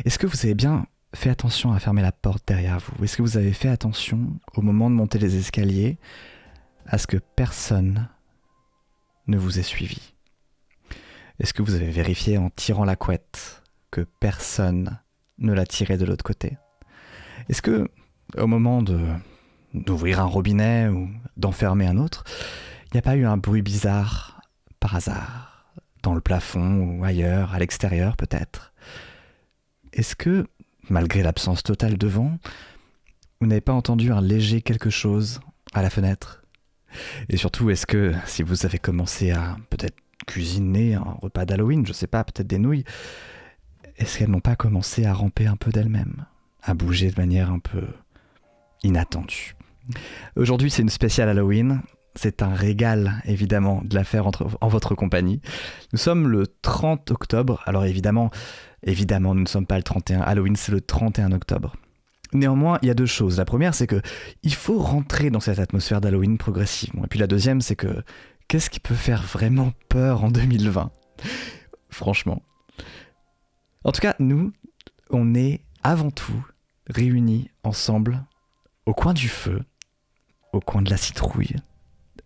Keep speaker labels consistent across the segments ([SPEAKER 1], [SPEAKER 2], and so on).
[SPEAKER 1] Est-ce que vous avez bien fait attention à fermer la porte derrière vous? Est-ce que vous avez fait attention au moment de monter les escaliers à ce que personne ne vous ait suivi? Est-ce que vous avez vérifié en tirant la couette que personne ne l'a tirée de l'autre côté? Est-ce que, au moment d'ouvrir un robinet ou d'enfermer un autre, il n'y a pas eu un bruit bizarre par hasard, dans le plafond ou ailleurs, à l'extérieur peut-être? Est-ce que, malgré l'absence totale de vent, vous n'avez pas entendu un léger quelque chose à la fenêtre? Et surtout, est-ce que, si vous avez commencé à peut-être cuisiner un repas d'Halloween, je sais pas, peut-être des nouilles, est-ce qu'elles n'ont pas commencé à ramper un peu d'elles-mêmes, à bouger de manière un peu inattendue? Aujourd'hui, c'est une spéciale Halloween. C'est un régal, évidemment, de la faire en votre compagnie. Nous sommes le 30 octobre. Alors évidemment, nous ne sommes pas le 31. Halloween, c'est le 31 octobre. Néanmoins, il y a deux choses. La première, c'est que il faut rentrer dans cette atmosphère d'Halloween progressivement. Et puis la deuxième, c'est que qu'est-ce qui peut faire vraiment peur en 2020 ? Franchement. En tout cas, nous, on est avant tout réunis ensemble au coin du feu, au coin de la citrouille.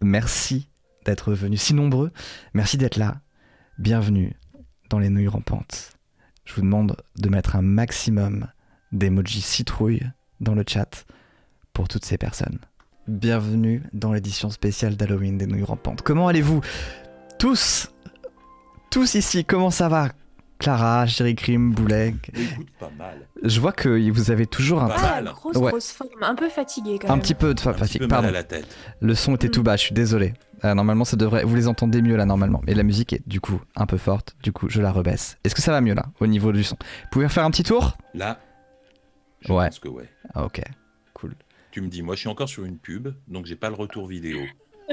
[SPEAKER 1] Merci d'être venus si nombreux. Merci d'être là. Bienvenue dans les nouilles rampantes. Je vous demande de mettre un maximum d'emojis citrouille dans le chat pour toutes ces personnes. Bienvenue dans l'édition spéciale d'Halloween des nouilles rampantes. Comment allez-vous? Tous ici, comment ça va? Clara, Chéri Crime, Boulet.
[SPEAKER 2] Écoute, pas mal.
[SPEAKER 1] Je vois que vous avez toujours un...
[SPEAKER 2] Pas mal.
[SPEAKER 3] Grosse forme, un peu fatigué quand même.
[SPEAKER 1] Un petit peu de
[SPEAKER 2] Un petit
[SPEAKER 1] fatigue,
[SPEAKER 2] peu mal
[SPEAKER 1] pardon.
[SPEAKER 2] à la tête.
[SPEAKER 1] Le son était tout bas, je suis désolé. Normalement, ça devrait... Vous les entendez mieux là, normalement. Et la musique est du coup un peu forte, du coup je la rebaisse. Est-ce que ça va mieux là, au niveau du son? Vous pouvez faire un petit tour?
[SPEAKER 2] Là, je
[SPEAKER 1] Ouais.
[SPEAKER 2] pense que ouais.
[SPEAKER 1] Ah, ok, cool.
[SPEAKER 2] Tu me dis, moi je suis encore sur une pub, donc j'ai pas le retour vidéo.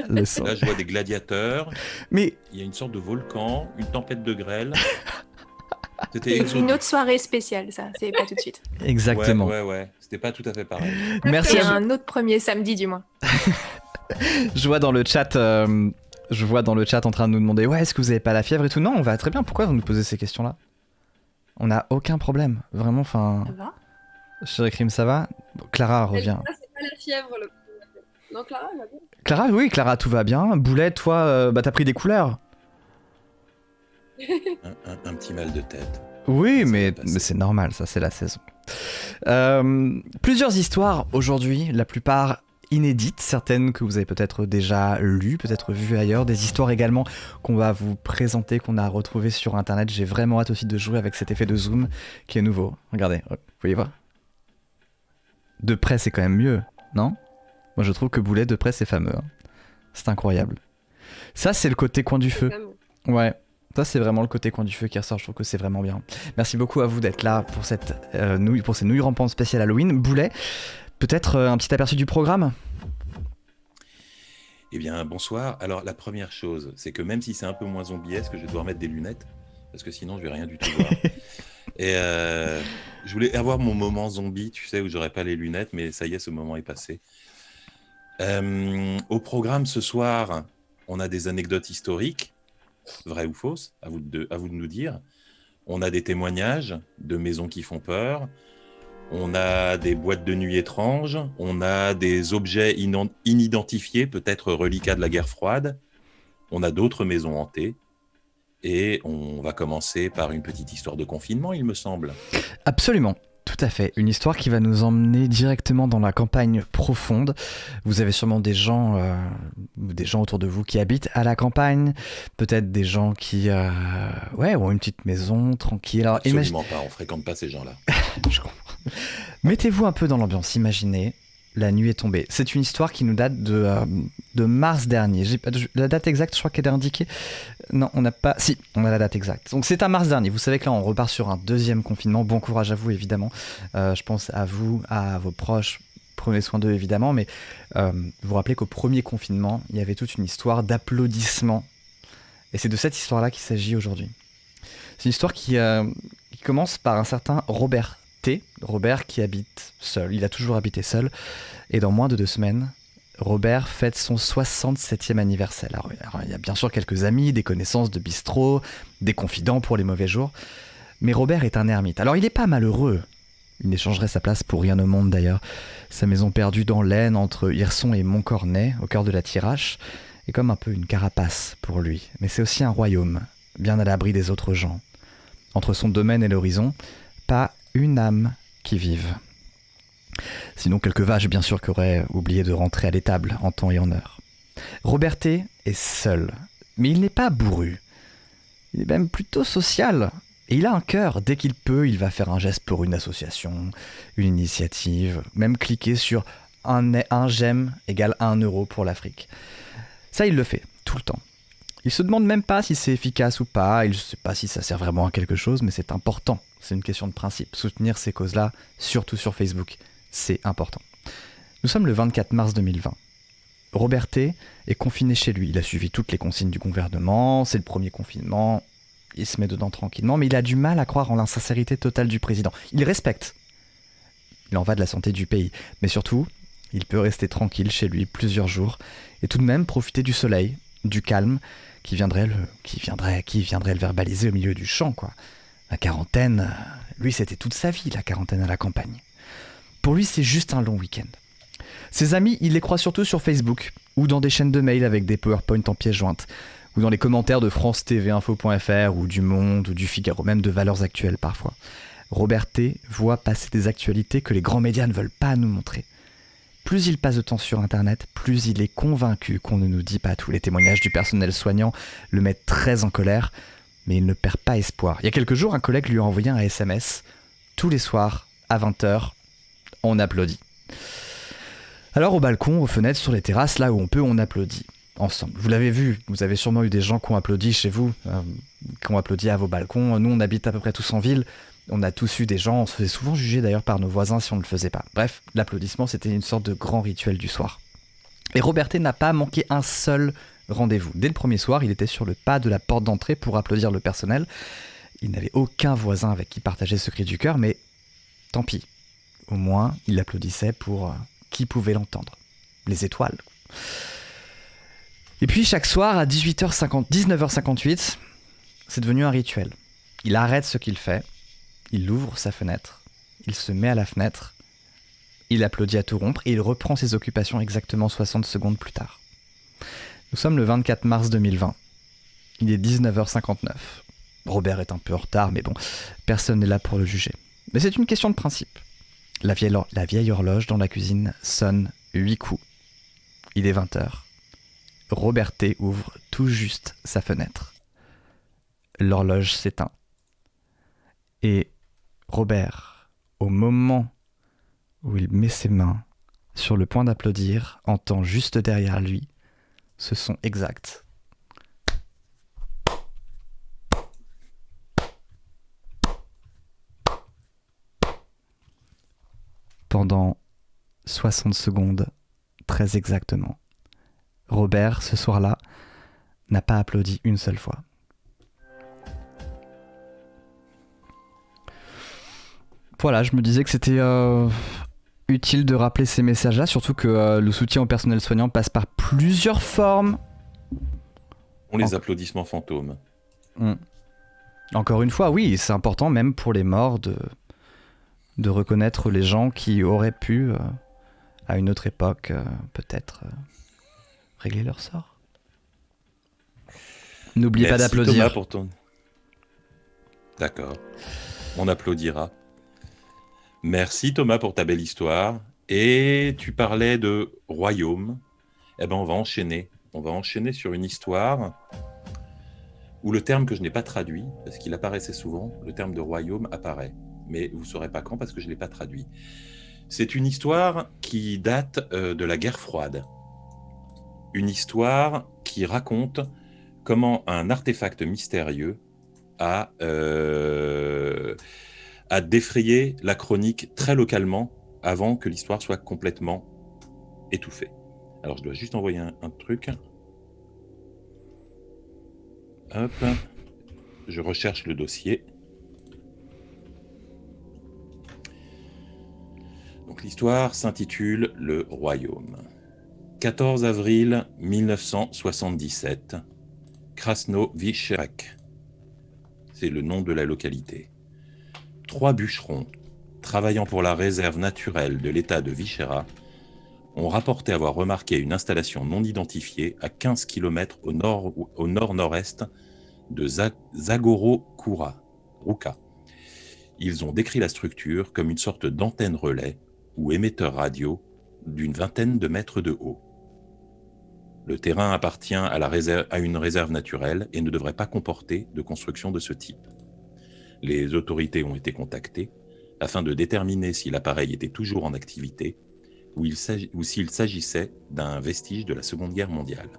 [SPEAKER 1] Le son.
[SPEAKER 2] Là, je vois des gladiateurs,
[SPEAKER 1] Mais
[SPEAKER 2] il y a une sorte de volcan, une tempête de grêle. C'était
[SPEAKER 3] C'est une
[SPEAKER 2] exotique.
[SPEAKER 3] autre soirée spéciale, ça, c'est pas tout de suite.
[SPEAKER 1] exactement.
[SPEAKER 2] Ouais. C'était pas tout à fait pareil.
[SPEAKER 1] Merci
[SPEAKER 3] C'est
[SPEAKER 1] à vous.
[SPEAKER 3] un autre premier samedi du mois.
[SPEAKER 1] Je vois dans le chat... en train de nous demander ouais, est-ce que vous avez pas la fièvre et tout. Non, on va très bien. Pourquoi vous nous posez ces questions-là? On n'a aucun problème. Vraiment, enfin...
[SPEAKER 3] Ça va?
[SPEAKER 1] Chéri Crime, ça va? Clara revient.
[SPEAKER 4] Là, c'est pas la fièvre. Non, Clara, elle va bien.
[SPEAKER 1] Clara, oui, Clara, tout va bien. Boulet, toi, t'as pris des couleurs.
[SPEAKER 2] Un petit mal de tête.
[SPEAKER 1] Oui,
[SPEAKER 2] Ça
[SPEAKER 1] mais
[SPEAKER 2] va passer.
[SPEAKER 1] c'est normal, ça, c'est la saison. Plusieurs histoires aujourd'hui, la plupart inédites, certaines que vous avez peut-être déjà lues, peut-être vues ailleurs, des histoires également qu'on va vous présenter, qu'on a retrouvées sur internet. J'ai vraiment hâte aussi de jouer avec cet effet de zoom qui est nouveau. Regardez, vous voyez voir? De près, c'est quand même mieux, non? Moi, je trouve que Boulet, de près, c'est fameux. Hein. C'est incroyable. Ça, c'est le côté coin du feu. Ouais, ça c'est vraiment le côté coin du feu qui ressort, je trouve que c'est vraiment bien. Merci beaucoup à vous d'être là pour cette pour ces nouilles rampantes spéciales Halloween. Boulet, peut-être un petit aperçu du programme?
[SPEAKER 2] Eh bien, bonsoir. Alors, la première chose, c'est que même si c'est un peu moins zombiesque, je vais devoir mettre des lunettes, parce que sinon, je vais rien du tout voir. Et je voulais avoir mon moment zombie, tu sais, où j'aurais pas les lunettes, mais ça y est, ce moment est passé. Au programme ce soir, on a des anecdotes historiques, vraies ou fausses, à vous de nous dire. On a des témoignages de maisons qui font peur. On a des boîtes de nuit étranges. On a des objets inidentifiés, peut-être reliquats de la guerre froide. On a d'autres maisons hantées. Et on va commencer par une petite histoire de confinement, il me semble.
[SPEAKER 1] Absolument. Tout à fait, une histoire qui va nous emmener directement dans la campagne profonde. Vous avez sûrement des gens autour de vous qui habitent à la campagne, peut-être des gens qui ont une petite maison tranquille. Alors,
[SPEAKER 2] Absolument pas, on fréquente pas ces gens-là.
[SPEAKER 1] Je comprends. Mettez-vous un peu dans l'ambiance, imaginez. La nuit est tombée. C'est une histoire qui nous date de mars dernier. J'ai pas la date exacte, je crois qu'elle est indiquée. Non, on n'a pas... Si, on a la date exacte. Donc c'est à mars dernier. Vous savez que là, on repart sur un deuxième confinement. Bon courage à vous, évidemment. Je pense à vous, à vos proches. Prenez soin d'eux, évidemment. Mais vous vous rappelez qu'au premier confinement, il y avait toute une histoire d'applaudissements. Et c'est de cette histoire-là qu'il s'agit aujourd'hui. C'est une histoire qui commence par un certain Robert T. Robert qui habite seul. Il a toujours habité seul. Et dans moins de 2 semaines, Robert fête son 67e anniversaire. Alors, il y a bien sûr quelques amis, des connaissances de bistrot, des confidents pour les mauvais jours. Mais Robert est un ermite. Alors il n'est pas malheureux. Il n'échangerait sa place pour rien au monde d'ailleurs. Sa maison perdue dans l'Aisne entre Hirson et Montcornet, au cœur de la Thiérache, est comme un peu une carapace pour lui. Mais c'est aussi un royaume, bien à l'abri des autres gens. Entre son domaine et l'horizon, pas une âme qui vive. Sinon quelques vaches bien sûr qui auraient oublié de rentrer à l'étable en temps et en heure. Roberté est seul, mais il n'est pas bourru. Il est même plutôt social. Et il a un cœur. Dès qu'il peut, il va faire un geste pour une association, une initiative, même cliquer sur un j'aime égale 1 euro pour l'Afrique. Ça, il le fait, tout le temps. Il se demande même pas si c'est efficace ou pas, il ne sait pas si ça sert vraiment à quelque chose, mais c'est important. C'est une question de principe. Soutenir ces causes-là, surtout sur Facebook, c'est important. Nous sommes le 24 mars 2020. Roberté est confiné chez lui. Il a suivi toutes les consignes du gouvernement, c'est le premier confinement, il se met dedans tranquillement, mais il a du mal à croire en l'insincérité totale du président. Il respecte. Il en va de la santé du pays. Mais surtout, il peut rester tranquille chez lui plusieurs jours et tout de même profiter du soleil, du calme, qui viendrait le verbaliser au milieu du champ, quoi. La quarantaine, lui c'était toute sa vie, la quarantaine à la campagne. Pour lui, c'est juste un long week-end. Ses amis, il les croit surtout sur Facebook, ou dans des chaînes de mail avec des PowerPoint en pièces jointes, ou dans les commentaires de France TV Info.fr, ou du Monde, ou du Figaro, même de Valeurs Actuelles parfois. Roberté voit passer des actualités que les grands médias ne veulent pas nous montrer. Plus il passe de temps sur Internet, plus il est convaincu qu'on ne nous dit pas tout. Les témoignages du personnel soignant le mettent très en colère, mais il ne perd pas espoir. Il y a quelques jours, un collègue lui a envoyé un SMS. Tous les soirs, à 20h, on applaudit. Alors au balcon, aux fenêtres, sur les terrasses, là où on peut, on applaudit. Ensemble. Vous l'avez vu, vous avez sûrement eu des gens qui ont applaudi chez vous, qui ont applaudi à vos balcons. Nous, on habite à peu près tous en ville. On a tous eu des gens, on se faisait souvent juger d'ailleurs par nos voisins si on ne le faisait pas. Bref, l'applaudissement, c'était une sorte de grand rituel du soir. Et Roberté n'a pas manqué un seul rendez-vous. Dès le premier soir, il était sur le pas de la porte d'entrée pour applaudir le personnel. Il n'avait aucun voisin avec qui partager ce cri du cœur, mais tant pis. Au moins, il applaudissait pour qui pouvait l'entendre. Les étoiles. Et puis chaque soir, à 19h58, c'est devenu un rituel. Il arrête ce qu'il fait. Il ouvre sa fenêtre, il se met à la fenêtre, il applaudit à tout rompre et il reprend ses occupations exactement 60 secondes plus tard. Nous sommes le 24 mars 2020. Il est 19h59. Robert est un peu en retard, mais bon, personne n'est là pour le juger. Mais c'est une question de principe. La vieille horloge dans la cuisine sonne 8 coups. Il est 20h. Roberté ouvre tout juste sa fenêtre. L'horloge s'éteint. Et Robert, au moment où il met ses mains sur le point d'applaudir, entend juste derrière lui ce son exact. Pendant 60 secondes, très exactement. Robert, ce soir-là, n'a pas applaudi une seule fois. Voilà, je me disais que c'était utile de rappeler ces messages-là, surtout que le soutien au personnel soignant passe par plusieurs formes.
[SPEAKER 2] Les applaudissements fantômes.
[SPEAKER 1] Encore une fois, oui, c'est important même pour les morts de reconnaître les gens qui auraient pu, à une autre époque, peut-être régler leur sort. N'oubliez pas d'applaudir.
[SPEAKER 2] Thomas pour ton... D'accord, on applaudira. Merci Thomas pour ta belle histoire. Et tu parlais de royaume. Eh ben on va enchaîner. On va enchaîner sur une histoire où le terme que je n'ai pas traduit, parce qu'il apparaissait souvent, le terme de royaume apparaît. Mais vous ne saurez pas quand parce que je ne l'ai pas traduit. C'est une histoire qui date de la guerre froide. Une histoire qui raconte comment un artefact mystérieux a défrayé la chronique très localement avant que l'histoire soit complètement étouffée. Alors je dois juste envoyer un truc. Hop. Je recherche le dossier. Donc l'histoire s'intitule Le Royaume. 14 avril 1977. Krasnovychersk. C'est le nom de la localité. 3 bûcherons, travaillant pour la réserve naturelle de l'État de Vyshera, ont rapporté avoir remarqué une installation non identifiée à 15 km au nord-nord-est de Zagororouka. Ils ont décrit la structure comme une sorte d'antenne relais ou émetteur radio d'une vingtaine de mètres de haut. Le terrain appartient à une réserve naturelle et ne devrait pas comporter de construction de ce type. Les autorités ont été contactées afin de déterminer si l'appareil était toujours en activité ou s'il s'agissait d'un vestige de la Seconde Guerre mondiale.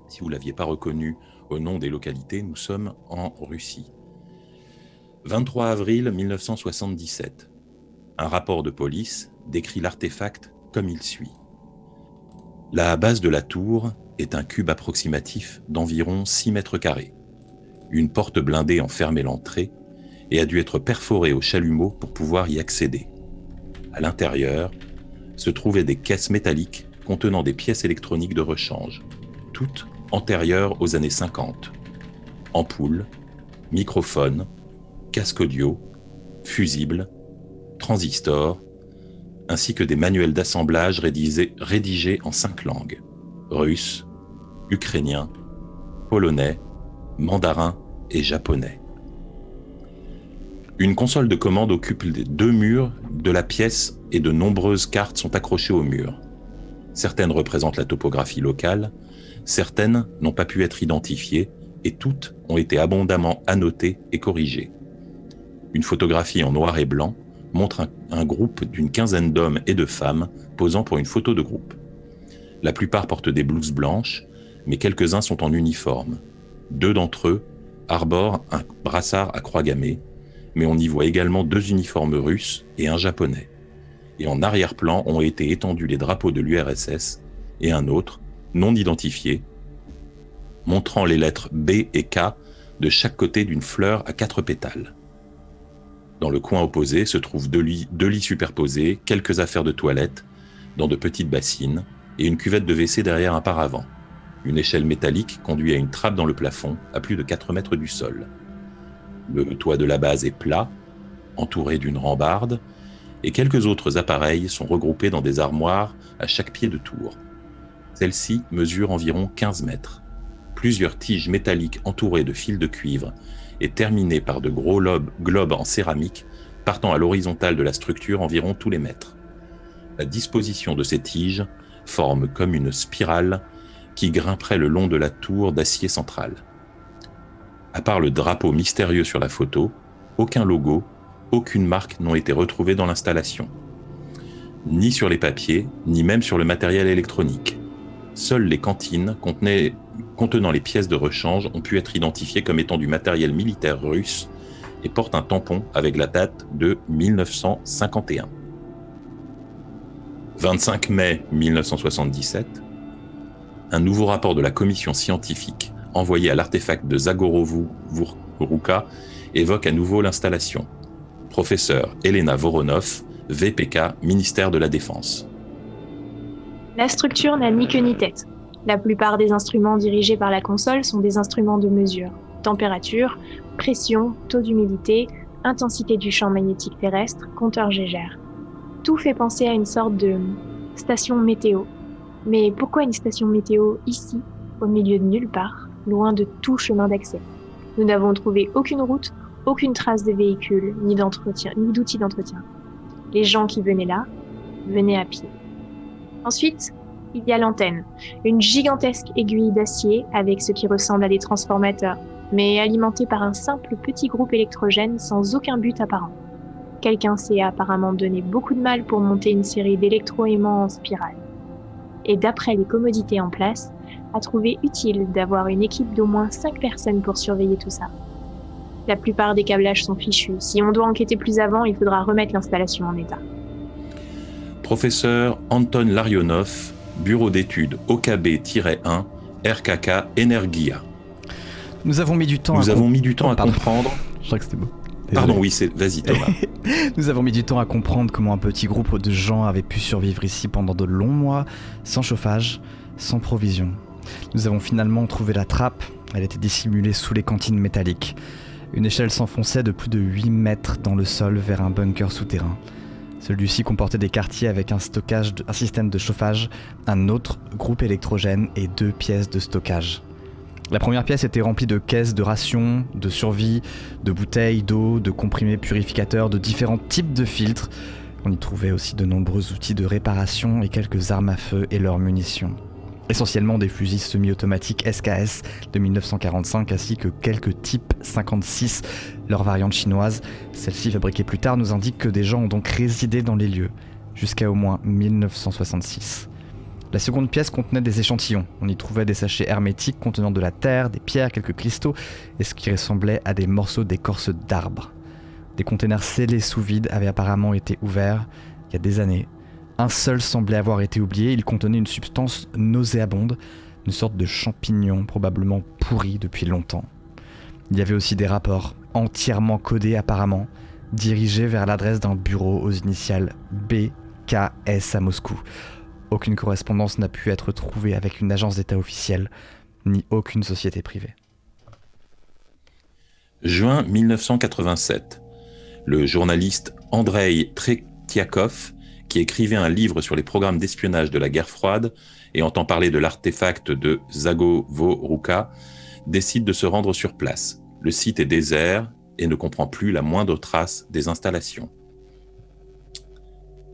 [SPEAKER 2] Si vous ne l'aviez pas reconnu au nom des localités, nous sommes en Russie. 23 avril 1977. Un rapport de police décrit l'artefact comme il suit. La base de la tour est un cube approximatif d'environ 6 mètres carrés. Une porte blindée en fermait l'entrée et a dû être perforée au chalumeau pour pouvoir y accéder. À l'intérieur se trouvaient des caisses métalliques contenant des pièces électroniques de rechange, toutes antérieures aux années 50. Ampoules, microphones, casques audio, fusibles, transistors, ainsi que des manuels d'assemblage rédigés en 5 langues, russe, ukrainien, polonais, mandarin et japonais. Une console de commande occupe les 2 murs de la pièce et de nombreuses cartes sont accrochées au mur. Certaines représentent la topographie locale, certaines n'ont pas pu être identifiées et toutes ont été abondamment annotées et corrigées. Une photographie en noir et blanc montre un groupe d'une quinzaine d'hommes et de femmes posant pour une photo de groupe. La plupart portent des blouses blanches, mais quelques-uns sont en uniforme. 2 d'entre eux arborent un brassard à croix gammée, mais on y voit également 2 uniformes russes et un japonais. Et en arrière-plan ont été étendus les drapeaux de l'URSS et un autre, non identifié, montrant les lettres B et K de chaque côté d'une fleur à 4 pétales. Dans le coin opposé se trouvent 2 lits superposés, quelques affaires de toilette dans de petites bassines et une cuvette de WC derrière un paravent. Une échelle métallique conduit à une trappe dans le plafond à plus de 4 mètres du sol. Le toit de la base est plat, entouré d'une rambarde, et quelques autres appareils sont regroupés dans des armoires à chaque pied de tour. Celle-ci mesure environ 15 mètres. Plusieurs tiges métalliques entourées de fils de cuivre et terminées par de gros globes en céramique partant à l'horizontale de la structure environ tous les mètres. La disposition de ces tiges forme comme une spirale qui grimperait le long de la tour d'acier centrale. À part le drapeau mystérieux sur la photo, aucun logo, aucune marque n'ont été retrouvés dans l'installation. Ni sur les papiers, ni même sur le matériel électronique. Seules les cantines contenant les pièces de rechange ont pu être identifiées comme étant du matériel militaire russe et portent un tampon avec la date de 1951. 25 mai 1977, un nouveau rapport de la commission scientifique envoyé à l'artefact de Zagororouka évoque à nouveau l'installation. Professeur Elena Voronov, VPK, ministère de la Défense.
[SPEAKER 3] La structure n'a ni queue ni tête. La plupart des instruments dirigés par la console sont des instruments de mesure. Température, pression, taux d'humidité, intensité du champ magnétique terrestre, compteur Geiger. Tout fait penser à une sorte de station météo. Mais pourquoi une station météo ici, au milieu de nulle part, loin de tout chemin d'accès? Nous n'avons trouvé aucune route, aucune trace de véhicule, ni d'outils d'entretien. Les gens qui venaient là, venaient à pied. Ensuite, il y a l'antenne, une gigantesque aiguille d'acier avec ce qui ressemble à des transformateurs, mais alimentée par un simple petit groupe électrogène sans aucun but apparent. Quelqu'un s'est apparemment donné beaucoup de mal pour monter une série d'électroaimants en spirale. Et d'après les commodités en place, a trouvé utile d'avoir une équipe d'au moins 5 personnes pour surveiller tout ça. La plupart des câblages sont fichus. Si on doit enquêter plus avant, il faudra remettre l'installation en état.
[SPEAKER 2] Professeur Anton Larionov, bureau d'études OKB-1, RKK Energia.
[SPEAKER 1] Nous avons mis du temps à comprendre.
[SPEAKER 2] Je crois que c'était beau. Pardon, oui, vas-y Thomas.
[SPEAKER 1] Nous avons mis du temps à comprendre comment un petit groupe de gens avait pu survivre ici pendant de longs mois, sans chauffage, sans provisions. Nous avons finalement trouvé la trappe, elle était dissimulée sous les cantines métalliques. Une échelle s'enfonçait de plus de 8 mètres dans le sol vers un bunker souterrain. Celui-ci comportait des quartiers avec un système de chauffage, un autre groupe électrogène et 2 pièces de stockage. La première pièce était remplie de caisses de rations, de survie, de bouteilles d'eau, de comprimés purificateurs, de différents types de filtres. On y trouvait aussi de nombreux outils de réparation et quelques armes à feu et leurs munitions. Essentiellement des fusils semi-automatiques SKS de 1945 ainsi que quelques types 56, leur variante chinoise. Celle-ci, fabriquée plus tard, nous indique que des gens ont donc résidé dans les lieux, jusqu'à au moins 1966. La seconde pièce contenait des échantillons. On y trouvait des sachets hermétiques contenant de la terre, des pierres, quelques cristaux et ce qui ressemblait à des morceaux d'écorce d'arbres. Des containers scellés sous vide avaient apparemment été ouverts il y a des années. Un seul semblait avoir été oublié, il contenait une substance nauséabonde, une sorte de champignon probablement pourri depuis longtemps. Il y avait aussi des rapports, entièrement codés apparemment, dirigés vers l'adresse d'un bureau aux initiales BKS à Moscou. Aucune correspondance n'a pu être trouvée avec une agence d'État officielle, ni aucune société privée.
[SPEAKER 2] Juin 1987. Le journaliste Andrei Tretiakov, qui écrivait un livre sur les programmes d'espionnage de la guerre froide et entend parler de l'artefact de Zagovorouka, décide de se rendre sur place. Le site est désert et ne comprend plus la moindre trace des installations.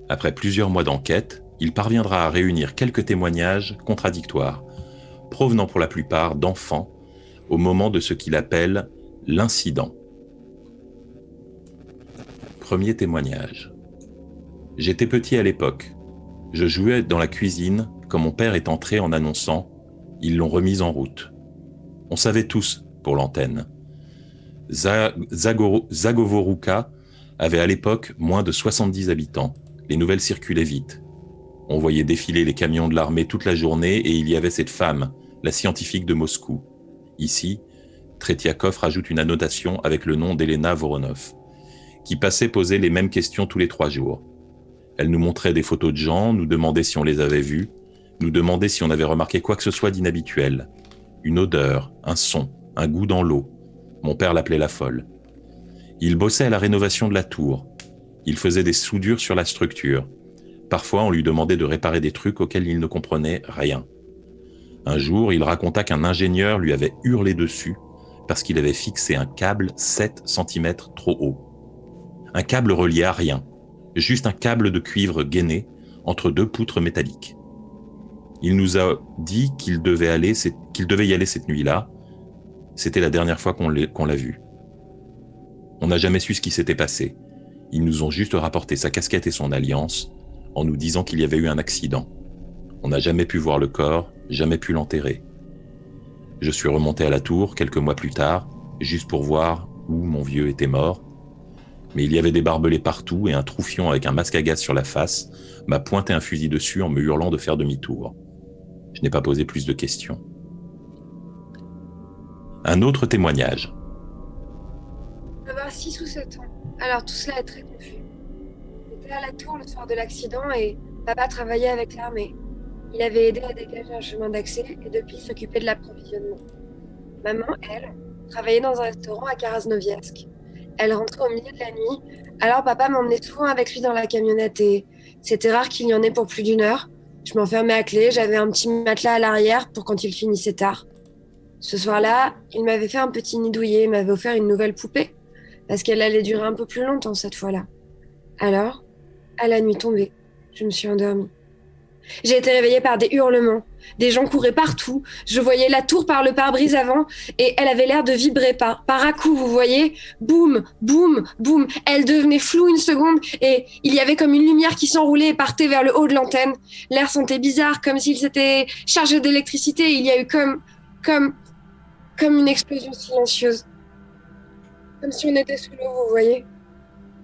[SPEAKER 2] Après plusieurs mois d'enquête, il parviendra à réunir quelques témoignages contradictoires, provenant pour la plupart d'enfants, au moment de ce qu'il appelle l'incident. Premier témoignage. J'étais petit à l'époque. Je jouais dans la cuisine quand mon père est entré en annonçant « Ils l'ont remise en route ». On savait tous pour l'antenne. Zagovorouka avait à l'époque moins de 70 habitants. Les nouvelles circulaient vite. On voyait défiler les camions de l'armée toute la journée et il y avait cette femme, la scientifique de Moscou. Ici, Tretiakov rajoute une annotation avec le nom d'Elena Voronov, qui passait poser les mêmes questions tous les 3 jours. Elle nous montrait des photos de gens, nous demandait si on les avait vus, nous demandait si on avait remarqué quoi que ce soit d'inhabituel. Une odeur, un son, un goût dans l'eau. Mon père l'appelait la folle. Il bossait à la rénovation de la tour. Il faisait des soudures sur la structure. Parfois, on lui demandait de réparer des trucs auxquels il ne comprenait rien. Un jour, il raconta qu'un ingénieur lui avait hurlé dessus parce qu'il avait fixé un câble 7 cm trop haut. Un câble relié à rien. Juste un câble de cuivre gainé entre 2 poutres métalliques. Il nous a dit qu'il devait y aller cette nuit-là. C'était la dernière fois qu'on l'a vu. On n'a jamais su ce qui s'était passé. Ils nous ont juste rapporté sa casquette et son alliance en nous disant qu'il y avait eu un accident. On n'a jamais pu voir le corps, jamais pu l'enterrer. Je suis remonté à la tour quelques mois plus tard, juste pour voir où mon vieux était mort. Mais il y avait des barbelés partout et un troufion avec un masque à gaz sur la face m'a pointé un fusil dessus en me hurlant de faire demi-tour. Je n'ai pas posé plus de questions. Un autre témoignage.
[SPEAKER 4] Je vais avoir 6 ou 7 ans. Alors tout cela est très confus. J'étais à la tour le soir de l'accident et papa travaillait avec l'armée. Il avait aidé à dégager un chemin d'accès et depuis s'occupait de l'approvisionnement. Maman, elle, travaillait dans un restaurant à Krasnoviarsk. Elle rentrait au milieu de la nuit, alors papa m'emmenait souvent avec lui dans la camionnette et c'était rare qu'il y en ait pour plus d'1 heure. Je m'enfermais à clé, j'avais un petit matelas à l'arrière pour quand il finissait tard. Ce soir-là, il m'avait fait un petit nid douillet, il m'avait offert une nouvelle poupée, parce qu'elle allait durer un peu plus longtemps cette fois-là. Alors, à la nuit tombée, je me suis endormie. J'ai été réveillée par des hurlements. Des gens couraient partout. Je voyais la tour par le pare-brise avant et elle avait l'air de vibrer par à-coups, vous voyez. Boum, boum, boum. Elle devenait floue une seconde et il y avait comme une lumière qui s'enroulait et partait vers le haut de l'antenne. L'air sentait bizarre, comme s'il s'était chargé d'électricité. Il y a eu comme une explosion silencieuse. Comme si on était sous l'eau, vous voyez.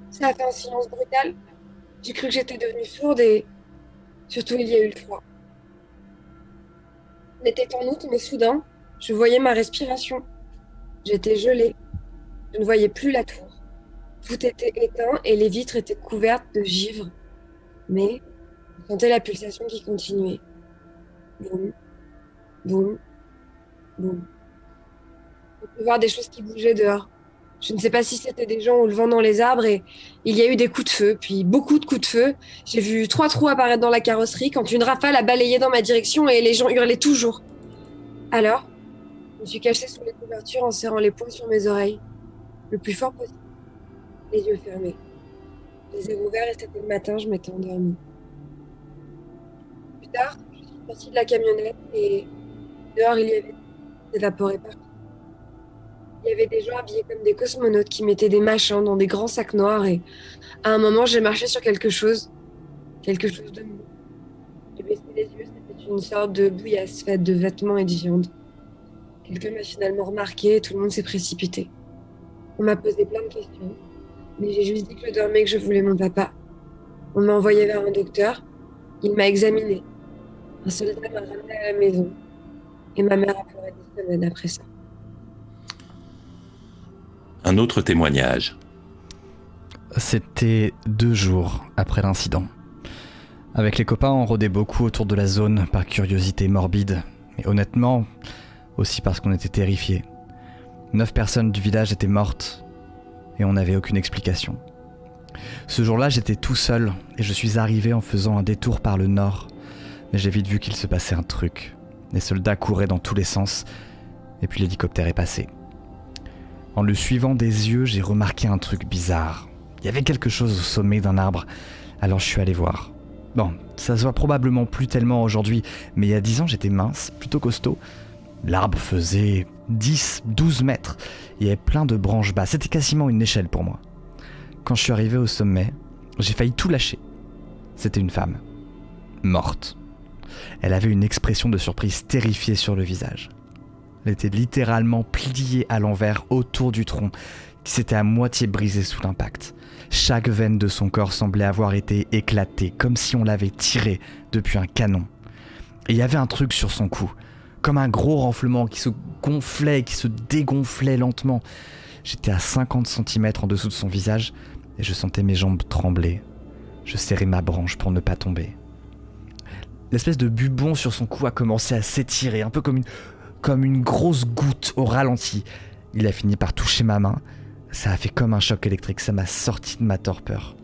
[SPEAKER 4] Ça a fait un silence brutal. J'ai cru que j'étais devenue sourde et surtout, il y a eu le froid. On était en août, mais soudain, je voyais ma respiration. J'étais gelée. Je ne voyais plus la tour. Tout était éteint et les vitres étaient couvertes de givre. Mais je sentais la pulsation qui continuait. Boum, boum, boum. On peut voir des choses qui bougeaient dehors. Je ne sais pas si c'était des gens ou le vent dans les arbres et il y a eu des coups de feu, puis beaucoup de coups de feu. J'ai vu 3 trous apparaître dans la carrosserie quand une rafale a balayé dans ma direction et les gens hurlaient toujours. Alors, je me suis cachée sous les couvertures en serrant les poings sur mes oreilles, le plus fort possible, les yeux fermés. Je les ai ouverts et c'était le matin, je m'étais endormie. Plus tard, je suis sortie de la camionnette et dehors il y avait évaporé partout. Il y avait des gens habillés comme des cosmonautes qui mettaient des machins dans des grands sacs noirs et à un moment j'ai marché sur quelque chose de mou. J'ai baissé les yeux, c'était une sorte de bouillasse faite de vêtements et de viande. Quelqu'un m'a finalement remarqué et tout le monde s'est précipité. On m'a posé plein de questions, mais j'ai juste dit que je dormais et que je voulais mon papa. On m'a envoyé vers un docteur, il m'a examiné. Un soldat m'a ramené à la maison et ma mère a pleuré 10 semaines après ça.
[SPEAKER 2] Un autre témoignage.
[SPEAKER 1] C'était 2 jours après l'incident. Avec les copains, on rôdait beaucoup autour de la zone par curiosité morbide. Et honnêtement, aussi parce qu'on était terrifiés. 9 personnes du village étaient mortes et on n'avait aucune explication. Ce jour-là, j'étais tout seul et je suis arrivé en faisant un détour par le nord. Mais j'ai vite vu qu'il se passait un truc. Les soldats couraient dans tous les sens et puis l'hélicoptère est passé. En le suivant des yeux, j'ai remarqué un truc bizarre. Il y avait quelque chose au sommet d'un arbre, alors je suis allé voir. Bon, ça se voit probablement plus tellement aujourd'hui, mais il y a 10 ans j'étais mince, plutôt costaud. L'arbre faisait 10, 12 mètres, il y avait plein de branches basses, c'était quasiment une échelle pour moi. Quand je suis arrivé au sommet, j'ai failli tout lâcher. C'était une femme, morte. Elle avait une expression de surprise terrifiée sur le visage. Elle était littéralement pliée à l'envers autour du tronc, qui s'était à moitié brisé sous l'impact. Chaque veine de son corps semblait avoir été éclatée, comme si on l'avait tirée depuis un canon. Et il y avait un truc sur son cou, comme un gros renflement qui se gonflait, qui se dégonflait lentement. J'étais à 50 cm en dessous de son visage, et je sentais mes jambes trembler. Je serrais ma branche pour ne pas tomber. L'espèce de bubon sur son cou a commencé à s'étirer, un peu comme une grosse goutte au ralenti. Il a fini par toucher ma main. Ça a fait comme un choc électrique, ça m'a sorti de ma torpeur.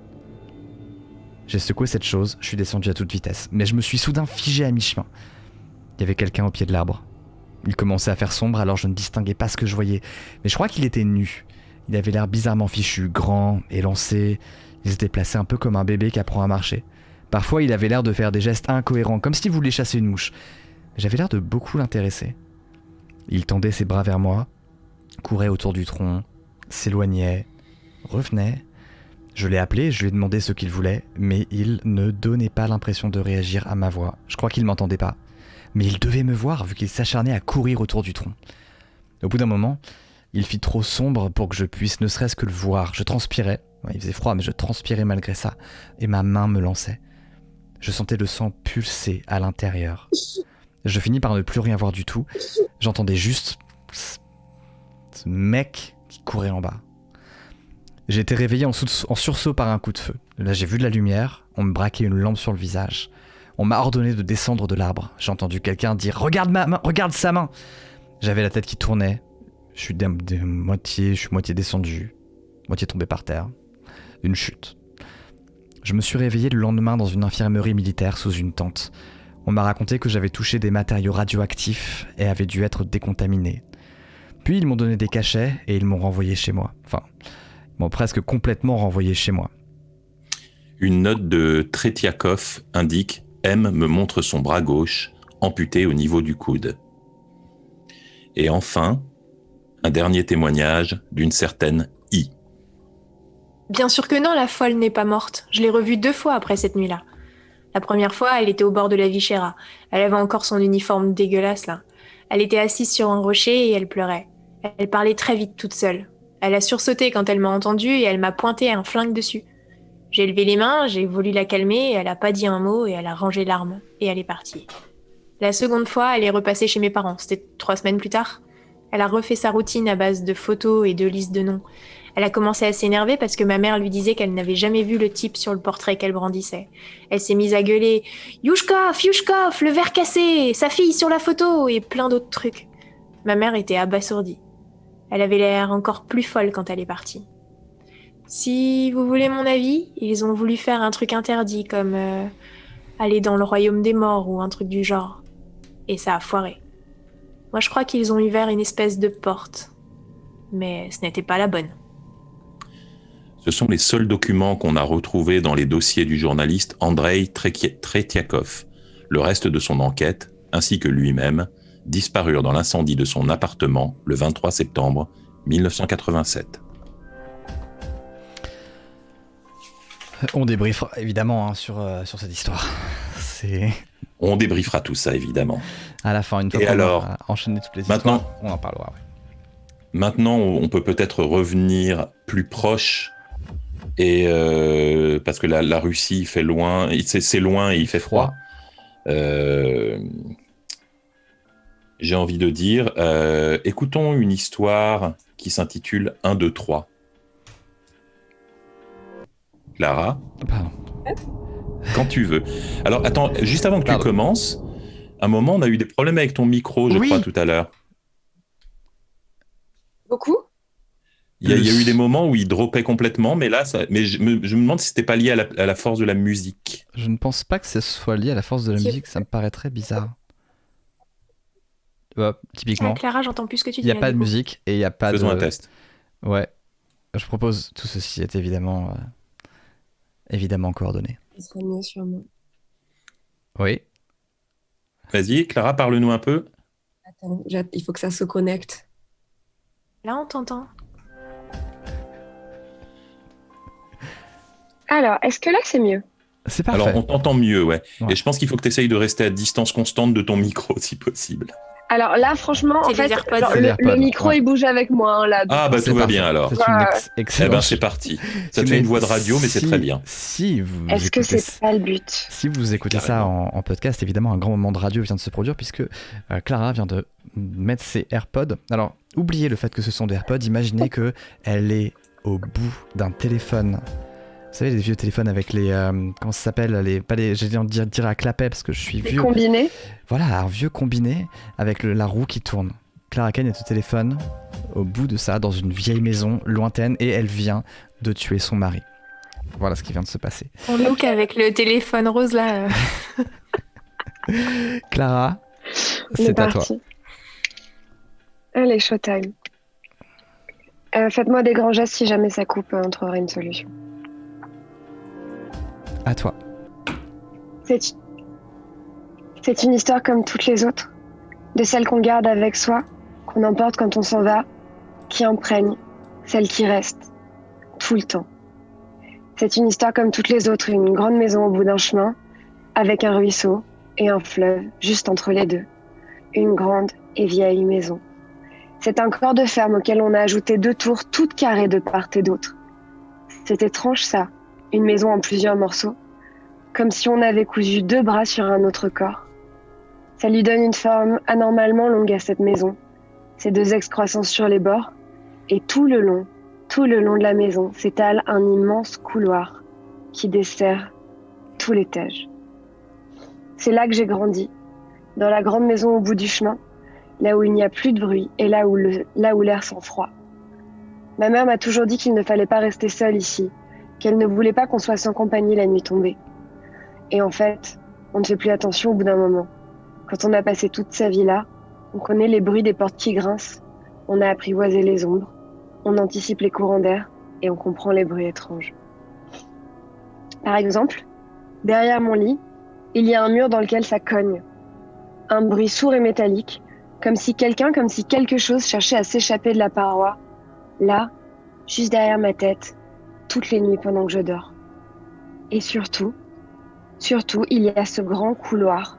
[SPEAKER 1] J'ai secoué cette chose, je suis descendu à toute vitesse, mais je me suis soudain figé à mi-chemin. Il y avait quelqu'un au pied de l'arbre. Il commençait à faire sombre, alors je ne distinguais pas ce que je voyais, mais je crois qu'il était nu. Il avait l'air bizarrement fichu, grand, élancé. Il s'était placé un peu comme un bébé qui apprend à marcher. Parfois, il avait l'air de faire des gestes incohérents, comme s'il voulait chasser une mouche. J'avais l'air de beaucoup l'intéresser. Il tendait ses bras vers moi, courait autour du tronc, s'éloignait, revenait. Je l'ai appelé, je lui ai demandé ce qu'il voulait, mais il ne donnait pas l'impression de réagir à ma voix. Je crois qu'il ne m'entendait pas. Mais il devait me voir, vu qu'il s'acharnait à courir autour du tronc. Au bout d'un moment, il fit trop sombre pour que je puisse ne serait-ce que le voir. Je transpirais, il faisait froid, mais je transpirais malgré ça, et ma main me lançait. Je sentais le sang pulser à l'intérieur. Je finis par ne plus rien voir du tout. J'entendais juste ce mec qui courait en bas. J'ai été réveillé en sursaut par un coup de feu. Là, j'ai vu de la lumière, on me braquait une lampe sur le visage. On m'a ordonné de descendre de l'arbre. J'ai entendu quelqu'un dire « Regarde ma main, regarde sa main !» J'avais la tête qui tournait. Je suis moitié descendu, moitié tombé par terre. Une chute. Je me suis réveillé le lendemain dans une infirmerie militaire sous une tente. On m'a raconté que j'avais touché des matériaux radioactifs et avait dû être décontaminé. Puis ils m'ont donné des cachets et ils m'ont renvoyé chez moi. Enfin, ils m'ont presque complètement renvoyé chez moi.
[SPEAKER 2] Une note de Tretiakov indique « M me montre son bras gauche, amputé au niveau du coude ». Et enfin, un dernier témoignage d'une certaine I.
[SPEAKER 3] Bien sûr que non, la folle n'est pas morte. Je l'ai revue 2 fois après cette nuit-là. La première fois, elle était au bord de la Vichera. Elle avait encore son uniforme dégueulasse, là. Elle était assise sur un rocher et elle pleurait. Elle parlait très vite toute seule. Elle a sursauté quand elle m'a entendue et elle m'a pointé un flingue dessus. J'ai levé les mains, j'ai voulu la calmer, elle a pas dit un mot et elle a rangé l'arme. Et elle est partie. La seconde fois, elle est repassée chez mes parents. C'était 3 semaines plus tard. Elle a refait sa routine à base de photos et de listes de noms. Elle a commencé à s'énerver parce que ma mère lui disait qu'elle n'avait jamais vu le type sur le portrait qu'elle brandissait. Elle s'est mise à gueuler « Yushkov, Yushkov, le verre cassé, sa fille sur la photo !» et plein d'autres trucs. Ma mère était abasourdie. Elle avait l'air encore plus folle quand elle est partie. Si vous voulez mon avis, ils ont voulu faire un truc interdit comme aller dans le royaume des morts ou un truc du genre. Et ça a foiré. Moi je crois qu'ils ont ouvert une espèce de porte. Mais ce n'était pas la bonne.
[SPEAKER 2] Ce sont les seuls documents qu'on a retrouvés dans les dossiers du journaliste Andrei Tretiakov. Le reste de son enquête, ainsi que lui-même, disparurent dans l'incendie de son appartement le 23 septembre 1987.
[SPEAKER 1] On débriefera évidemment sur cette histoire.
[SPEAKER 2] On débriefera tout ça, évidemment.
[SPEAKER 1] À la fin, une fois
[SPEAKER 2] qu'on
[SPEAKER 1] a enchaîné toutes les histoires, on en parlera. Ouais.
[SPEAKER 2] Maintenant, on peut peut-être revenir plus proche, et parce que la Russie fait loin, c'est loin et il fait froid. J'ai envie de dire, écoutons une histoire qui s'intitule 1, 2, 3. Clara,
[SPEAKER 1] pardon.
[SPEAKER 2] Quand tu veux. Alors, attends, juste avant que tu commences, un moment, on a eu des problèmes avec ton micro, je crois, tout à l'heure.
[SPEAKER 4] Beaucoup ?
[SPEAKER 2] Il y a eu des moments où il droppait complètement, mais là, je me demande si c'était pas lié à la force de la musique.
[SPEAKER 1] Je ne pense pas que ce soit lié à la force de la musique, ça me paraît très bizarre. Typiquement.
[SPEAKER 3] Clara, j'entends plus ce que tu dis.
[SPEAKER 1] Il n'y a pas de musique et il n'y a pas
[SPEAKER 2] Faisons un test.
[SPEAKER 1] Ouais. Je propose, tout ceci est évidemment coordonné.
[SPEAKER 4] Il serait mieux sûrement.
[SPEAKER 1] Oui.
[SPEAKER 2] Vas-y, Clara, parle-nous un peu.
[SPEAKER 4] Attends, il faut que ça se connecte.
[SPEAKER 3] Là, on t'entend.
[SPEAKER 4] Alors, est-ce que là, c'est mieux ?
[SPEAKER 1] C'est parfait.
[SPEAKER 2] Alors, on t'entend mieux, ouais. Et je pense qu'il faut que tu essayes de rester à distance constante de ton micro, si possible.
[SPEAKER 4] Alors là, franchement, en fait, le micro, il bouge avec moi. Là,
[SPEAKER 2] ah, bah tout va bien alors.
[SPEAKER 1] C'est une excellente.
[SPEAKER 2] Eh ben, c'est parti. Ça te fait une voix de radio, mais c'est très bien.
[SPEAKER 4] Est-ce que c'est pas le but ?
[SPEAKER 1] Si vous écoutez ça en podcast, évidemment, un grand moment de radio vient de se produire puisque Clara vient de mettre ses AirPods. Alors, oubliez le fait que ce sont des AirPods. Imaginez qu'elle est au bout d'un téléphone. Vous savez, les vieux téléphones avec les... comment ça s'appelle j'ai envie de dire à clapet parce que je suis vieux.
[SPEAKER 4] Combiné.
[SPEAKER 1] Voilà, un vieux combiné avec la roue qui tourne. Clara Kane est au téléphone, au bout de ça, dans une vieille maison lointaine, et elle vient de tuer son mari. Voilà ce qui vient de se passer.
[SPEAKER 3] On look avec le téléphone rose là.
[SPEAKER 1] Clara, c'est à toi.
[SPEAKER 4] Allez, showtime. Faites-moi des grands gestes si jamais ça coupe, on trouvera une solution.
[SPEAKER 1] À toi.
[SPEAKER 4] C'est une histoire comme toutes les autres, de celle qu'on garde avec soi, qu'on emporte quand on s'en va, qui imprègne, celle qui reste, tout le temps. C'est une histoire comme toutes les autres, une grande maison au bout d'un chemin, avec un ruisseau et un fleuve juste entre les deux. Une grande et vieille maison. C'est un corps de ferme auquel on a ajouté 2 tours toutes carrées de part et d'autre. C'est étrange ça, une maison en plusieurs morceaux, comme si on avait cousu 2 bras sur un autre corps. Ça lui donne une forme anormalement longue à cette maison, ses 2 excroissances sur les bords, et tout le long de la maison s'étale un immense couloir qui dessert tout l'étage. C'est là que j'ai grandi, dans la grande maison au bout du chemin, là où il n'y a plus de bruit et là où l'air sent froid. Ma mère m'a toujours dit qu'il ne fallait pas rester seule ici, qu'elle ne voulait pas qu'on soit sans compagnie la nuit tombée. Et en fait, on ne fait plus attention au bout d'un moment. Quand on a passé toute sa vie là, on connaît les bruits des portes qui grincent, on a apprivoisé les ombres, on anticipe les courants d'air et on comprend les bruits étranges. Par exemple, derrière mon lit, il y a un mur dans lequel ça cogne. Un bruit sourd et métallique, comme si quelque chose cherchait à s'échapper de la paroi, là, juste derrière ma tête, toutes les nuits pendant que je dors. Et surtout, il y a ce grand couloir,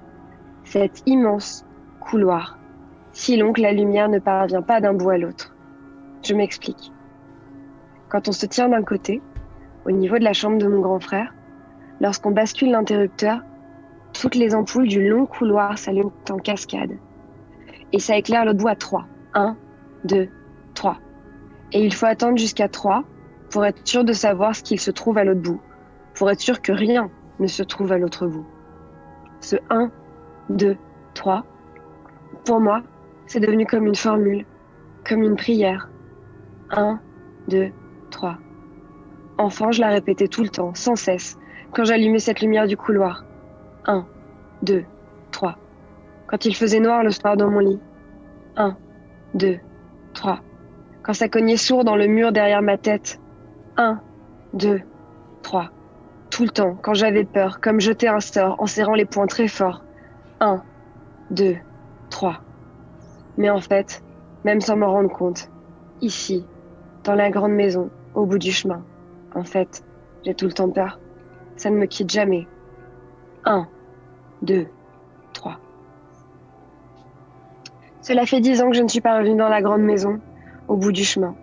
[SPEAKER 4] cet immense couloir, si long que la lumière ne parvient pas d'un bout à l'autre. Je m'explique. Quand on se tient d'un côté, au niveau de la chambre de mon grand frère, lorsqu'on bascule l'interrupteur, toutes les ampoules du long couloir s'allument en cascade. Et ça éclaire l'autre bout à 3. 1, 2, 3. Et il faut attendre jusqu'à 3 pour être sûr de savoir ce qu'il se trouve à l'autre bout, pour être sûr que rien ne se trouve à l'autre bout. Ce 1, 2, 3, pour moi, c'est devenu comme une formule, comme une prière, 1, 2, 3. Enfant, je la répétais tout le temps, sans cesse, quand j'allumais cette lumière du couloir. 1, 2, 3. Quand il faisait noir le soir dans mon lit. 1, 2, 3. Quand ça cognait sourd dans le mur derrière ma tête. 1, 2, 3. Tout le temps, quand j'avais peur, comme jeter un sort en serrant les poings très fort. 1, 2, 3. Mais en fait, même sans m'en rendre compte, ici, dans la grande maison, au bout du chemin, en fait, j'ai tout le temps peur. Ça ne me quitte jamais. 1, 2, 3. Cela fait 10 ans que je ne suis pas revenue dans la grande maison, au bout du chemin.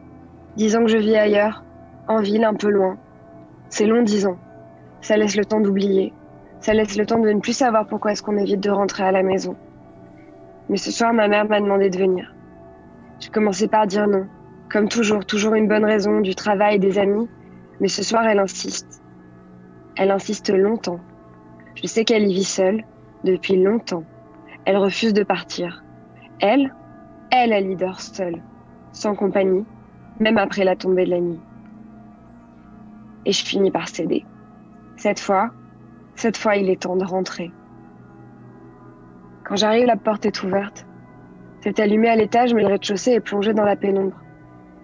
[SPEAKER 4] 10 ans que je vis ailleurs, en ville, un peu loin. C'est long, 10 ans. Ça laisse le temps d'oublier. Ça laisse le temps de ne plus savoir pourquoi est-ce qu'on évite de rentrer à la maison. Mais ce soir, ma mère m'a demandé de venir. J'ai commencé par dire non. Comme toujours une bonne raison, du travail, des amis. Mais ce soir, elle insiste. Elle insiste longtemps. Je sais qu'elle y vit seule, depuis longtemps. Elle refuse de partir. Elle y dort seule, sans compagnie, même après la tombée de la nuit. Et je finis par céder. Cette fois, il est temps de rentrer. Quand j'arrive, la porte est ouverte. C'est allumé à l'étage, mais le rez-de-chaussée est plongé dans la pénombre.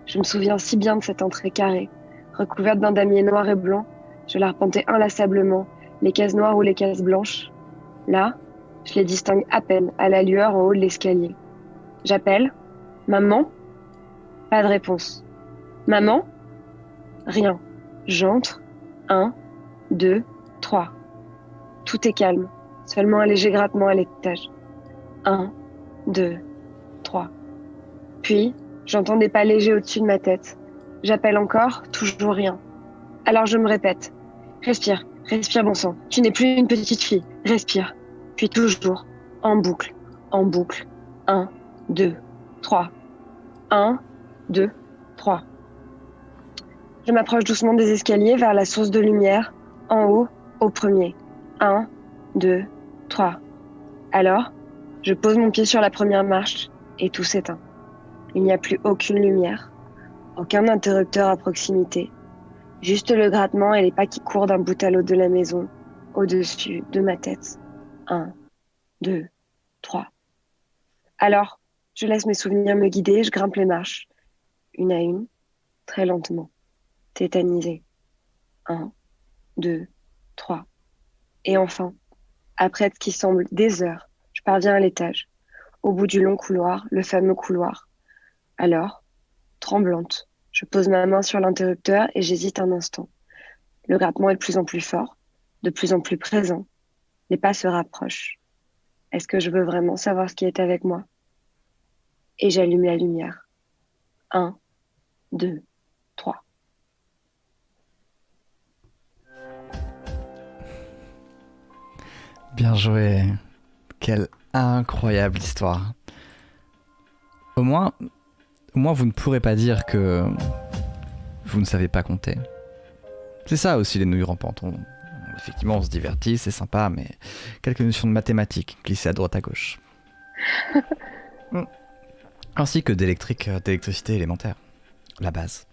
[SPEAKER 4] Je me souviens si bien de cette entrée carrée, recouverte d'un damier noir et blanc. Je l'arpentais inlassablement, les cases noires ou les cases blanches. Là, je les distingue à peine à la lueur en haut de l'escalier. J'appelle. Maman ? Pas de réponse. Maman ? Rien. J'entre. 1, 2, 3. Tout est calme. Seulement un léger grattement à l'étage. 1, 2, 3. Puis, j'entends des pas légers au-dessus de ma tête. J'appelle encore, toujours rien. Alors je me répète. Respire, respire bon sang. Tu n'es plus une petite fille. Respire. Puis toujours, en boucle, en boucle. 1, 2, 3. 1, 2, 3. Je m'approche doucement des escaliers vers la source de lumière, en haut, au premier. 1, 2, 3. Alors, je pose mon pied sur la première marche et tout s'éteint. Il n'y a plus aucune lumière, aucun interrupteur à proximité, juste le grattement et les pas qui courent d'un bout à l'autre de la maison, au-dessus de ma tête. 1, 2, 3. Alors, je laisse mes souvenirs me guider, je grimpe les marches, une à une, très lentement, tétanisée. 1, 2, 3. Et enfin, après ce qui semble des heures, je parviens à l'étage, au bout du long couloir, le fameux couloir. Alors, tremblante, je pose ma main sur l'interrupteur et j'hésite un instant. Le grattement est de plus en plus fort, de plus en plus présent. Les pas se rapprochent. Est-ce que je veux vraiment savoir ce qui est avec moi ? Et j'allume la lumière. 1, 2, 3.
[SPEAKER 1] Bien joué. Quelle incroyable histoire. Au moins, vous ne pourrez pas dire que vous ne savez pas compter. C'est ça aussi les nouilles rampantes. Effectivement, on se divertit, c'est sympa, mais quelques notions de mathématiques glissées à droite à gauche. Ainsi que d'électricité élémentaire. La base.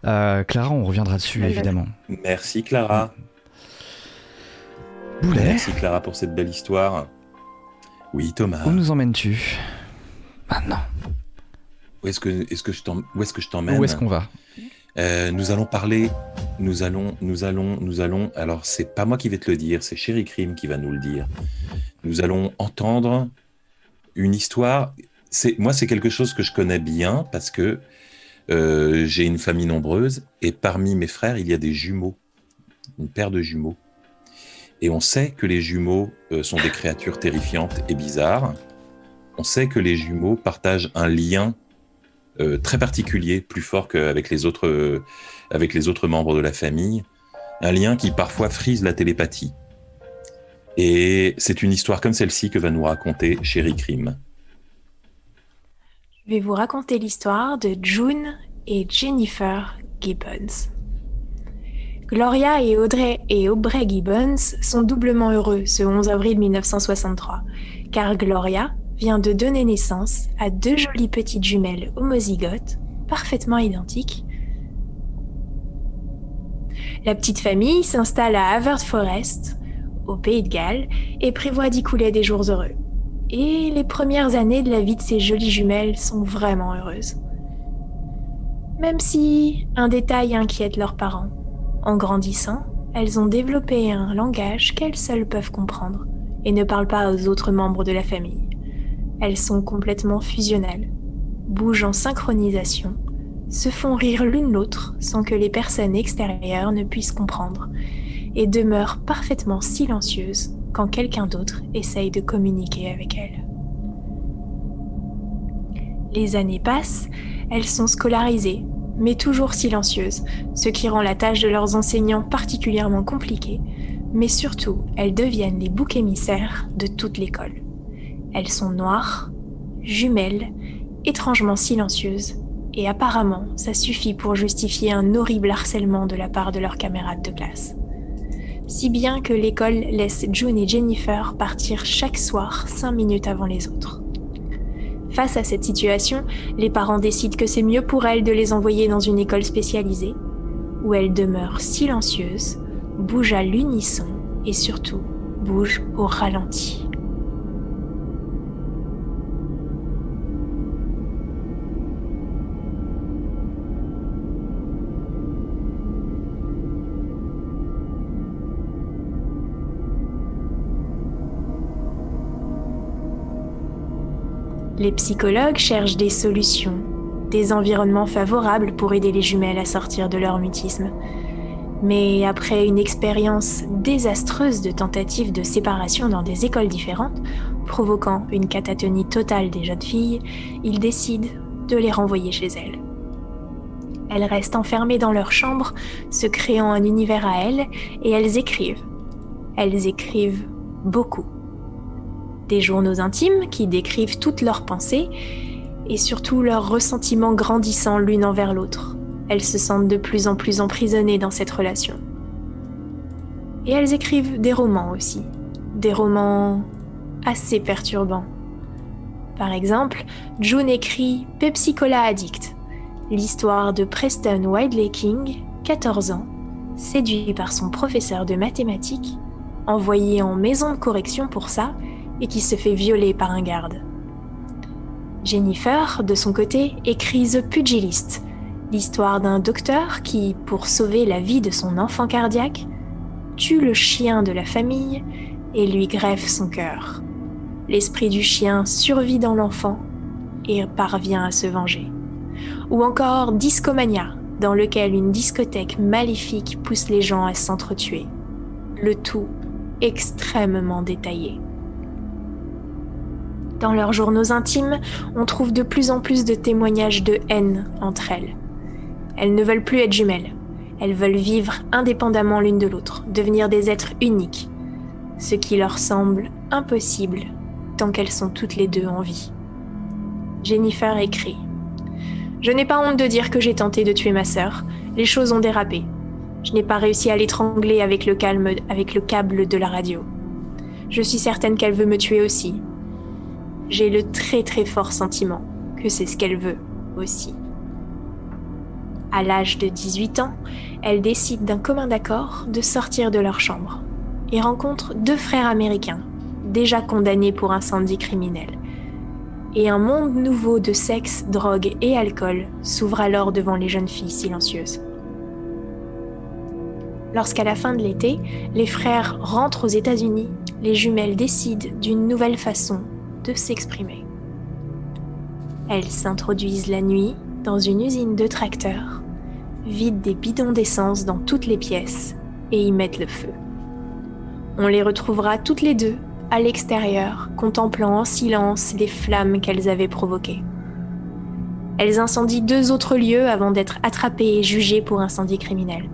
[SPEAKER 1] Clara, on reviendra dessus, évidemment.
[SPEAKER 2] Merci Clara.
[SPEAKER 1] Boulet.
[SPEAKER 2] Merci Clara pour cette belle histoire. Oui, Thomas.
[SPEAKER 1] Où nous emmènes-tu maintenant ?
[SPEAKER 2] Où est-ce que je t'emmène ?
[SPEAKER 1] Où est-ce qu'on va ?
[SPEAKER 2] Nous allons parler. Nous allons. Alors, c'est pas moi qui vais te le dire, c'est Chéri Crime qui va nous le dire. Nous allons entendre une histoire. Moi, c'est quelque chose que je connais bien parce que j'ai une famille nombreuse et parmi mes frères, il y a des jumeaux, une paire de jumeaux. Et on sait que les jumeaux sont des créatures terrifiantes et bizarres. On sait que les jumeaux partagent un lien très particulier, plus fort qu'avec les autres membres de la famille. Un lien qui parfois frise la télépathie. Et c'est une histoire comme celle-ci que va nous raconter Chéri Crime.
[SPEAKER 3] Je vais vous raconter l'histoire de June et Jennifer Gibbons. Gloria et Aubrey Gibbons sont doublement heureux ce 11 avril 1963, car Gloria vient de donner naissance à 2 jolies petites jumelles homozygotes, parfaitement identiques. La petite famille s'installe à Haverford, au Pays de Galles, et prévoit d'y couler des jours heureux. Et les premières années de la vie de ces jolies jumelles sont vraiment heureuses. Même si un détail inquiète leurs parents. En grandissant, elles ont développé un langage qu'elles seules peuvent comprendre et ne parlent pas aux autres membres de la famille. Elles sont complètement fusionnelles, bougent en synchronisation, se font rire l'une l'autre sans que les personnes extérieures ne puissent comprendre et demeurent parfaitement silencieuses quand quelqu'un d'autre essaye de communiquer avec elles. Les années passent, elles sont scolarisées, mais toujours silencieuses, ce qui rend la tâche de leurs enseignants particulièrement compliquée, mais surtout, elles deviennent les boucs émissaires de toute l'école. Elles sont noires, jumelles, étrangement silencieuses, et apparemment, ça suffit pour justifier un horrible harcèlement de la part de leurs camarades de classe. Si bien que l'école laisse June et Jennifer partir chaque soir 5 minutes avant les autres. Face à cette situation, les parents décident que c'est mieux pour elles de les envoyer dans une école spécialisée, où elles demeurent silencieuses, bougent à l'unisson et surtout bougent au ralenti. Les psychologues cherchent des solutions, des environnements favorables pour aider les jumelles à sortir de leur mutisme. Mais après une expérience désastreuse de tentatives de séparation dans des écoles différentes, provoquant une catatonie totale des jeunes filles, ils décident de les renvoyer chez elles. Elles restent enfermées dans leur chambre, se créant un univers à elles, et elles écrivent. Elles écrivent beaucoup. Des journaux intimes qui décrivent toutes leurs pensées et surtout leurs ressentiments grandissant l'une envers l'autre. Elles se sentent de plus en plus emprisonnées dans cette relation. Et elles écrivent des romans aussi, des romans assez perturbants. Par exemple, June écrit Pepsi Cola Addict, l'histoire de Preston Widley King, 14 ans, séduit par son professeur de mathématiques, envoyé en maison de correction pour ça, et qui se fait violer par un garde. Jennifer, de son côté, écrit The Pugilist, l'histoire d'un docteur qui, pour sauver la vie de son enfant cardiaque, tue le chien de la famille et lui greffe son cœur. L'esprit du chien survit dans l'enfant et parvient à se venger. Ou encore Discomania, dans lequel une discothèque maléfique pousse les gens à s'entretuer. Le tout extrêmement détaillé. Dans leurs journaux intimes, on trouve de plus en plus de témoignages de haine entre elles. Elles ne veulent plus être jumelles. Elles veulent vivre indépendamment l'une de l'autre, devenir des êtres uniques, ce qui leur semble impossible tant qu'elles sont toutes les deux en vie. Jennifer écrit « Je n'ai pas honte de dire que j'ai tenté de tuer ma sœur. Les choses ont dérapé. Je n'ai pas réussi à l'étrangler avec le câble de la radio. Je suis certaine qu'elle veut me tuer aussi. J'ai le très très fort sentiment que c'est ce qu'elle veut aussi. » À l'âge de 18 ans, elles décident d'un commun accord de sortir de leur chambre et rencontrent 2 frères américains, déjà condamnés pour incendie criminel. Et un monde nouveau de sexe, drogue et alcool s'ouvre alors devant les jeunes filles silencieuses. Lorsqu'à la fin de l'été, les frères rentrent aux États-Unis, les jumelles décident d'une nouvelle façon de s'exprimer. Elles s'introduisent la nuit dans une usine de tracteurs, vident des bidons d'essence dans toutes les pièces et y mettent le feu. On les retrouvera toutes les deux à l'extérieur, contemplant en silence les flammes qu'elles avaient provoquées. Elles incendient 2 autres lieux avant d'être attrapées et jugées pour incendie criminel.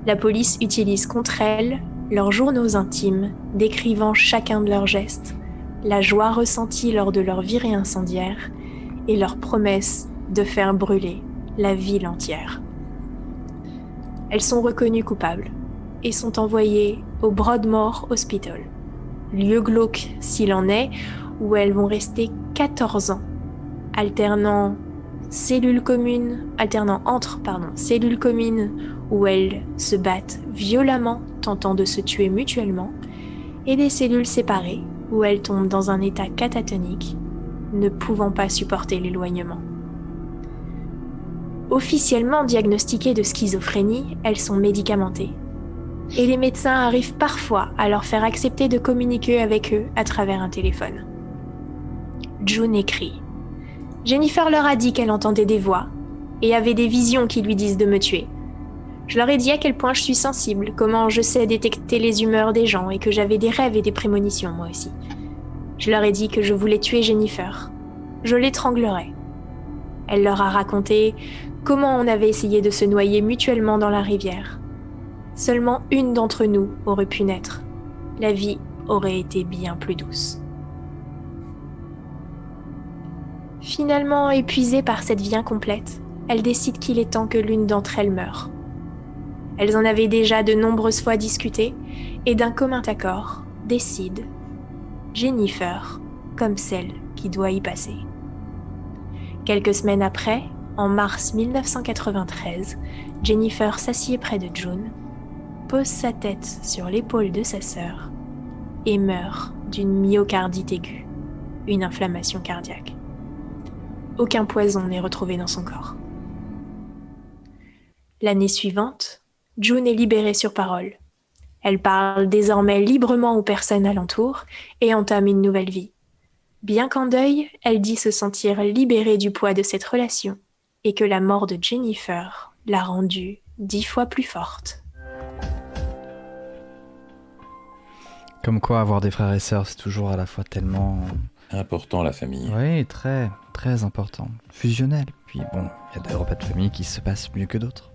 [SPEAKER 3] La police utilise contre elles leurs journaux intimes, décrivant chacun de leurs gestes, la joie ressentie lors de leur virée incendiaire et leur promesse de faire brûler la ville entière. Elles sont reconnues coupables et sont envoyées au Broadmoor Hospital, lieu glauque s'il en est, où elles vont rester 14 ans, alternant cellules communes, cellules communes où elles se battent violemment, tentant de se tuer mutuellement, et des cellules séparées où elles tombent dans un état catatonique, ne pouvant pas supporter l'éloignement. Officiellement diagnostiquées de schizophrénie, elles sont médicamentées. Et les médecins arrivent parfois à leur faire accepter de communiquer avec eux à travers un téléphone. June écrit. Jennifer leur a dit qu'elle entendait des voix et avait des visions qui lui disent de me tuer. Je leur ai dit à quel point je suis sensible, comment je sais détecter les humeurs des gens et que j'avais des rêves et des prémonitions moi aussi. Je leur ai dit que je voulais tuer Jennifer. Je l'étranglerais. Elle leur a raconté comment on avait essayé de se noyer mutuellement dans la rivière. Seulement une d'entre nous aurait pu naître. La vie aurait été bien plus douce. Finalement épuisée par cette vie incomplète, elle décide qu'il est temps que l'une d'entre elles meure. Elles en avaient déjà de nombreuses fois discuté et d'un commun accord décident Jennifer comme celle qui doit y passer. Quelques semaines après, en mars 1993, Jennifer s'assied près de June, pose sa tête sur l'épaule de sa sœur et meurt d'une myocardite aiguë, une inflammation cardiaque. Aucun poison n'est retrouvé dans son corps. L'année suivante, June est libérée sur parole. Elle parle désormais librement aux personnes alentour et entame une nouvelle vie. Bien qu'en deuil, elle dit se sentir libérée du poids de cette relation et que la mort de Jennifer l'a rendue 10 fois plus forte.
[SPEAKER 1] Comme quoi, avoir des frères et sœurs, c'est toujours à la fois tellement...
[SPEAKER 2] Important, la famille.
[SPEAKER 1] Oui, très, très important. Fusionnel. Puis bon, il y a des repas de famille qui se passent mieux que d'autres.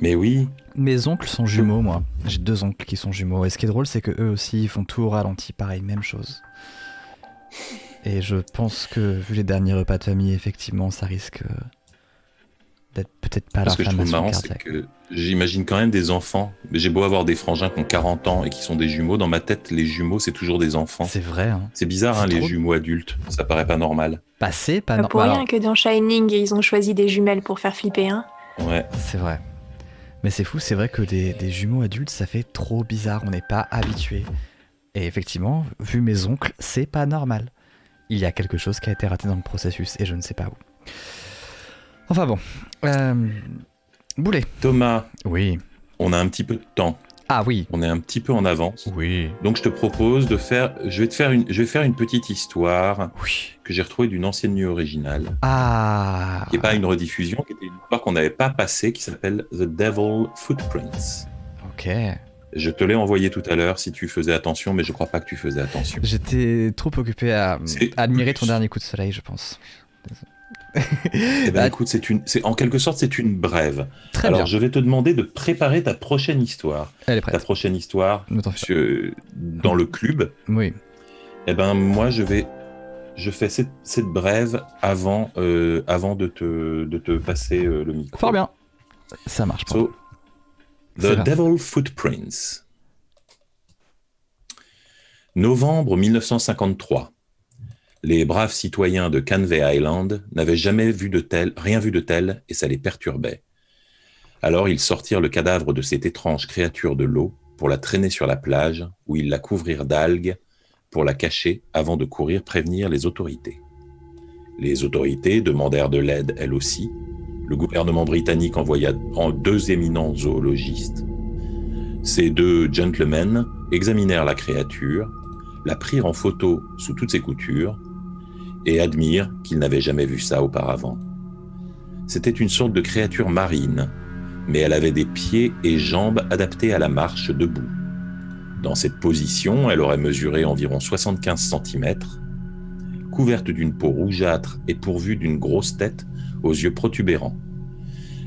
[SPEAKER 2] Mais oui.
[SPEAKER 1] Mes oncles sont jumeaux, moi. J'ai 2 oncles qui sont jumeaux. Et ce qui est drôle, c'est que eux aussi, ils font tout au ralenti. Pareil, même chose. Et je pense que, vu les derniers repas de famille, effectivement, ça risque d'être peut-être pas
[SPEAKER 2] Ce que je trouve
[SPEAKER 1] l'inflammation
[SPEAKER 2] marrant,
[SPEAKER 1] cardiaque.
[SPEAKER 2] c'est que j'imagine quand même des enfants. J'ai beau avoir des frangins qui ont 40 ans et qui sont des jumeaux. Dans ma tête, les jumeaux, c'est toujours des enfants.
[SPEAKER 1] C'est vrai, hein.
[SPEAKER 2] C'est bizarre,
[SPEAKER 1] C'est
[SPEAKER 2] hein, les
[SPEAKER 1] trop-
[SPEAKER 2] jumeaux adultes. Ça paraît pas normal.
[SPEAKER 1] Bah, c'est pas
[SPEAKER 3] Pas pour
[SPEAKER 1] normal.
[SPEAKER 3] rien que dans Shining, ils ont choisi des jumelles pour faire flipper, hein.
[SPEAKER 2] Ouais.
[SPEAKER 1] C'est vrai. Mais c'est fou, c'est vrai que des jumeaux adultes, ça fait trop bizarre. On n'est pas habitué. Et effectivement, vu mes oncles, c'est pas normal. Il y a quelque chose qui a été raté dans le processus et je ne sais pas où. Enfin bon. Boulet.
[SPEAKER 2] Thomas,
[SPEAKER 1] Oui.
[SPEAKER 2] on a un petit peu de temps.
[SPEAKER 1] Ah oui.
[SPEAKER 2] On est un petit peu en avance.
[SPEAKER 1] Oui.
[SPEAKER 2] Donc je te propose de faire... Je vais faire une petite histoire
[SPEAKER 1] Oui.
[SPEAKER 2] que j'ai retrouvée d'une ancienne nuit originale.
[SPEAKER 1] Ah.
[SPEAKER 2] Qui n'est pas une rediffusion, qui était une histoire qu'on n'avait pas passée, qui s'appelle The Devil Footprints.
[SPEAKER 1] Ok.
[SPEAKER 2] Je te l'ai envoyé tout à l'heure si tu faisais attention, mais je crois pas que tu faisais attention.
[SPEAKER 1] J'étais trop occupé à
[SPEAKER 2] C'est-
[SPEAKER 1] admirer ton dernier coup de soleil, je pense.
[SPEAKER 2] Eh ben, écoute, en quelque sorte, c'est une brève.
[SPEAKER 1] Très
[SPEAKER 2] Alors,
[SPEAKER 1] bien.
[SPEAKER 2] je vais te demander de préparer ta prochaine histoire.
[SPEAKER 1] Elle est
[SPEAKER 2] Ta
[SPEAKER 1] prête.
[SPEAKER 2] prochaine histoire
[SPEAKER 1] Ne t'en fais
[SPEAKER 2] dans le club.
[SPEAKER 1] Oui.
[SPEAKER 2] Eh ben, moi, je fais cette brève avant de te passer le micro.
[SPEAKER 1] Fort bien. Ça marche pas.
[SPEAKER 2] So,
[SPEAKER 1] C'est
[SPEAKER 2] The
[SPEAKER 1] parti.
[SPEAKER 2] Devil Footprints. Novembre 1953. Les braves citoyens de Canvey Island n'avaient jamais rien vu de tel et ça les perturbait. Alors ils sortirent le cadavre de cette étrange créature de l'eau pour la traîner sur la plage où ils la couvrirent d'algues pour la cacher avant de courir prévenir les autorités. Les autorités demandèrent de l'aide elles aussi. Le gouvernement britannique envoya 2 éminents zoologistes. Ces 2 gentlemen examinèrent la créature, la prirent en photo sous toutes ses coutures et admirent qu'ils n'avaient jamais vu ça auparavant. C'était une sorte de créature marine, mais elle avait des pieds et jambes adaptés à la marche debout. Dans cette position, elle aurait mesuré environ 75 cm, couverte d'une peau rougeâtre et pourvue d'une grosse tête aux yeux protubérants.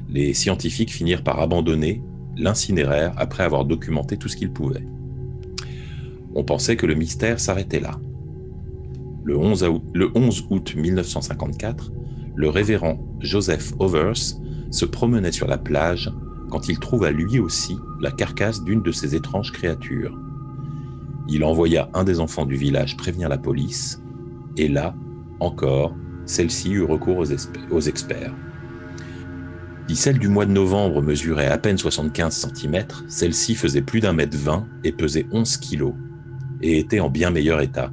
[SPEAKER 2] Les scientifiques finirent par abandonner, l'incinérèrent après avoir documenté tout ce qu'ils pouvaient. On pensait que le mystère s'arrêtait là. Le 11 août 1954, le révérend Joseph Overs se promenait sur la plage quand il trouva lui aussi la carcasse d'une de ces étranges créatures. Il envoya un des enfants du village prévenir la police, et là, encore, celle-ci eut recours aux experts. Si celle du mois de novembre mesurait à peine 75 cm, celle-ci faisait plus d'1,20 m et pesait 11 kg, et était en bien meilleur état.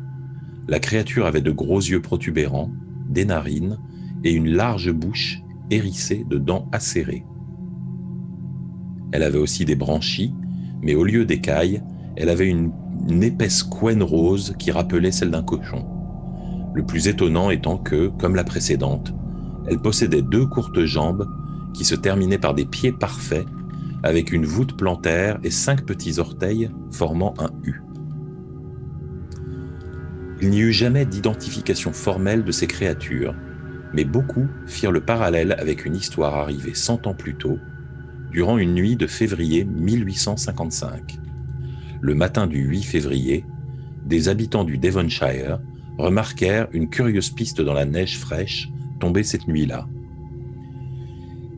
[SPEAKER 2] La créature avait de gros yeux protubérants, des narines et une large bouche hérissée de dents acérées. Elle avait aussi des branchies, mais au lieu d'écailles, elle avait une épaisse couenne rose qui rappelait celle d'un cochon. Le plus étonnant étant que, comme la précédente, elle possédait 2 courtes jambes qui se terminaient par des pieds parfaits, avec une voûte plantaire et 5 petits orteils formant un U. Il n'y eut jamais d'identification formelle de ces créatures, mais beaucoup firent le parallèle avec une histoire arrivée 100 ans plus tôt, durant une nuit de février 1855. Le matin du 8 février, des habitants du Devonshire remarquèrent une curieuse piste dans la neige fraîche tombée cette nuit-là.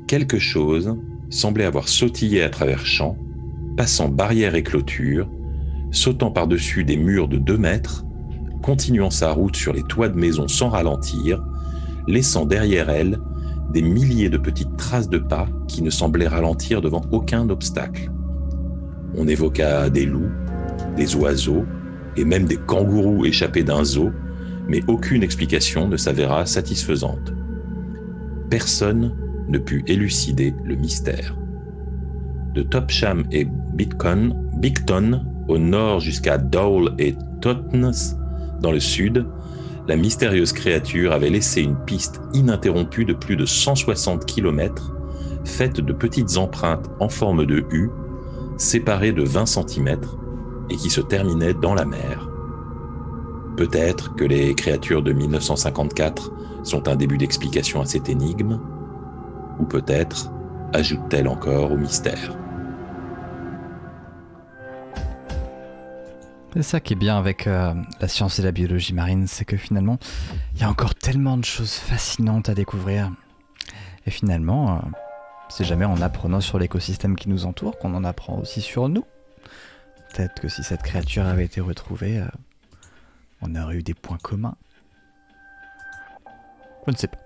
[SPEAKER 2] Quelque chose semblait avoir sautillé à travers champs, passant barrières et clôtures, sautant par-dessus des murs de 2 mètres, continuant sa route sur les toits de maisons sans ralentir, laissant derrière elle des milliers de petites traces de pas qui ne semblaient ralentir devant aucun obstacle. On évoqua des loups, des oiseaux et même des kangourous échappés d'un zoo, mais aucune explication ne s'avéra satisfaisante. Personne ne put élucider le mystère. De Topsham et Bicton au nord jusqu'à Dowell et Totnes dans le sud, la mystérieuse créature avait laissé une piste ininterrompue de plus de 160 km, faite de petites empreintes en forme de U, séparées de 20 cm, et qui se terminaient dans la mer. Peut-être que les créatures de 1954 sont un début d'explication à cette énigme, ou peut-être ajoute-t-elle encore au mystère.
[SPEAKER 1] C'est ça qui est bien avec la science et la biologie marine, c'est que finalement, il y a encore tellement de choses fascinantes à découvrir. Et finalement, c'est jamais en apprenant sur l'écosystème qui nous entoure qu'on en apprend aussi sur nous. Peut-être que si cette créature avait été retrouvée, on aurait eu des points communs. Je ne sais pas.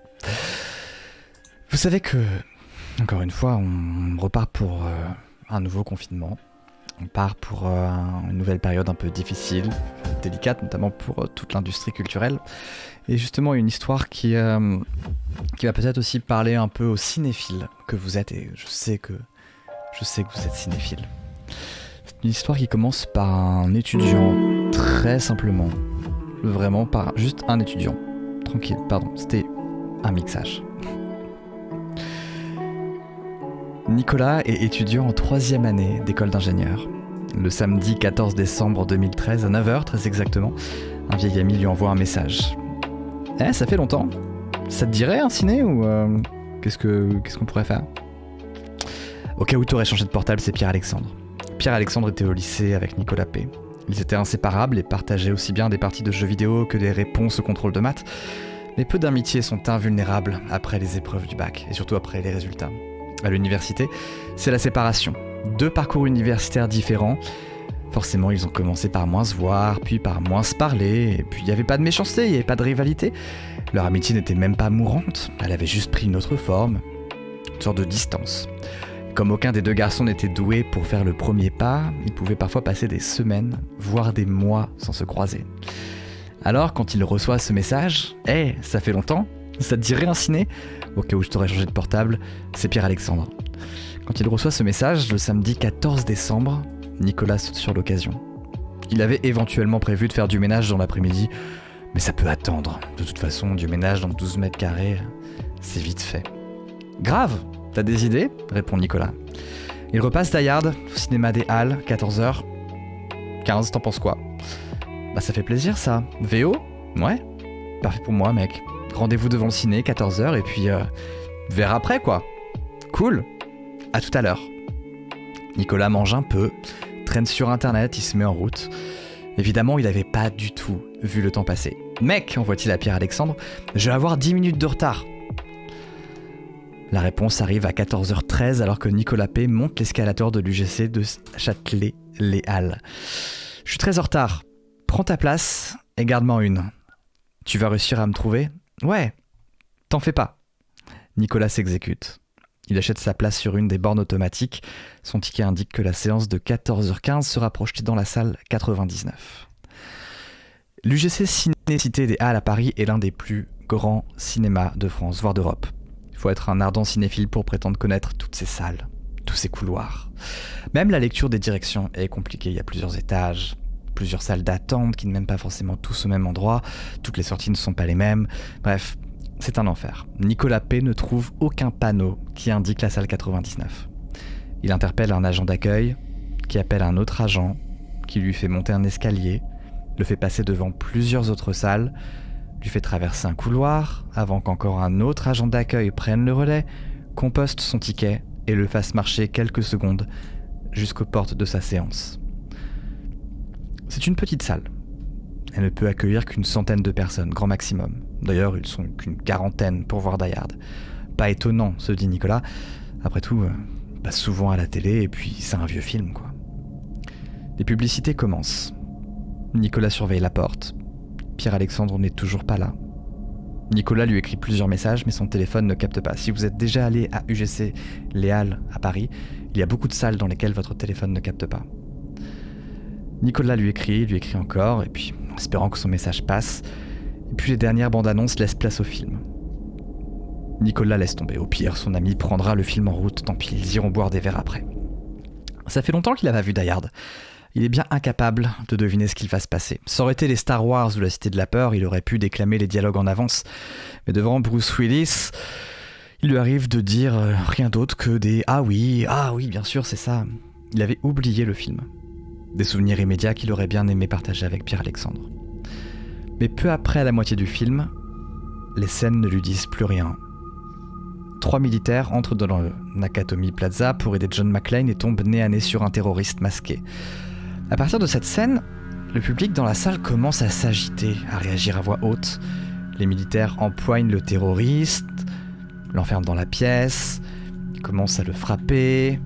[SPEAKER 1] Vous savez que, encore une fois, on repart pour un nouveau confinement. On part pour une nouvelle période un peu difficile, délicate, notamment pour toute l'industrie culturelle. Et justement, une histoire qui va peut-être aussi parler un peu aux cinéphiles que vous êtes, et je sais que vous êtes cinéphiles. C'est une histoire qui commence par un étudiant, très simplement. Vraiment par juste un étudiant. Tranquille, pardon, c'était un mixage. Nicolas est étudiant en 3e année d'école d'ingénieur. Le samedi 14 décembre 2013, à 9h très exactement, un vieil ami lui envoie un message. « Eh, ça fait longtemps. Ça te dirait un ciné ou qu'est-ce qu'on pourrait faire ?» Au cas où tu aurais changé de portable, c'est Pierre-Alexandre. Pierre-Alexandre était au lycée avec Nicolas P. Ils étaient inséparables et partageaient aussi bien des parties de jeux vidéo que des réponses au contrôle de maths. Mais peu d'amitiés sont invulnérables après les épreuves du bac, et surtout après les résultats. À l'université, c'est la séparation. 2 parcours universitaires différents. Forcément, ils ont commencé par moins se voir, puis par moins se parler, et puis il n'y avait pas de méchanceté, il n'y avait pas de rivalité. Leur amitié n'était même pas mourante, elle avait juste pris une autre forme, une sorte de distance. Comme aucun des 2 garçons n'était doué pour faire le premier pas, ils pouvaient parfois passer des semaines, voire des mois sans se croiser. Alors, quand il reçoit ce message, « Hey, ça fait longtemps ? Ça te dirait un ciné ?» Au cas où je t'aurais changé de portable, c'est Pierre-Alexandre. Quand il reçoit ce message, le samedi 14 décembre, Nicolas saute sur l'occasion. Il avait éventuellement prévu de faire du ménage dans l'après-midi, mais ça peut attendre. De toute façon, du ménage dans 12 mètres carrés, c'est vite fait. « Grave, t'as des idées ?» répond Nicolas. Il repasse Die Hard au cinéma des Halles, 14h15, t'en penses quoi ? Bah ça fait plaisir ça. VO ? Ouais ? Parfait pour moi mec. Rendez-vous devant le ciné, 14h, et puis vers après quoi. Cool. À tout à l'heure. Nicolas mange un peu, traîne sur internet, il se met en route. Évidemment, il avait pas du tout vu le temps passer. Mec, envoie-t-il à Pierre-Alexandre, je vais avoir 10 minutes de retard. La réponse arrive à 14h13 alors que Nicolas P monte l'escalator de l'UGC de Châtelet-Les Halles. Je suis très en retard. Prends ta place et garde-moi une. Tu vas réussir à me trouver ? Ouais, T'en fais pas. Nicolas s'exécute. Il achète sa place sur une des bornes automatiques. Son ticket indique que la séance de 14h15 sera projetée dans la salle 99. L'UGC Ciné-Cité des Halles à Paris est l'un des plus grands cinémas de France, voire d'Europe. Il faut être un ardent cinéphile pour prétendre connaître toutes ces salles, tous ces couloirs. Même la lecture des directions est compliquée. Il y a plusieurs étages, plusieurs salles d'attente qui ne mènent pas forcément tous au même endroit. Toutes les sorties ne sont pas les mêmes. Bref, c'est un enfer. Nicolas P. ne trouve aucun panneau qui indique la salle 99. Il interpelle un agent d'accueil qui appelle un autre agent qui lui fait monter un escalier, le fait passer devant plusieurs autres salles, lui fait traverser un couloir avant qu'encore un autre agent d'accueil prenne le relais, composte son ticket et le fasse marcher quelques secondes jusqu'aux portes de sa séance. C'est une petite salle. Elle ne peut accueillir qu'une centaine de personnes, grand maximum. D'ailleurs, ils sont qu'une quarantaine pour voir Die Hard. Pas étonnant, se dit Nicolas. Après tout, il passe souvent à la télé et puis c'est un vieux film, quoi. Les publicités commencent. Nicolas surveille la porte. Pierre-Alexandre n'est toujours pas là. Nicolas lui écrit plusieurs messages, mais son téléphone ne capte pas. Si vous êtes déjà allé à UGC Les Halles à Paris, il y a beaucoup de salles dans lesquelles votre téléphone ne capte pas. Nicolas lui écrit encore, et puis, en espérant que son message passe, et puis les dernières bandes annonces laissent place au film. Nicolas laisse tomber. Au pire, son ami prendra le film en route, tant pis, ils iront boire des verres après. Ça fait longtemps qu'il n'a pas vu Die Hard. Il est bien incapable de deviner ce qu'il va se passer. Ça aurait été les Star Wars ou la Cité de la Peur, il aurait pu déclamer les dialogues en avance. Mais devant Bruce Willis, il lui arrive de dire rien d'autre que des « Ah oui, bien sûr, c'est ça ». Il avait oublié le film. Des souvenirs immédiats qu'il aurait bien aimé partager avec Pierre-Alexandre. Mais peu après la moitié du film, les scènes ne lui disent plus rien. 3 militaires entrent dans le Nakatomi Plaza pour aider John McClane et tombent nez à nez sur un terroriste masqué. À partir de cette scène, le public dans la salle commence à s'agiter, à réagir à voix haute. Les militaires empoignent le terroriste, l'enferment dans la pièce, commencent à le frapper,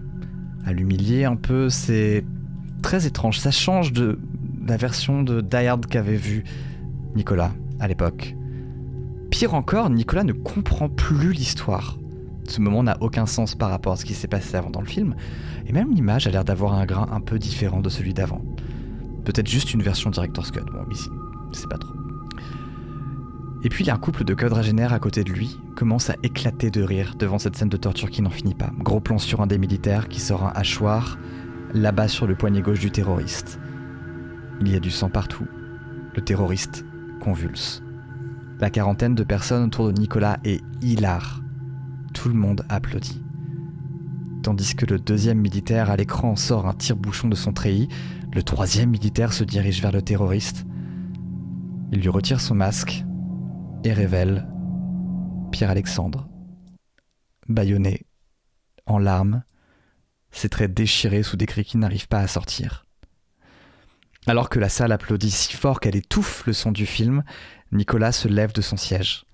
[SPEAKER 1] à l'humilier un peu. C'est très étrange, ça change de la version de Die Hard qu'avait vu Nicolas à l'époque. Pire encore, Nicolas ne comprend plus l'histoire. Ce moment n'a aucun sens par rapport à ce qui s'est passé avant dans le film, et même l'image a l'air d'avoir un grain un peu différent de celui d'avant. Peut-être juste une version Director's Cut, bon ici, c'est pas trop. Et puis il y a un couple de quadragénaires à côté de lui, commence à éclater de rire devant cette scène de torture qui n'en finit pas. Gros plan sur un des militaires qui sort un hachoir, là-bas sur le poignet gauche du terroriste. Il y a du sang partout, le terroriste convulse. La quarantaine de personnes autour de Nicolas est hilare. Tout le monde applaudit. Tandis que le deuxième militaire à l'écran sort un tire-bouchon de son treillis, le troisième militaire se dirige vers le terroriste. Il lui retire son masque et révèle Pierre-Alexandre, bâillonné, en larmes, ses traits déchirés sous des cris qui n'arrivent pas à sortir. Alors que la salle applaudit si fort qu'elle étouffe le son du film, Nicolas se lève de son siège.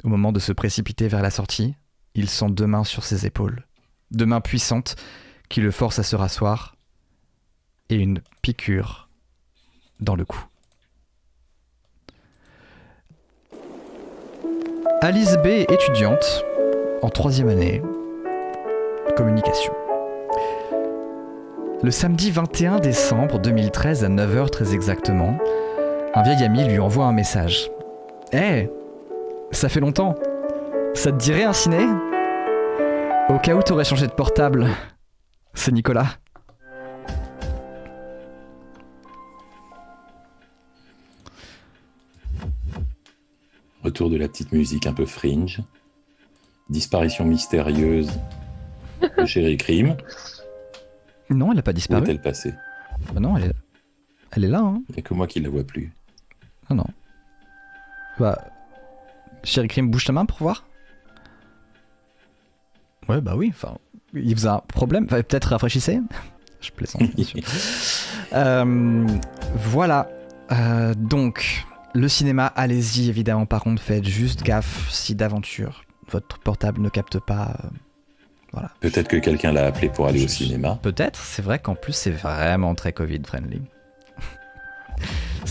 [SPEAKER 1] Au moment de se précipiter vers la sortie, il sent 2 mains sur ses épaules. 2 mains puissantes qui le forcent à se rasseoir et une piqûre dans le cou. Alice B est étudiante en 3e année de communication. Le samedi 21 décembre 2013 à 9h très exactement, un vieil ami lui envoie un message. « Hey, ça fait longtemps. Ça te dirait un ciné ? Au cas où t'aurais changé de portable, c'est Nicolas. »
[SPEAKER 2] Retour de la petite musique un peu fringe. Disparition mystérieuse de Chéri Crime.
[SPEAKER 1] Non, elle n'a pas
[SPEAKER 2] Où
[SPEAKER 1] disparu.
[SPEAKER 2] est-elle passée ?
[SPEAKER 1] Bah non, elle est là. Hein.
[SPEAKER 2] Il n'y a que moi qui ne la vois plus.
[SPEAKER 1] Ah non. Bah, Chéri Crime, bouge ta main pour voir. Ouais, bah oui, enfin, il faisait un problème. Enfin, peut-être rafraîchissez. Je plaisante, bien sûr. Voilà. Donc, le cinéma, allez-y, évidemment. Par contre, faites juste gaffe si d'aventure votre portable ne capte pas. Voilà.
[SPEAKER 2] Peut-être que quelqu'un l'a appelé pour aller au cinéma.
[SPEAKER 1] Peut-être, c'est vrai qu'en plus, c'est vraiment très Covid-friendly.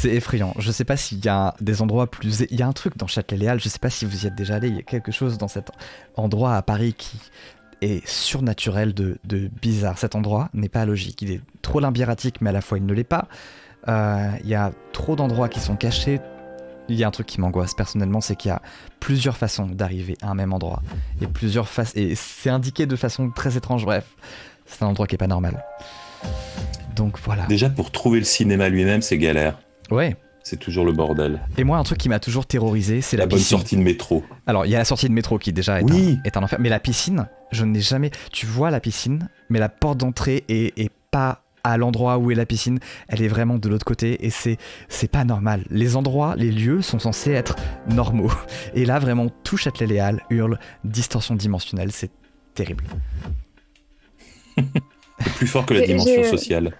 [SPEAKER 1] C'est effrayant. Je sais pas s'il y a des endroits plus... Il y a un truc dans Châtelet-Léal, je sais pas si vous y êtes déjà allé, il y a quelque chose dans cet endroit à Paris qui est surnaturel de bizarre. Cet endroit n'est pas logique. Il est trop labyrinthique, mais à la fois il ne l'est pas. Il y a trop d'endroits qui sont cachés. Il y a un truc qui m'angoisse personnellement, c'est qu'il y a plusieurs façons d'arriver à un même endroit. Et c'est indiqué de façon très étrange, bref. C'est un endroit qui est pas normal. Donc voilà.
[SPEAKER 2] Déjà, pour trouver le cinéma lui-même, c'est galère.
[SPEAKER 1] Ouais.
[SPEAKER 2] C'est toujours le bordel.
[SPEAKER 1] Et moi, un truc qui m'a toujours terrorisé, c'est la
[SPEAKER 2] bonne
[SPEAKER 1] piscine.
[SPEAKER 2] sortie de métro.
[SPEAKER 1] Alors, il y a la sortie de métro qui déjà est un enfer. Mais la piscine, je n'ai jamais... Tu vois la piscine, mais la porte d'entrée est pas à l'endroit où est la piscine. Elle est vraiment de l'autre côté et c'est pas normal. Les endroits, les lieux sont censés être normaux. Et là, vraiment, tout Châtelet-Léal hurle distorsion dimensionnelle. C'est terrible.
[SPEAKER 2] C'est plus fort que la dimension sociale.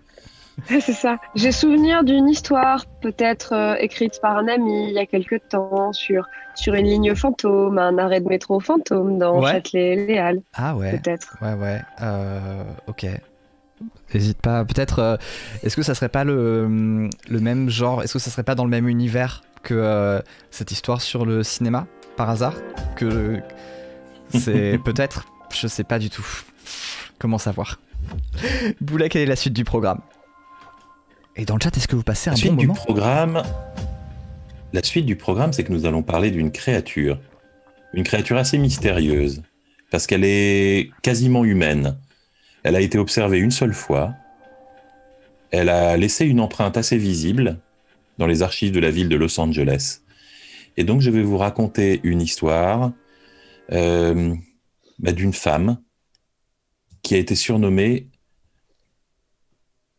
[SPEAKER 4] C'est ça. J'ai souvenir d'une histoire, peut-être écrite par un ami il y a quelque temps, sur une ligne fantôme, un arrêt de métro fantôme dans Châtelet-Léal.
[SPEAKER 1] Ah ouais.
[SPEAKER 4] Peut-être.
[SPEAKER 1] Ouais. Ok. N'hésite pas. Peut-être. Est-ce que ça serait pas le même genre? Est-ce que ça serait pas dans le même univers que cette histoire sur le cinéma, par hasard? C'est peut-être. Je sais pas du tout. Comment savoir? Boula, quelle est la suite du programme? Et dans le chat, est-ce que vous passez un bon moment?
[SPEAKER 2] La suite du programme, c'est que nous allons parler d'une créature. Une créature assez mystérieuse, parce qu'elle est quasiment humaine. Elle a été observée une seule fois. Elle a laissé une empreinte assez visible dans les archives de la ville de Los Angeles. Et donc, je vais vous raconter une histoire d'une femme qui a été surnommée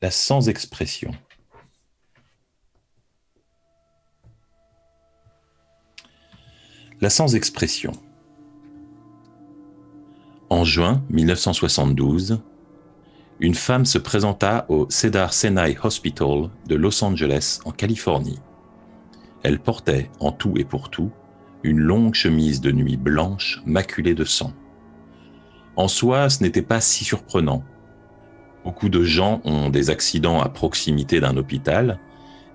[SPEAKER 2] la sans-expression. La sans-expression. En juin 1972, une femme se présenta au Cedars-Sinai Hospital de Los Angeles, en Californie. Elle portait, en tout et pour tout, une longue chemise de nuit blanche maculée de sang. En soi, ce n'était pas si surprenant. Beaucoup de gens ont des accidents à proximité d'un hôpital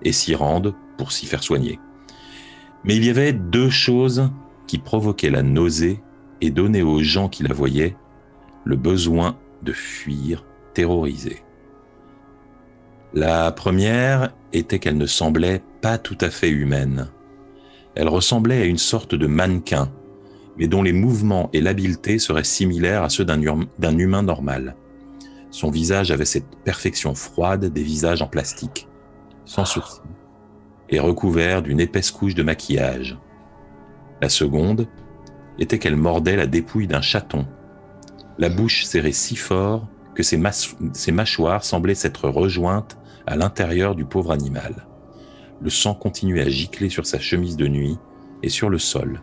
[SPEAKER 2] et s'y rendent pour s'y faire soigner. Mais il y avait deux choses qui provoquaient la nausée et donnaient aux gens qui la voyaient le besoin de fuir, terrorisés. La première était qu'elle ne semblait pas tout à fait humaine. Elle ressemblait à une sorte de mannequin, mais dont les mouvements et l'habileté seraient similaires à ceux d'un humain normal. Son visage avait cette perfection froide des visages en plastique, sans sourcils, et recouvert d'une épaisse couche de maquillage. La seconde était qu'elle mordait la dépouille d'un chaton, la bouche serrée si fort que ses mâchoires semblaient s'être rejointes à l'intérieur du pauvre animal. Le sang continuait à gicler sur sa chemise de nuit et sur le sol.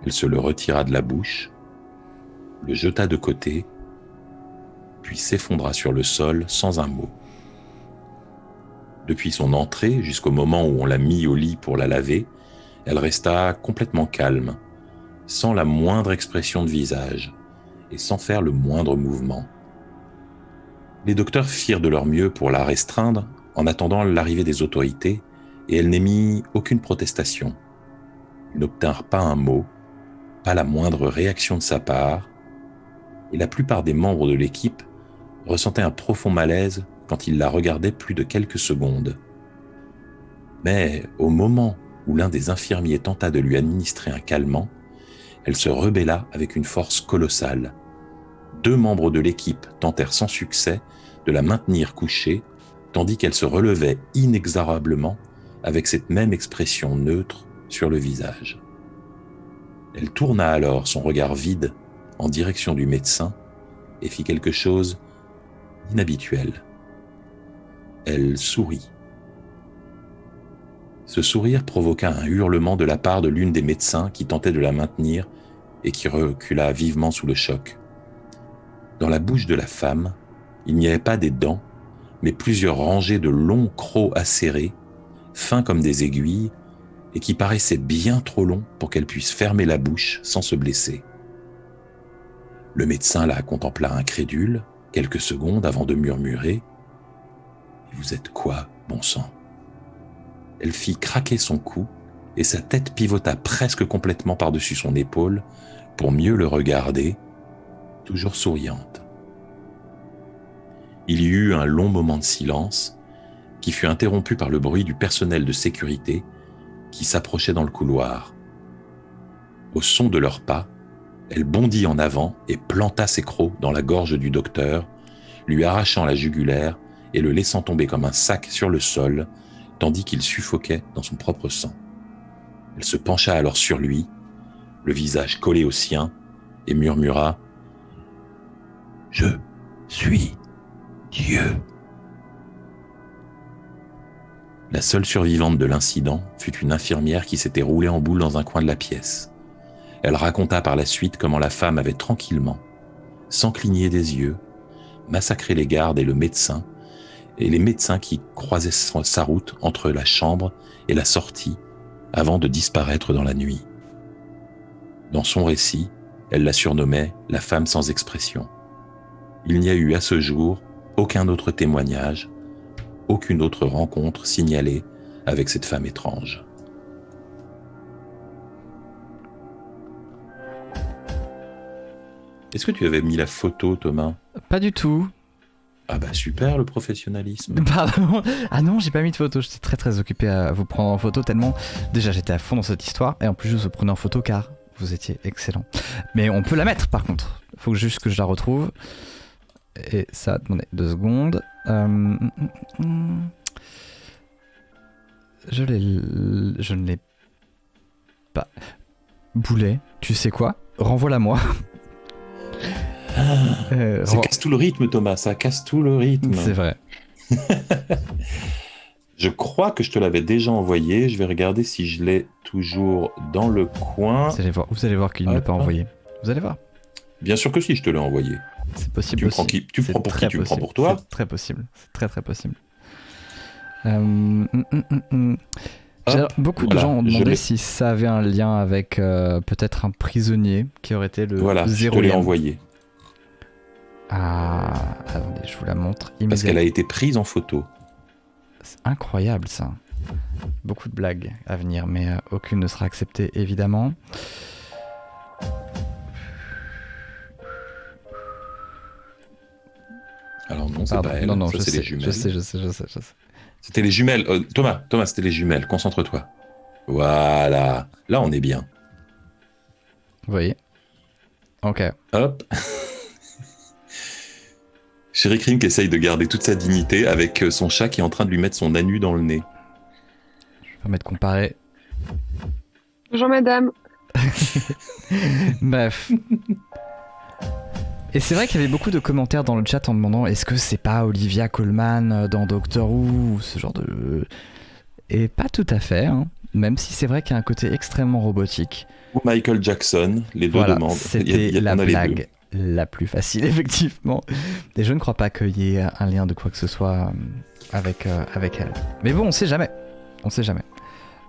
[SPEAKER 2] Elle se le retira de la bouche, le jeta de côté, puis s'effondra sur le sol sans un mot. Depuis son entrée jusqu'au moment où on l'a mis au lit pour la laver, elle resta complètement calme, sans la moindre expression de visage et sans faire le moindre mouvement. Les docteurs firent de leur mieux pour la restreindre en attendant l'arrivée des autorités et elle n'émit aucune protestation. Ils n'obtinrent pas un mot, pas la moindre réaction de sa part, et la plupart des membres de l'équipe ressentaient un profond malaise quand ils la regardaient plus de quelques secondes. Mais au moment où l'un des infirmiers tenta de lui administrer un calmant, elle se rebella avec une force colossale. 2 membres de l'équipe tentèrent sans succès de la maintenir couchée, tandis qu'elle se relevait inexorablement avec cette même expression neutre sur le visage. Elle tourna alors son regard vide en direction du médecin et fit quelque chose d'inhabituel. Elle sourit. Ce sourire provoqua un hurlement de la part de l'une des médecins qui tentait de la maintenir et qui recula vivement sous le choc. Dans la bouche de la femme, il n'y avait pas des dents, mais plusieurs rangées de longs crocs acérés, fins comme des aiguilles, et qui paraissaient bien trop longs pour qu'elle puisse fermer la bouche sans se blesser. Le médecin la contempla incrédule, quelques secondes avant de murmurer « Vous êtes quoi, bon sang ?» elle fit craquer son cou et sa tête pivota presque complètement par-dessus son épaule pour mieux le regarder, toujours souriante. Il y eut un long moment de silence qui fut interrompu par le bruit du personnel de sécurité qui s'approchait dans le couloir. Au son de leurs pas, elle bondit en avant et planta ses crocs dans la gorge du docteur, lui arrachant la jugulaire et le laissant tomber comme un sac sur le sol, tandis qu'il suffoquait dans son propre sang. Elle se pencha alors sur lui, le visage collé au sien, et murmura « Je suis Dieu ». La seule survivante de l'incident fut une infirmière qui s'était roulée en boule dans un coin de la pièce. Elle raconta par la suite comment la femme avait tranquillement, sans cligner des yeux, massacré les gardes et le médecin, et les médecins qui croisaient sa route entre la chambre et la sortie avant de disparaître dans la nuit. Dans son récit, elle la surnommait « la femme sans expression ». Il n'y a eu à ce jour aucun autre témoignage, aucune autre rencontre signalée avec cette femme étrange. Est-ce que tu avais mis la photo, Thomas ?
[SPEAKER 1] Pas du tout.
[SPEAKER 2] Ah bah super, le professionnalisme.
[SPEAKER 1] Pardon. Ah non, j'ai pas mis de photo. J'étais très très occupé à vous prendre en photo tellement déjà j'étais à fond dans cette histoire et en plus je vous prenais en photo car vous étiez excellent. Mais on peut la mettre par contre. Faut juste que je la retrouve. Et ça, attendez 2 secondes. Je ne l'ai pas. Boulet, tu sais quoi ? Renvoie-la moi.
[SPEAKER 2] Ça casse tout le rythme, Thomas, ça casse tout le rythme.
[SPEAKER 1] C'est vrai.
[SPEAKER 2] Je crois que je te l'avais déjà envoyé. Je vais regarder si je l'ai toujours dans le coin.
[SPEAKER 1] Vous allez voir qu'il ne l'a pas envoyé. Vous allez voir.
[SPEAKER 2] Bien sûr que si, je te l'ai envoyé.
[SPEAKER 1] C'est possible.
[SPEAKER 2] Tu me prends pour qui ? Tu me prends pour toi ?
[SPEAKER 1] C'est très possible. C'est très très possible. Beaucoup de gens ont demandé si ça avait un lien avec peut-être un prisonnier qui aurait été le
[SPEAKER 2] Voilà, je te l'ai envoyé.
[SPEAKER 1] Ah, attendez, je vous la montre immédiatement.
[SPEAKER 2] Parce qu'elle a été prise en photo.
[SPEAKER 1] C'est incroyable ça. Beaucoup de blagues à venir, mais aucune ne sera acceptée évidemment.
[SPEAKER 2] Alors non, c'est pas elle.
[SPEAKER 1] Non,
[SPEAKER 2] ça, c'est les jumelles.
[SPEAKER 1] Je sais.
[SPEAKER 2] C'était les jumelles. Thomas, c'était les jumelles. Concentre-toi. Voilà. Là, on est bien.
[SPEAKER 1] Vous voyez ? Ok.
[SPEAKER 2] Hop. Chéri Crime qui essaye de garder toute sa dignité avec son chat qui est en train de lui mettre son anus dans le nez.
[SPEAKER 1] Je vais permettre de comparer.
[SPEAKER 4] Bonjour madame.
[SPEAKER 1] Bref. Et c'est vrai qu'il y avait beaucoup de commentaires dans le chat en demandant est-ce que c'est pas Olivia Colman dans Doctor Who ou ce genre de... Et pas tout à fait, hein. Même si c'est vrai qu'il y a un côté extrêmement robotique.
[SPEAKER 2] Ou Michael Jackson, les deux demandent.
[SPEAKER 1] C'était la blague la plus facile, effectivement. Et je ne crois pas qu'il y ait un lien de quoi que ce soit avec elle. Mais bon, on sait jamais. On sait jamais.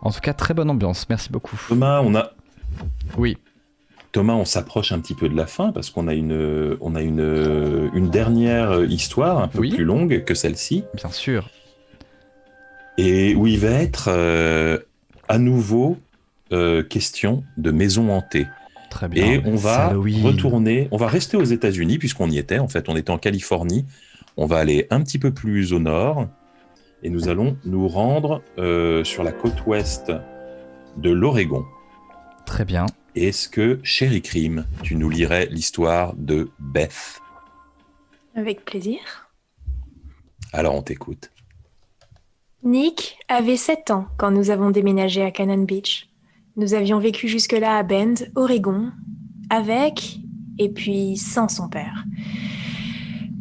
[SPEAKER 1] En tout cas, très bonne ambiance. Merci beaucoup.
[SPEAKER 2] Thomas,
[SPEAKER 1] Oui.
[SPEAKER 2] Thomas, on s'approche un petit peu de la fin parce qu'on a une dernière histoire un peu plus longue que celle-ci.
[SPEAKER 1] Bien sûr.
[SPEAKER 2] Et où il va être à nouveau question de maison hantée.
[SPEAKER 1] Très bien.
[SPEAKER 2] Et on va retourner, on va rester aux États-Unis puisqu'on y était. En fait, on était en Californie. On va aller un petit peu plus au nord et nous allons nous rendre sur la côte ouest de l'Oregon.
[SPEAKER 1] Très bien.
[SPEAKER 2] Est-ce que, chéri Crime, tu nous lirais l'histoire de Beth ?
[SPEAKER 3] Avec plaisir.
[SPEAKER 2] Alors, on t'écoute.
[SPEAKER 3] Nick avait 7 ans quand nous avons déménagé à Cannon Beach. Nous avions vécu jusque-là à Bend, Oregon, avec et puis sans son père.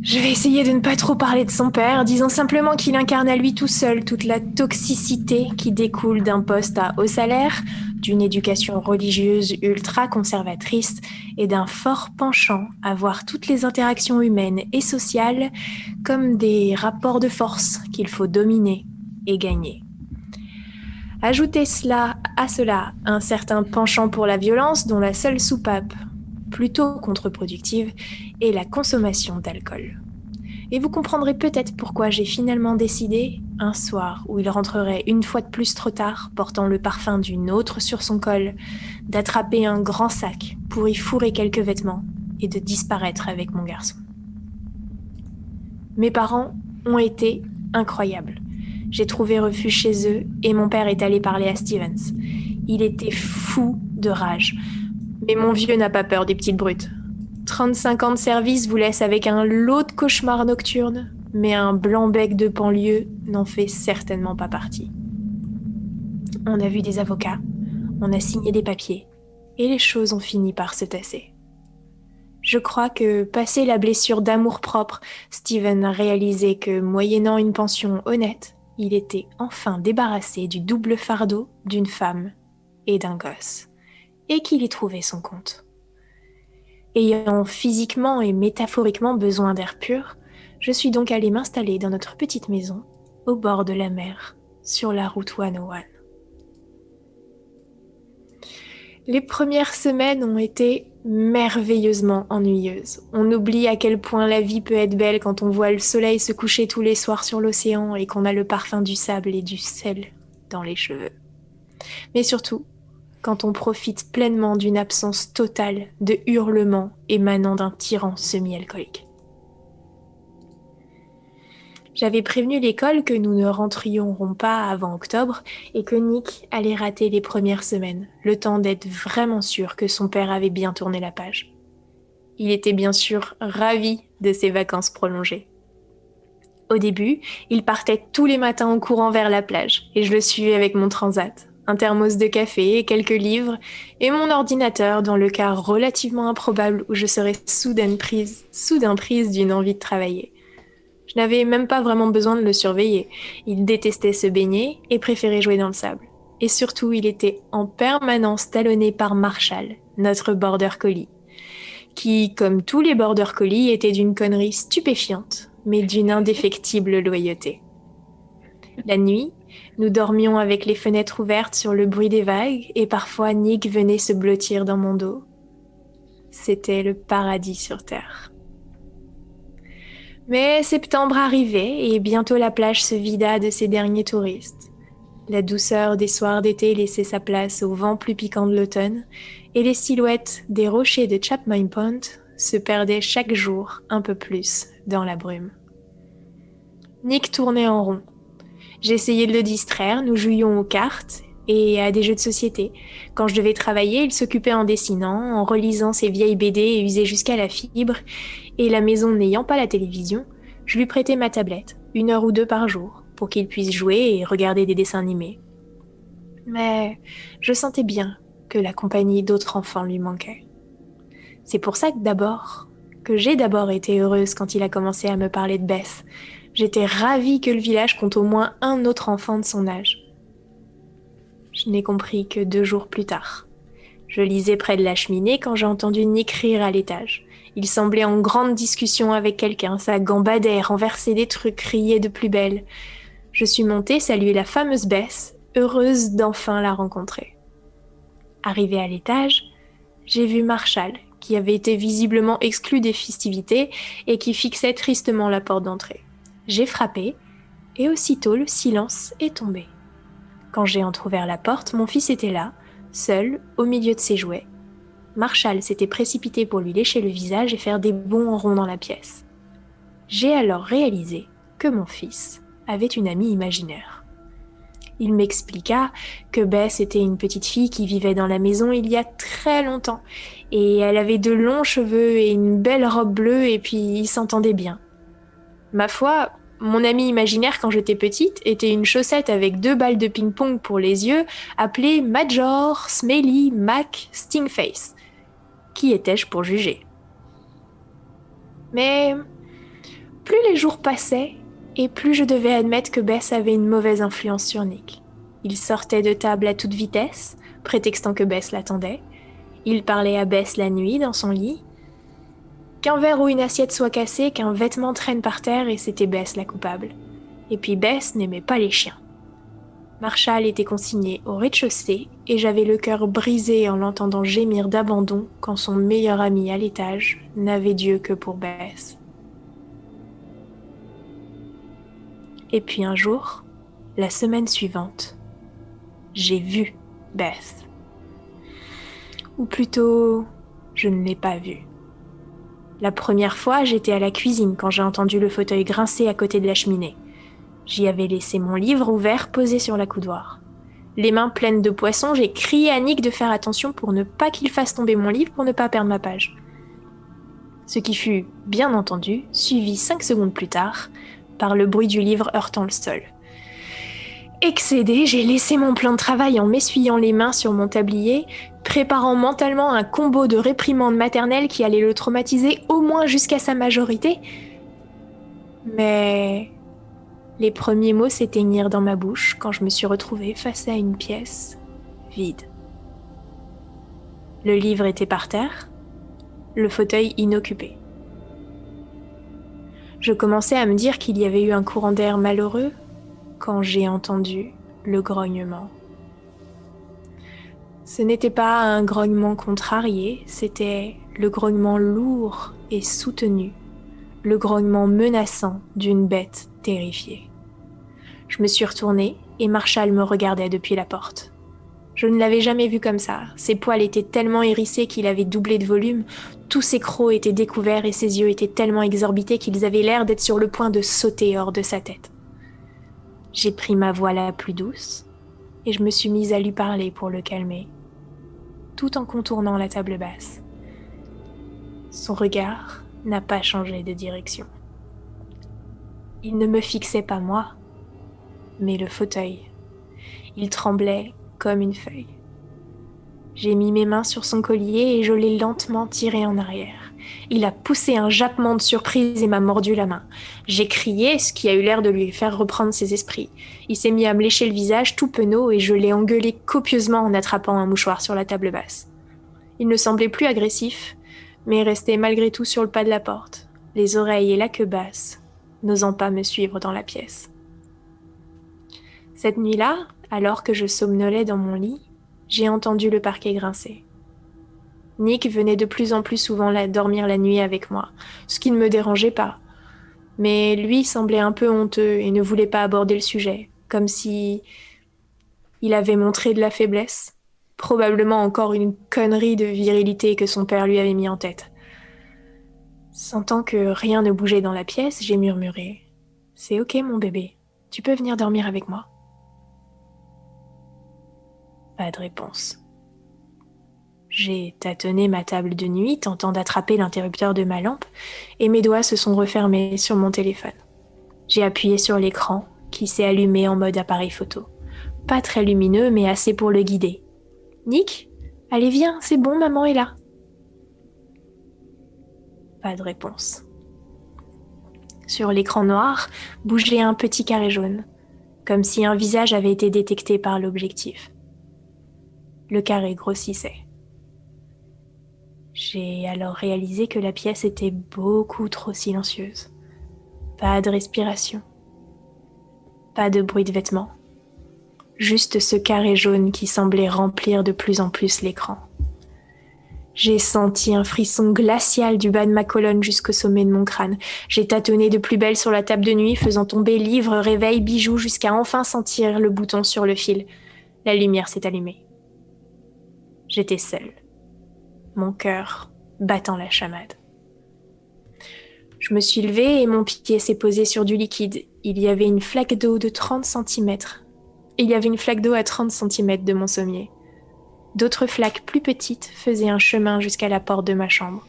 [SPEAKER 3] Je vais essayer de ne pas trop parler de son père, disons simplement qu'il incarne à lui tout seul toute la toxicité qui découle d'un poste à haut salaire, d'une éducation religieuse ultra conservatrice et d'un fort penchant à voir toutes les interactions humaines et sociales comme des rapports de force qu'il faut dominer et gagner. Ajoutez à cela un certain penchant pour la violence dont la seule soupape, plutôt contre-productive, est la consommation d'alcool. Et vous comprendrez peut-être pourquoi j'ai finalement décidé un soir où il rentrerait une fois de plus trop tard, portant le parfum d'une autre sur son col, d'attraper un grand sac pour y fourrer quelques vêtements et de disparaître avec mon garçon. Mes parents ont été incroyables. J'ai trouvé refuge chez eux et mon père est allé parler à Stevens. Il était fou de rage. Mais mon vieux n'a pas peur des petites brutes. 35 ans de service vous laisse avec un lot de cauchemars nocturnes, mais un blanc-bec de banlieue n'en fait certainement pas partie. On a vu des avocats, on a signé des papiers, et les choses ont fini par se tasser. Je crois que, passé la blessure d'amour-propre, Steven a réalisé que, moyennant une pension honnête, il était enfin débarrassé du double fardeau d'une femme et d'un gosse, et qu'il y trouvait son compte. Ayant physiquement et métaphoriquement besoin d'air pur, je suis donc allée m'installer dans notre petite maison, au bord de la mer, sur la route 101. Les premières semaines ont été merveilleusement ennuyeuses. On oublie à quel point la vie peut être belle quand on voit le soleil se coucher tous les soirs sur l'océan et qu'on a le parfum du sable et du sel dans les cheveux. Mais surtout, quand on profite pleinement d'une absence totale de hurlements émanant d'un tyran semi-alcoolique. J'avais prévenu l'école que nous ne rentrions pas avant octobre et que Nick allait rater les premières semaines, le temps d'être vraiment sûr que son père avait bien tourné la page. Il était bien sûr ravi de ses vacances prolongées. Au début, il partait tous les matins en courant vers la plage et je le suivais avec mon transat, un thermos de café, quelques livres et mon ordinateur dans le cas relativement improbable où je serais soudain prise d'une envie de travailler. Je n'avais même pas vraiment besoin de le surveiller. Il détestait se baigner et préférait jouer dans le sable. Et surtout, il était en permanence talonné par Marshall, notre border collie, qui, comme tous les border collies, était d'une connerie stupéfiante, mais d'une indéfectible loyauté. La nuit, nous dormions avec les fenêtres ouvertes sur le bruit des vagues et parfois Nick venait se blottir dans mon dos. C'était le paradis sur Terre. Mais septembre arrivait et bientôt la plage se vida de ses derniers touristes. La douceur des soirs d'été laissait sa place au vent plus piquant de l'automne et les silhouettes des rochers de Chapman Point se perdaient chaque jour un peu plus dans la brume. Nick tournait en rond. J'essayais de le distraire, nous jouions aux cartes et à des jeux de société. Quand je devais travailler, il s'occupait en dessinant, en relisant ses vieilles BD et usées jusqu'à la fibre, et la maison n'ayant pas la télévision, je lui prêtais ma tablette, 1 heure ou 2 par jour, pour qu'il puisse jouer et regarder des dessins animés. Mais je sentais bien que la compagnie d'autres enfants lui manquait. C'est pour ça que j'ai d'abord été heureuse quand il a commencé à me parler de Beth. J'étais ravie que le village compte au moins un autre enfant de son âge. Je n'ai compris que 2 jours plus tard. Je lisais près de la cheminée quand j'ai entendu Nick rire à l'étage. Il semblait en grande discussion avec quelqu'un, ça gambadait, renversait des trucs, riait de plus belle. Je suis montée saluer la fameuse Beth, heureuse d'enfin la rencontrer. Arrivée à l'étage, j'ai vu Marshall, qui avait été visiblement exclu des festivités et qui fixait tristement la porte d'entrée. J'ai frappé, et aussitôt le silence est tombé. Quand j'ai entrouvert la porte, mon fils était là, seul, au milieu de ses jouets. Marshall s'était précipité pour lui lécher le visage et faire des bonds en rond dans la pièce. J'ai alors réalisé que mon fils avait une amie imaginaire. Il m'expliqua que Beth était une petite fille qui vivait dans la maison il y a très longtemps, et elle avait de longs cheveux et une belle robe bleue et puis ils s'entendaient bien. Ma foi, mon amie imaginaire quand j'étais petite était une chaussette avec 2 balles de ping-pong pour les yeux, appelée Major Smelly Mac Stingface. Qui étais-je pour juger ? Mais plus les jours passaient, et plus je devais admettre que Beth avait une mauvaise influence sur Nick. Il sortait de table à toute vitesse, prétextant que Beth l'attendait. Il parlait à Beth la nuit dans son lit. Qu'un verre ou une assiette soit cassé, qu'un vêtement traîne par terre et c'était Beth la coupable. Et puis Beth n'aimait pas les chiens. Marshall était consigné au rez-de-chaussée et j'avais le cœur brisé en l'entendant gémir d'abandon quand son meilleur ami à l'étage n'avait Dieu que pour Beth. Et puis un jour, La semaine suivante, j'ai vu Beth. Ou plutôt, je ne l'ai pas vue. La première fois, j'étais à la cuisine quand j'ai entendu le fauteuil grincer à côté de la cheminée. J'y avais laissé mon livre ouvert posé sur l'accoudoir. Les mains pleines de poissons, j'ai crié à Nick de faire attention pour ne pas qu'il fasse tomber mon livre pour ne pas perdre ma page. Ce qui fut, bien entendu, suivi 5 secondes plus tard par le bruit du livre heurtant le sol. Excédée, j'ai laissé mon plan de travail en m'essuyant les mains sur mon tablier, préparant mentalement un combo de réprimandes maternelles qui allait le traumatiser au moins jusqu'à sa majorité. Mais les premiers mots s'éteignirent dans ma bouche quand je me suis retrouvée face à une pièce vide. Le livre était par terre, le fauteuil inoccupé. Je commençais à me dire qu'il y avait eu un courant d'air malheureux quand j'ai entendu le grognement. Ce n'était pas un grognement contrarié, c'était le grognement lourd et soutenu, le grognement menaçant d'une bête terrifiée. Je me suis retournée et Marshall me regardait depuis la porte. Je ne l'avais jamais vu comme ça. Ses poils étaient tellement hérissés qu'il avait doublé de volume, tous ses crocs étaient découverts et ses yeux étaient tellement exorbités qu'ils avaient l'air d'être sur le point de sauter hors de sa tête. J'ai pris ma voix la plus douce et je me suis mise à lui parler pour le calmer, tout en contournant la table basse. Son regard n'a pas changé de direction. Il ne me fixait pas moi, mais le fauteuil. Il tremblait comme une feuille. J'ai mis mes mains sur son collier et je l'ai lentement tiré en arrière. Il a poussé un jappement de surprise et m'a mordu la main. J'ai crié, ce qui a eu l'air de lui faire reprendre ses esprits. Il s'est mis à me lécher le visage tout penaud et je l'ai engueulé copieusement en attrapant un mouchoir sur la table basse. Il ne semblait plus agressif, mais restait malgré tout sur le pas de la porte, les oreilles et la queue basse, n'osant pas me suivre dans la pièce. Cette nuit-là, alors que je somnolais dans mon lit, j'ai entendu le parquet grincer. Nick venait de plus en plus souvent dormir la nuit avec moi, ce qui ne me dérangeait pas. Mais lui semblait un peu honteux et ne voulait pas aborder le sujet, comme si il avait montré de la faiblesse, probablement encore une connerie de virilité que son père lui avait mis en tête. Sentant que rien ne bougeait dans la pièce, j'ai murmuré « C'est ok mon bébé, tu peux venir dormir avec moi ?» Pas de réponse. J'ai tâtonné ma table de nuit, tentant d'attraper l'interrupteur de ma lampe, et mes doigts se sont refermés sur mon téléphone. J'ai appuyé sur l'écran, qui s'est allumé en mode appareil photo. Pas très lumineux, mais assez pour le guider. « Nick, allez viens, c'est bon, maman est là. » Pas de réponse. Sur l'écran noir, bougeait un petit carré jaune, comme si un visage avait été détecté par l'objectif. Le carré grossissait. J'ai alors réalisé que la pièce était beaucoup trop silencieuse. Pas de respiration. Pas de bruit de vêtements. Juste ce carré jaune qui semblait remplir de plus en plus l'écran. J'ai senti un frisson glacial du bas de ma colonne jusqu'au sommet de mon crâne. J'ai tâtonné de plus belle sur la table de nuit, faisant tomber livres, réveils, bijoux, jusqu'à enfin sentir le bouton sur le fil. La lumière s'est allumée. J'étais seule, mon cœur battant la chamade. Je me suis levée et mon pied s'est posé sur du liquide. Il y avait une flaque d'eau de 30 cm. Il y avait une flaque d'eau à 30 cm de mon sommier. D'autres flaques plus petites faisaient un chemin jusqu'à la porte de ma chambre,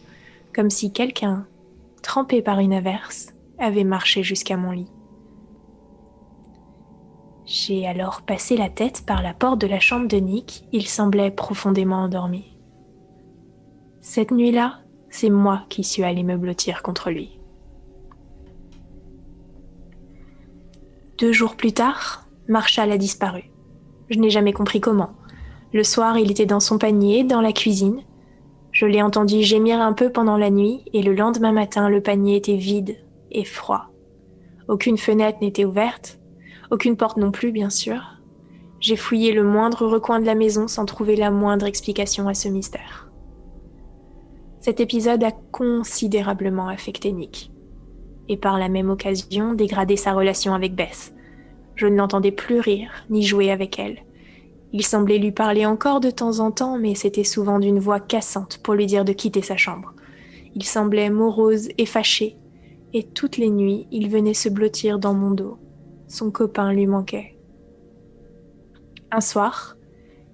[SPEAKER 3] comme si quelqu'un, trempé par une averse, avait marché jusqu'à mon lit. J'ai alors passé la tête par la porte de la chambre de Nick. Il semblait profondément endormi. Cette nuit-là, c'est moi qui suis allée me blottir contre lui. 2 jours plus tard, Marshall a disparu. Je n'ai jamais compris comment. Le soir, il était dans son panier, dans la cuisine. Je l'ai entendu gémir un peu pendant la nuit et le lendemain matin, le panier était vide et froid. Aucune fenêtre n'était ouverte, aucune porte non plus, bien sûr. J'ai fouillé le moindre recoin de la maison sans trouver la moindre explication à ce mystère. Cet épisode a considérablement affecté Nick et par la même occasion dégradé sa relation avec Beth. Je ne l'entendais plus rire, ni jouer avec elle. Il semblait lui parler encore de temps en temps, mais c'était souvent d'une voix cassante pour lui dire de quitter sa chambre. Il semblait morose et fâché, et toutes les nuits, il venait se blottir dans mon dos. Son copain lui manquait. Un soir,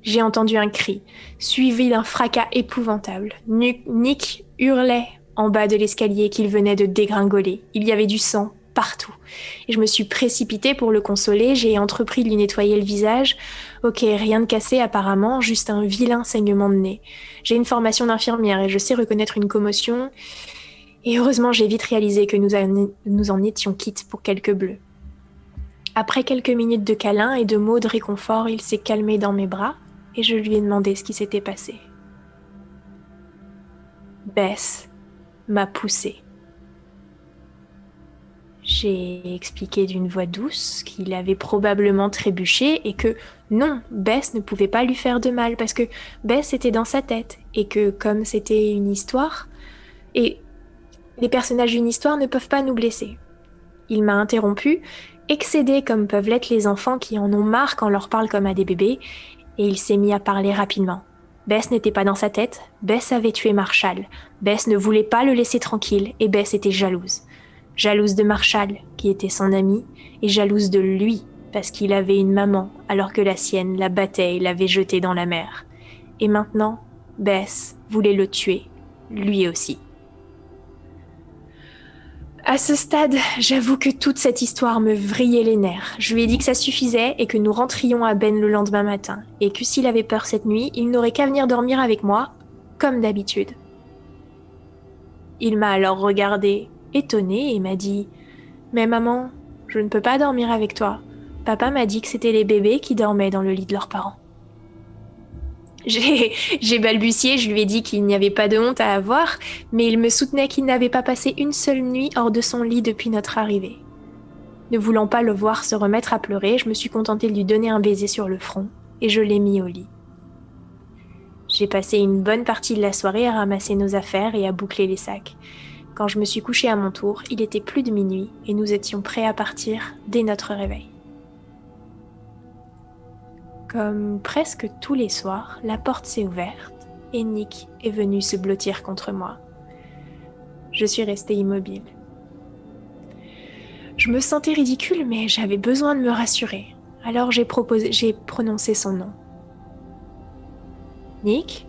[SPEAKER 3] j'ai entendu un cri, suivi d'un fracas épouvantable. Nick hurlait en bas de l'escalier qu'il venait de dégringoler. Il y avait du sang partout. Et je me suis précipitée pour le consoler, j'ai entrepris de lui nettoyer le visage. Ok, rien de cassé apparemment, juste un vilain saignement de nez. J'ai une formation d'infirmière et je sais reconnaître une commotion. Et heureusement, j'ai vite réalisé que nous en étions quittes pour quelques bleus. Après quelques minutes de câlins et de mots de réconfort, il s'est calmé dans mes bras et je lui ai demandé ce qui s'était passé. Bess m'a poussée. J'ai expliqué d'une voix douce qu'il avait probablement trébuché et que non, Bess ne pouvait pas lui faire de mal parce que Bess était dans sa tête et que comme c'était une histoire, et les personnages d'une histoire ne peuvent pas nous blesser. Il m'a interrompu, excédé comme peuvent l'être les enfants qui en ont marre quand on leur parle comme à des bébés, et il s'est mis à parler rapidement. Bess n'était pas dans sa tête, Bess avait tué Marshall. Bess ne voulait pas le laisser tranquille et Bess était jalouse. Jalouse de Marshall, qui était son ami, et jalouse de lui, parce qu'il avait une maman, alors que la sienne la battait et l'avait jeté dans la mer. Et maintenant, Bess voulait le tuer, lui aussi. À ce stade, j'avoue que toute cette histoire me vrillait les nerfs. Je lui ai dit que ça suffisait et que nous rentrions à Ben le lendemain matin, et que s'il avait peur cette nuit, il n'aurait qu'à venir dormir avec moi, comme d'habitude. Il m'a alors regardée, étonnée, et m'a dit « Mais maman, je ne peux pas dormir avec toi. Papa m'a dit que c'était les bébés qui dormaient dans le lit de leurs parents. » J'ai balbutié, je lui ai dit qu'il n'y avait pas de honte à avoir, mais il me soutenait qu'il n'avait pas passé une seule nuit hors de son lit depuis notre arrivée. Ne voulant pas le voir se remettre à pleurer, je me suis contentée de lui donner un baiser sur le front, et je l'ai mis au lit. J'ai passé une bonne partie de la soirée à ramasser nos affaires et à boucler les sacs. Quand je me suis couchée à mon tour, il était plus de minuit et nous étions prêts à partir dès notre réveil. Comme presque tous les soirs, la porte s'est ouverte et Nick est venu se blottir contre moi. Je suis restée immobile. Je me sentais ridicule, mais j'avais besoin de me rassurer. Alors j'ai prononcé son nom. Nick ?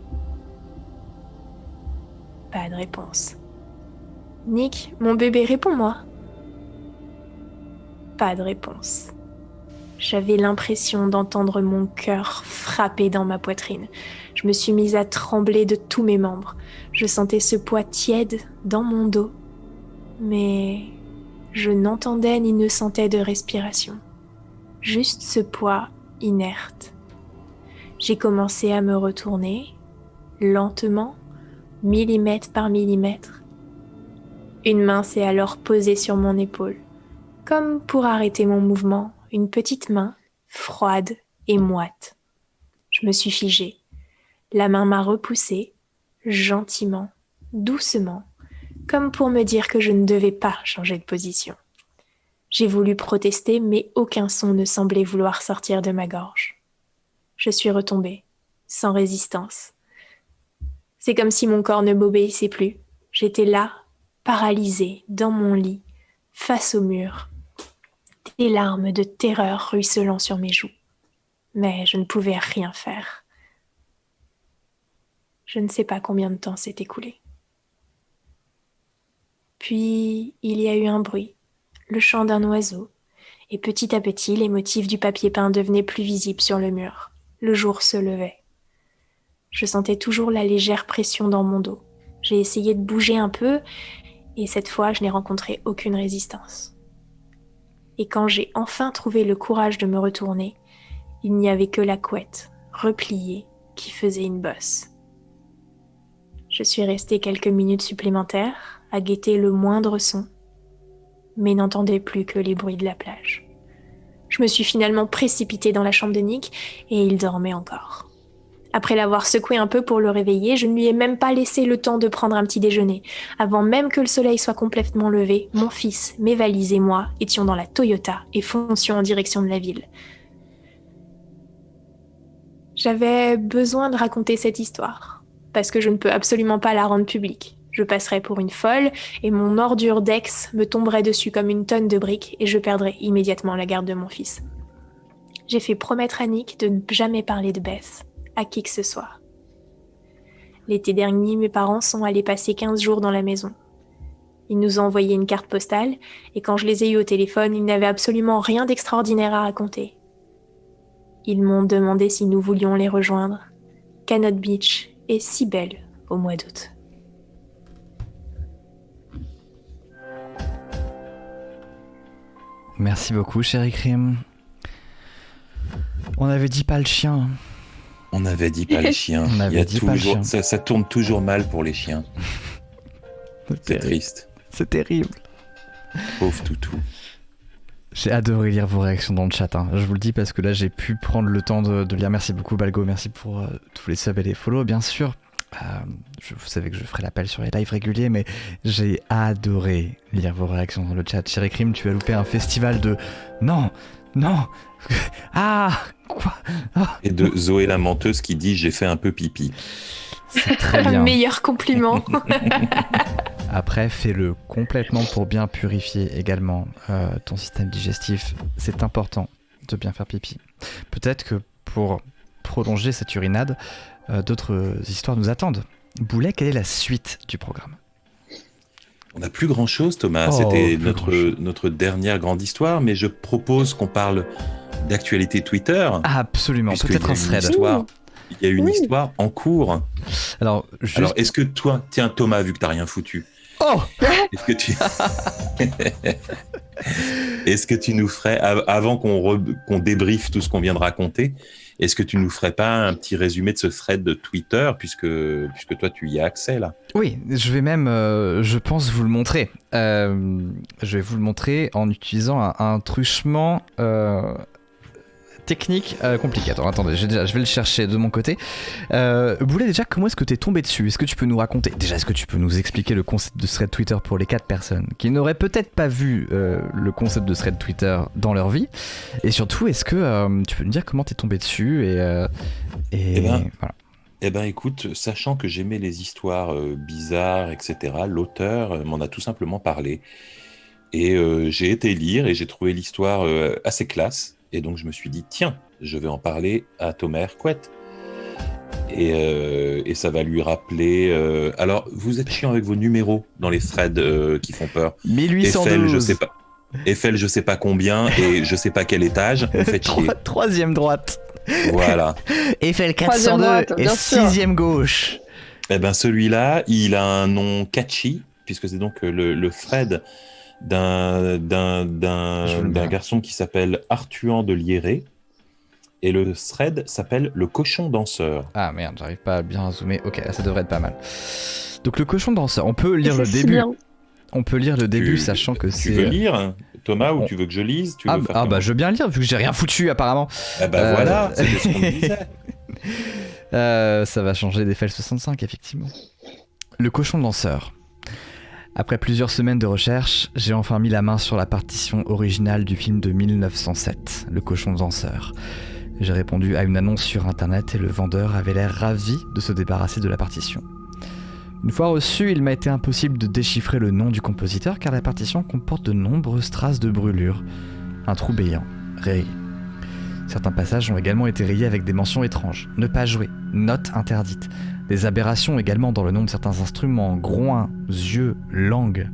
[SPEAKER 3] Pas de réponse. Nick, mon bébé, réponds-moi. Pas de réponse. J'avais l'impression d'entendre mon cœur frapper dans ma poitrine. Je me suis mise à trembler de tous mes membres. Je sentais ce poids tiède dans mon dos. Mais je n'entendais ni ne sentais de respiration. Juste ce poids inerte. J'ai commencé à me retourner, lentement, millimètre par millimètre. Une main s'est alors posée sur mon épaule, comme pour arrêter mon mouvement, une petite main, froide et moite. Je me suis figée. La main m'a repoussée, gentiment, doucement, comme pour me dire que je ne devais pas changer de position. J'ai voulu protester, mais aucun son ne semblait vouloir sortir de ma gorge. Je suis retombée, sans résistance. C'est comme si mon corps ne m'obéissait plus. J'étais là, paralysée, dans mon lit, face au mur, des larmes de terreur ruisselant sur mes joues. Mais je ne pouvais rien faire. Je ne sais pas combien de temps s'est écoulé. Puis, il y a eu un bruit, le chant d'un oiseau, et petit à petit, les motifs du papier peint devenaient plus visibles sur le mur. Le jour se levait. Je sentais toujours la légère pression dans mon dos. J'ai essayé de bouger un peu, et cette fois, je n'ai rencontré aucune résistance. Et quand j'ai enfin trouvé le courage de me retourner, il n'y avait que la couette, repliée, qui faisait une bosse. Je suis restée quelques minutes supplémentaires à guetter le moindre son, mais n'entendais plus que les bruits de la plage. Je me suis finalement précipitée dans la chambre de Nick et il dormait encore. Après l'avoir secoué un peu pour le réveiller, je ne lui ai même pas laissé le temps de prendre un petit déjeuner. Avant même que le soleil soit complètement levé, mon fils, mes valises et moi étions dans la Toyota et foncions en direction de la ville. J'avais besoin de raconter cette histoire, parce que je ne peux absolument pas la rendre publique. Je passerais pour une folle et mon ordure d'ex me tomberait dessus comme une tonne de briques et je perdrais immédiatement la garde de mon fils. J'ai fait promettre à Nick de ne jamais parler de Beth à qui que ce soit. L'été dernier, mes parents sont allés passer 15 jours dans la maison. Ils nous ont envoyé une carte postale et quand je les ai eus au téléphone, ils n'avaient absolument rien d'extraordinaire à raconter. Ils m'ont demandé si nous voulions les rejoindre. Canot Beach est si belle au mois d'août.
[SPEAKER 1] Merci beaucoup, chéri Crime. On avait dit pas le chien.
[SPEAKER 2] On avait dit pas le chien.
[SPEAKER 1] On avait dit pas le chien.
[SPEAKER 2] Ça tourne toujours mal pour les chiens. C'est triste.
[SPEAKER 1] C'est terrible.
[SPEAKER 2] Pauvre toutou.
[SPEAKER 1] J'ai adoré lire vos réactions dans le chat. Je vous le dis parce que là, j'ai pu prendre le temps de lire. Merci beaucoup, Balgo. Merci pour tous les subs et les follow, bien sûr. Vous savez que je ferai l'appel sur les lives réguliers, mais j'ai adoré lire vos réactions dans le chat. Chéri Crime, tu as loupé un festival de... Non. Ah, quoi
[SPEAKER 2] Et de Zoé la menteuse qui dit « j'ai fait un peu pipi ».
[SPEAKER 1] C'est très bien.
[SPEAKER 3] Meilleur compliment.
[SPEAKER 1] Après, fais-le complètement pour bien purifier également ton système digestif. C'est important de bien faire pipi. Peut-être que pour prolonger cette urinade, d'autres histoires nous attendent. Boulet, quelle est la suite du programme ?
[SPEAKER 2] On n'a plus grand-chose, Thomas. C'était notre dernière grande histoire, mais je propose qu'on parle d'actualité Twitter.
[SPEAKER 1] Absolument, peut-être un thread.
[SPEAKER 2] Il y a une histoire en cours.
[SPEAKER 1] Alors,
[SPEAKER 2] est-ce que toi, tiens Thomas, vu que t'as rien foutu, est-ce que tu nous ferais, avant qu'on débriefe tout ce qu'on vient de raconter, est-ce que tu nous ferais pas un petit résumé de ce thread de Twitter, puisque toi tu y as accès là ?
[SPEAKER 1] Oui, je vais même, je pense, vous le montrer. Je vais vous le montrer en utilisant un truchement technique compliqué. Attendez, je vais le chercher de mon côté. Boulet, déjà, comment est-ce que t'es tombé dessus ? Est-ce que tu peux nous raconter ? Déjà, est-ce que tu peux nous expliquer le concept de thread Twitter pour les 4 personnes qui n'auraient peut-être pas vu le concept de thread Twitter dans leur vie ? Et surtout, est-ce que tu peux nous dire comment t'es tombé dessus voilà.
[SPEAKER 2] Eh ben, écoute, sachant que j'aimais les histoires bizarres, etc., l'auteur m'en a tout simplement parlé. Et j'ai été lire et j'ai trouvé l'histoire assez classe. Et donc, je me suis dit, tiens, je vais en parler à Thomas Hercouet. Et ça va lui rappeler... alors, vous êtes chiant avec vos numéros dans les threads qui font peur.
[SPEAKER 1] 1812.
[SPEAKER 2] Eiffel, je sais pas. Eiffel, je sais pas combien, et je sais pas quel étage. Vous faites chier.
[SPEAKER 1] Troisième droite.
[SPEAKER 2] Voilà.
[SPEAKER 1] Eiffel 402 droite, et 6e gauche.
[SPEAKER 2] Eh ben, celui-là, il a un nom catchy, puisque c'est donc le thread d'un garçon qui s'appelle Arthuan de Liéré, et le thread s'appelle Le Cochon Danseur.
[SPEAKER 1] Ah merde, j'arrive pas à bien zoomer. Ok, là, ça devrait être pas mal. Donc le Cochon Danseur, on peut lire le début. On peut lire le début, sachant que c'est...
[SPEAKER 2] Tu veux lire, Thomas, ou tu veux que je lise ?
[SPEAKER 1] Bah je veux bien lire, vu que j'ai rien foutu apparemment.
[SPEAKER 2] Ah bah voilà, c'était ce qu'on disait.
[SPEAKER 1] Ça va changer d'Eiffel 65, effectivement. Le Cochon Danseur. Après plusieurs semaines de recherche, j'ai enfin mis la main sur la partition originale du film de 1907, Le Cochon Danseur. J'ai répondu à une annonce sur internet et le vendeur avait l'air ravi de se débarrasser de la partition. Une fois reçu, il m'a été impossible de déchiffrer le nom du compositeur car la partition comporte de nombreuses traces de brûlures. Un trou béant, rayé. Certains passages ont également été rayés avec des mentions étranges. Ne pas jouer, note interdite. Des aberrations également dans le nom de certains instruments, groins, yeux, langue.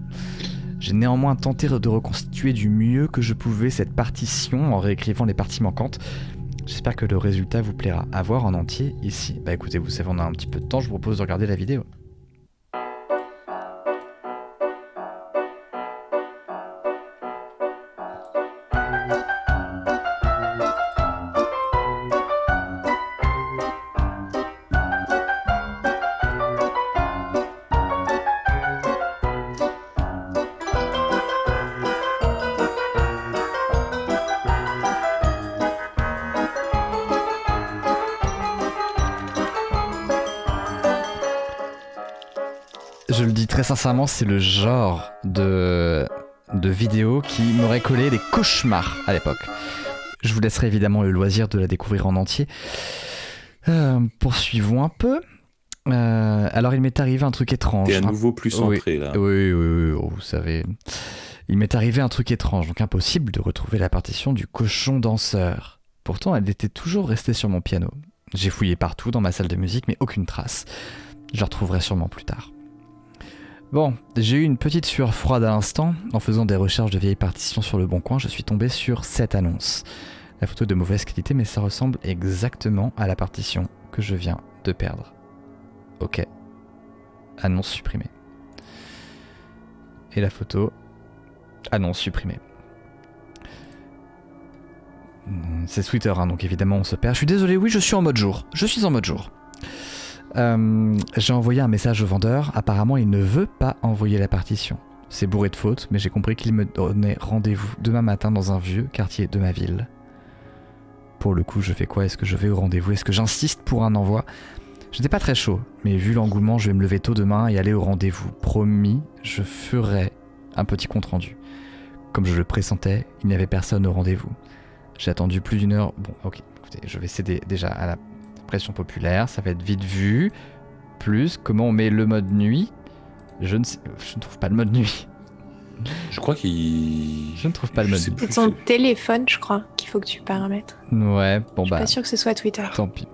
[SPEAKER 1] J'ai néanmoins tenté de reconstituer du mieux que je pouvais cette partition en réécrivant les parties manquantes. J'espère que le résultat vous plaira. À voir en entier ici. Bah écoutez, vous savez, on a un petit peu de temps, je vous propose de regarder la vidéo. je le dis très sincèrement, c'est le genre de vidéo qui m'aurait collé des cauchemars à l'époque. Je vous laisserai évidemment le loisir de la découvrir en entier. Poursuivons un peu. Alors il m'est arrivé un truc étrange.
[SPEAKER 2] T'es à nouveau plus centré là.
[SPEAKER 1] Oui, vous savez. Il m'est arrivé un truc étrange, donc impossible de retrouver la partition du cochon danseur. Pourtant, elle était toujours restée sur mon piano. J'ai fouillé partout dans ma salle de musique, mais aucune trace. Je la retrouverai sûrement plus tard. Bon, j'ai eu une petite sueur froide à l'instant. En faisant des recherches de vieilles partitions sur le Bon Coin, je suis tombé sur cette annonce. La photo est de mauvaise qualité, mais ça ressemble exactement à la partition que je viens de perdre. Ok. Annonce supprimée. Et la photo... Annonce supprimée. C'est Twitter, hein, donc évidemment on se perd. Je suis désolé, oui, je suis en mode jour. J'ai envoyé un message au vendeur. Apparemment, il ne veut pas envoyer la partition. C'est bourré de fautes, mais j'ai compris qu'il me donnait rendez-vous demain matin dans un vieux quartier de ma ville. Pour le coup, je fais quoi? Est-ce que je vais au rendez-vous? Est-ce que j'insiste pour un envoi? J'étais pas très chaud, mais vu l'engouement, je vais me lever tôt demain et aller au rendez-vous. Promis, je ferai un petit compte-rendu. Comme je le pressentais, il n'y avait personne au rendez-vous. J'ai attendu plus d'une heure. Bon, ok, écoutez, je vais céder déjà à la pression populaire, ça va être vite vu. Plus, comment on met le mode nuit? Je ne trouve pas le mode nuit.
[SPEAKER 2] Je crois qu'il...
[SPEAKER 1] Je ne trouve pas le mode nuit.
[SPEAKER 3] C'est ton téléphone, je crois, qu'il faut que tu paramètres.
[SPEAKER 1] Ouais, bon
[SPEAKER 3] Je suis pas sûr que ce soit Twitter.
[SPEAKER 1] Tant pis.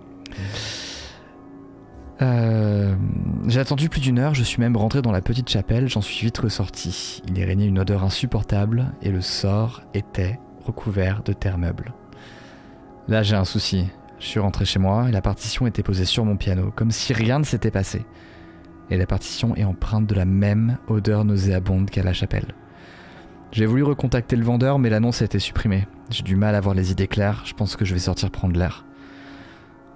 [SPEAKER 1] J'ai attendu plus d'une heure, je suis même rentré dans la petite chapelle, j'en suis vite ressorti. Il y régnait une odeur insupportable et le sort était recouvert de terre meuble. Là j'ai un souci. Je suis rentré chez moi et la partition était posée sur mon piano, comme si rien ne s'était passé. Et la partition est empreinte de la même odeur nauséabonde qu'à la chapelle. J'ai voulu recontacter le vendeur, mais l'annonce a été supprimée. J'ai du mal à voir les idées claires, je pense que je vais sortir prendre l'air.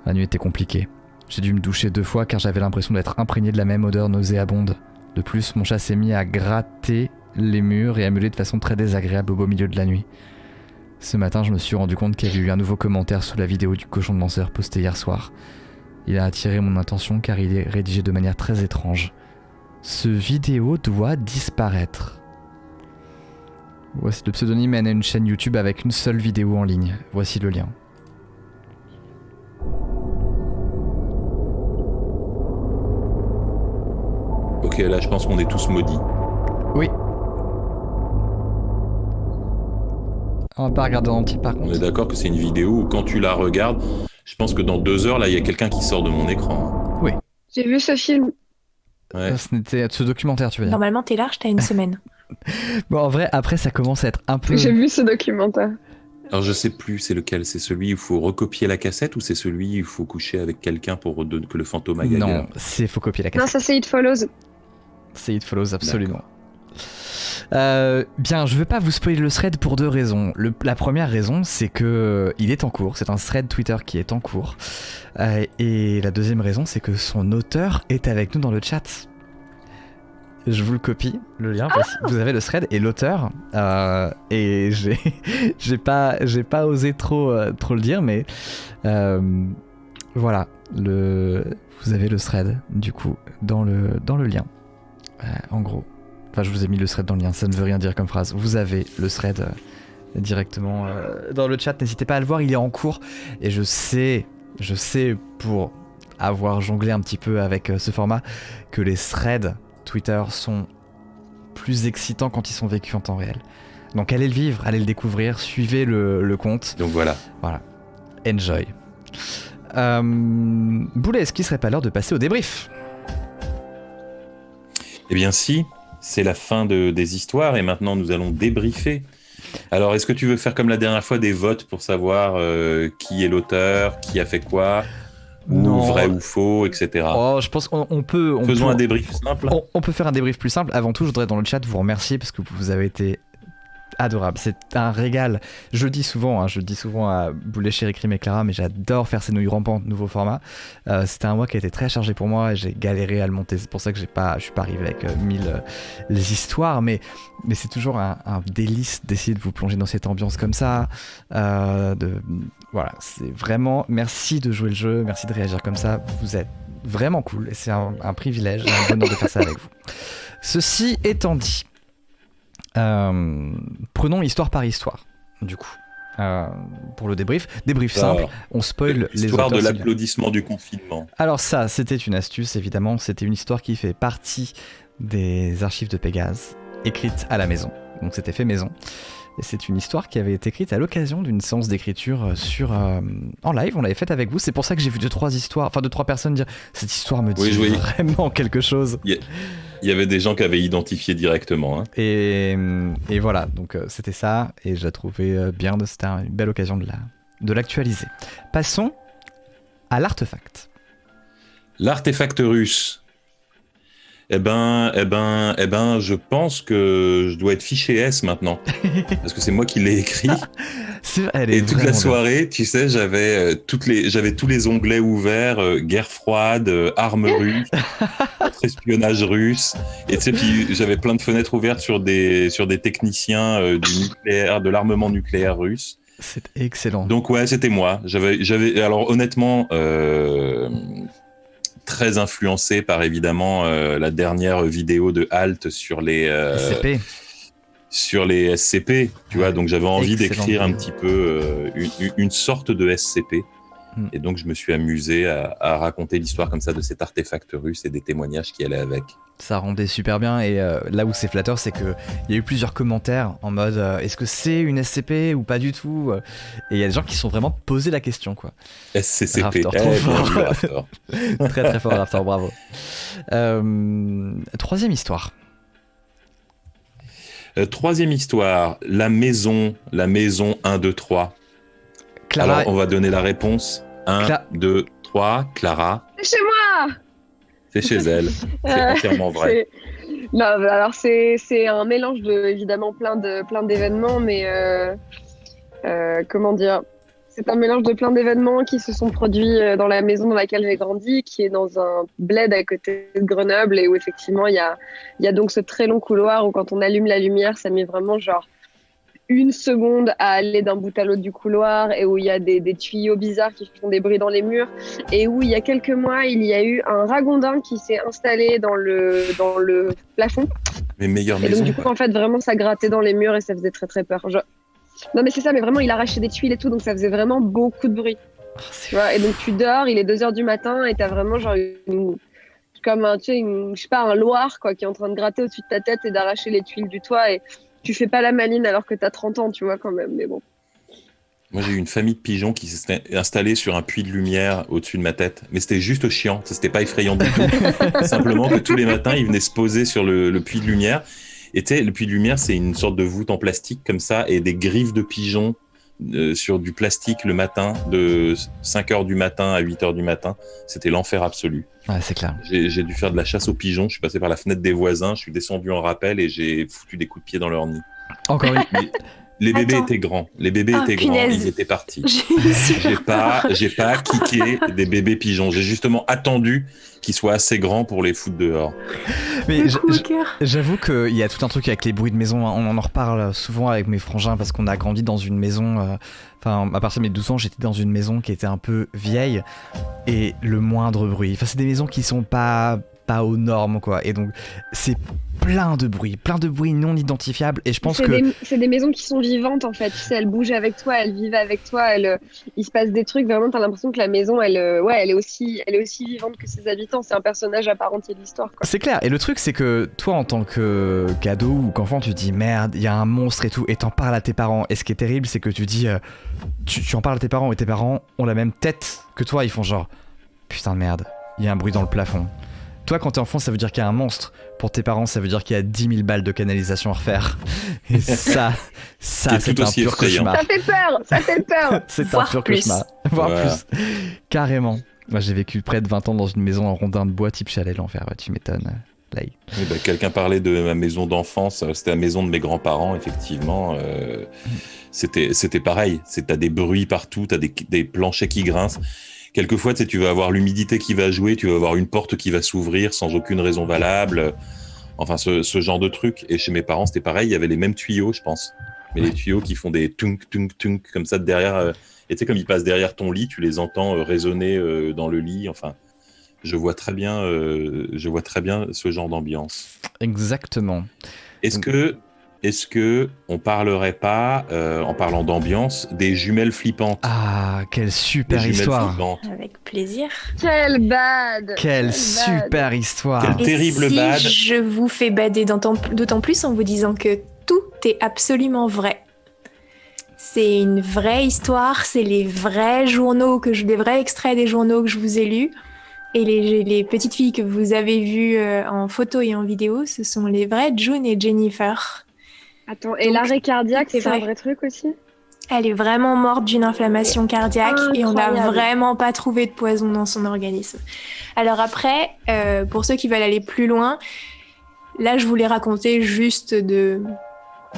[SPEAKER 1] La nuit était compliquée. J'ai dû me doucher 2 fois car j'avais l'impression d'être imprégné de la même odeur nauséabonde. De plus, mon chat s'est mis à gratter les murs et à meuler de façon très désagréable au beau milieu de la nuit. Ce matin, je me suis rendu compte qu'il y avait eu un nouveau commentaire sous la vidéo du cochon danseur postée hier soir. Il a attiré mon attention car il est rédigé de manière très étrange. Ce vidéo doit disparaître. Voici le pseudonyme mène à une chaîne YouTube avec une seule vidéo en ligne. Voici le lien.
[SPEAKER 2] Ok, là je pense qu'on est tous maudits.
[SPEAKER 1] Oui. On va pas regarder en petit par contre.
[SPEAKER 2] On est d'accord que c'est une vidéo où quand tu la regardes, je pense que dans 2 heures, là, il y a quelqu'un qui sort de mon écran.
[SPEAKER 1] Oui.
[SPEAKER 4] J'ai vu ce film.
[SPEAKER 2] Ouais.
[SPEAKER 1] Ce documentaire, tu veux dire.
[SPEAKER 3] Normalement, t'es large, t'as une semaine.
[SPEAKER 1] Bon, en vrai, après, ça commence à être un peu...
[SPEAKER 4] J'ai vu ce documentaire.
[SPEAKER 2] Alors je sais plus, c'est lequel? C'est celui où il faut recopier la cassette ou c'est celui où il faut coucher avec quelqu'un pour que le fantôme aille
[SPEAKER 1] Non,
[SPEAKER 2] ailleurs?
[SPEAKER 1] faut copier la
[SPEAKER 4] Non,
[SPEAKER 1] cassette.
[SPEAKER 4] ça c'est It Follows.
[SPEAKER 1] C'est It Follows, absolument. Bien, je veux pas vous spoiler le thread pour 2 raisons. La première raison, c'est que il est en cours. C'est un thread Twitter qui est en cours. Et la deuxième raison, c'est que son auteur est avec nous dans le chat. Je vous le copie, le lien. Voici. Vous avez le thread et l'auteur. Et j'ai pas osé trop le dire, mais voilà. Vous avez le thread du coup dans le lien. En gros. Enfin, je vous ai mis le thread dans le lien, ça ne veut rien dire comme phrase. Vous avez le thread directement dans le chat. N'hésitez pas à le voir, il est en cours. Et je sais, pour avoir jonglé un petit peu avec ce format, que les threads Twitter sont plus excitants quand ils sont vécus en temps réel. Donc allez le vivre, allez le découvrir, suivez le compte.
[SPEAKER 2] Donc voilà.
[SPEAKER 1] Voilà. Enjoy. Boulet, est-ce qu'il serait pas l'heure de passer au débrief?
[SPEAKER 2] Eh bien si, c'est la fin des histoires et maintenant nous allons débriefer. Alors est-ce que tu veux faire comme la dernière fois des votes pour savoir qui est l'auteur, qui a fait quoi, ou vrai ou faux, etc.
[SPEAKER 1] Oh, je pense qu'on peut...
[SPEAKER 2] Faisons un débrief simple.
[SPEAKER 1] On peut faire un débrief plus simple. Avant tout, je voudrais dans le chat vous remercier parce que vous avez été adorable. C'est un régal. Je le dis souvent à Boulet, Chéri, Crime et Clara, mais j'adore faire ces nouilles rampantes, nouveau format. C'était un mois qui a été très chargé pour moi et j'ai galéré à le monter. C'est pour ça que je suis pas arrivé avec 1000 les histoires, mais c'est toujours un délice d'essayer de vous plonger dans cette ambiance comme ça. Voilà, c'est vraiment... Merci de jouer le jeu, merci de réagir comme ça. Vous êtes vraiment cool. Et c'est un privilège, un bonheur de faire ça avec vous. Ceci étant dit, prenons histoire par histoire, du coup. Pour le débrief simple, on spoil les
[SPEAKER 2] Histoire
[SPEAKER 1] auteurs.
[SPEAKER 2] de l'applaudissement du confinement.
[SPEAKER 1] Alors ça, c'était une astuce, évidemment. C'était une histoire qui fait partie des archives de Pégase, écrite à la maison. Donc c'était fait maison. Et c'est une histoire qui avait été écrite à l'occasion d'une séance d'écriture en live. On l'avait faite avec vous. C'est pour ça que j'ai vu 2-3 personnes dire cette histoire me dit vraiment quelque chose.
[SPEAKER 2] Il y avait des gens qui avaient identifié directement. Hein.
[SPEAKER 1] Et voilà, donc c'était ça. Et je la trouvais bien. C'était une belle occasion de l'actualiser. Passons à l'artefact.
[SPEAKER 2] L'artefact russe. Eh ben, je pense que je dois être fiché S maintenant. Parce que c'est moi qui l'ai écrit. Et toute la soirée, tu sais, j'avais tous les onglets ouverts, guerre froide, armes russes, espionnage russe. Et tu sais, puis j'avais plein de fenêtres ouvertes sur des techniciens du nucléaire, de l'armement nucléaire russe.
[SPEAKER 1] C'est excellent.
[SPEAKER 2] Donc ouais, c'était moi. Alors honnêtement, très influencé par évidemment la dernière vidéo de Halt sur les
[SPEAKER 1] SCP.
[SPEAKER 2] Sur les SCP, tu vois. Donc j'avais envie d'écrire un petit peu une sorte de SCP. Et donc je me suis amusé à raconter l'histoire comme ça de cet artefact russe et des témoignages qui allaient avec.
[SPEAKER 1] Ça rendait super bien, et là où c'est flatteur, c'est qu'il y a eu plusieurs commentaires en mode est-ce que c'est une SCP ou pas du tout, et il y a des gens qui se sont vraiment posé la question, quoi.
[SPEAKER 2] SCCP,
[SPEAKER 1] Raftor. Très très fort Raftor, bravo. Troisième histoire.
[SPEAKER 2] Troisième histoire, la maison 1, 2, 3.
[SPEAKER 1] Clara...
[SPEAKER 2] Alors on va donner la réponse. 1, 2, 3, Clara.
[SPEAKER 4] C'est chez moi.
[SPEAKER 2] C'est chez elle, c'est entièrement vrai.
[SPEAKER 4] Non, alors c'est un mélange de évidemment plein d'événements, mais comment dire, c'est un mélange de plein d'événements qui se sont produits dans la maison dans laquelle j'ai grandi, qui est dans un bled à côté de Grenoble, et où effectivement il y a donc ce très long couloir où quand on allume la lumière, ça met vraiment genre 1 seconde à aller d'un bout à l'autre du couloir, et où il y a des tuyaux bizarres qui font des bruits dans les murs, et où il y a quelques mois, il y a eu un ragondin qui s'est installé dans le plafond.
[SPEAKER 2] Les meilleures maisons.
[SPEAKER 4] Et donc du coup, en fait, vraiment, ça grattait dans les murs et ça faisait très très peur. Non mais c'est ça, mais vraiment, il arrachait des tuiles et tout, donc ça faisait vraiment beaucoup de bruit. Tu vois, et donc tu dors, il est 2h du matin et t'as vraiment genre comme un loir quoi, qui est en train de gratter au-dessus de ta tête et d'arracher les tuiles du toit, et tu fais pas la maline alors que t'as 30 ans, tu vois, quand même, mais bon.
[SPEAKER 2] Moi, j'ai eu une famille de pigeons qui s'est installée sur un puits de lumière au-dessus de ma tête. Mais c'était juste chiant, c'était pas effrayant du tout. Simplement que tous les matins, ils venaient se poser sur le puits de lumière. Et tu sais, le puits de lumière, c'est une sorte de voûte en plastique comme ça, et des griffes de pigeons sur du plastique le matin, de 5h du matin à 8h du matin. C'était l'enfer absolu.
[SPEAKER 1] Ouais, c'est clair.
[SPEAKER 2] J'ai dû faire de la chasse aux pigeons. Je suis passé par la fenêtre des voisins, je suis descendu en rappel et j'ai foutu des coups de pied dans leur nid.
[SPEAKER 1] Encore une.
[SPEAKER 2] Les bébés étaient grands. Les bébés étaient grands. Ils étaient partis. J'ai pas kické des bébés pigeons. J'ai justement attendu qu'ils soient assez grands pour les foutre dehors.
[SPEAKER 1] Mais j'avoue qu'il y a tout un truc avec les bruits de maison. On en reparle souvent avec mes frangins parce qu'on a grandi dans une maison. Enfin, à partir de mes 12 ans, j'étais dans une maison qui était un peu vieille, et le moindre bruit. Enfin, c'est des maisons qui sont pas aux normes, quoi. Et donc, c'est plein de bruit non identifiables, et je pense
[SPEAKER 4] c'est des maisons qui sont vivantes, en fait. Tu sais, elles bougent avec toi, elles vivent avec toi, il se passe des trucs, vraiment, t'as l'impression que la maison, elle est aussi vivante que ses habitants. C'est un personnage à part entière de l'histoire, quoi.
[SPEAKER 1] C'est clair, et le truc, c'est que toi, en tant qu'ado ou qu'enfant, tu te dis merde, il y a un monstre et tout, et t'en parles à tes parents. Et ce qui est terrible, c'est que tu dis, tu en parles à tes parents, et tes parents ont la même tête que toi. Ils font genre, putain de merde, il y a un bruit dans le plafond. Toi, quand t'es enfant, ça veut dire qu'il y a un monstre. Pour tes parents, ça veut dire qu'il y a 10 000 balles de canalisation à refaire. Et ça c'est un pur cauchemar.
[SPEAKER 4] Ça fait peur.
[SPEAKER 1] C'est un pur cauchemar. Voire plus. Carrément. Moi, j'ai vécu près de 20 ans dans une maison en rondin de bois type chalet, l'enfer. Ouais, tu m'étonnes.
[SPEAKER 2] Oui, quelqu'un parlait de ma maison d'enfance. C'était la maison de mes grands-parents, effectivement. C'était pareil. T'as des bruits partout, t'as des planchers qui grincent. Quelquefois, tu vas avoir l'humidité qui va jouer, tu vas avoir une porte qui va s'ouvrir sans aucune raison valable. Enfin, ce genre de truc. Et chez mes parents, c'était pareil, il y avait les mêmes tuyaux, je pense. Mais les tuyaux qui font des tunk, tunk, tunk, comme ça de derrière. Et tu sais, comme ils passent derrière ton lit, tu les entends résonner dans le lit. Enfin, je vois très bien ce genre d'ambiance.
[SPEAKER 1] Exactement.
[SPEAKER 2] Est-ce que on parlerait pas, en parlant d'ambiance, des jumelles flippantes?
[SPEAKER 1] Ah, quelle
[SPEAKER 2] Des
[SPEAKER 1] super
[SPEAKER 2] jumelles
[SPEAKER 1] histoire.
[SPEAKER 2] flippantes.
[SPEAKER 3] Avec plaisir.
[SPEAKER 5] Quel bad.
[SPEAKER 1] Quelle
[SPEAKER 5] bad.
[SPEAKER 1] super histoire.
[SPEAKER 2] Quel terrible
[SPEAKER 3] si
[SPEAKER 2] bad.
[SPEAKER 3] je vous fais bader d'autant plus en vous disant que tout est absolument vrai. C'est une vraie histoire, c'est les vrais journaux, les vrais extraits des journaux que je vous ai lus. Et les petites filles que vous avez vues en photo et en vidéo, ce sont les vrais June et Jennifer.
[SPEAKER 5] Attends, et
[SPEAKER 3] Donc,
[SPEAKER 5] l'arrêt cardiaque,
[SPEAKER 3] c'est
[SPEAKER 5] c'est un
[SPEAKER 3] vrai.
[SPEAKER 5] vrai truc aussi?
[SPEAKER 3] Elle est vraiment morte d'une inflammation cardiaque et on n'a
[SPEAKER 5] Incroyable.
[SPEAKER 3] vraiment pas trouvé de poison dans son organisme. Alors après, pour ceux qui veulent aller plus loin, là je vous l'ai raconté juste de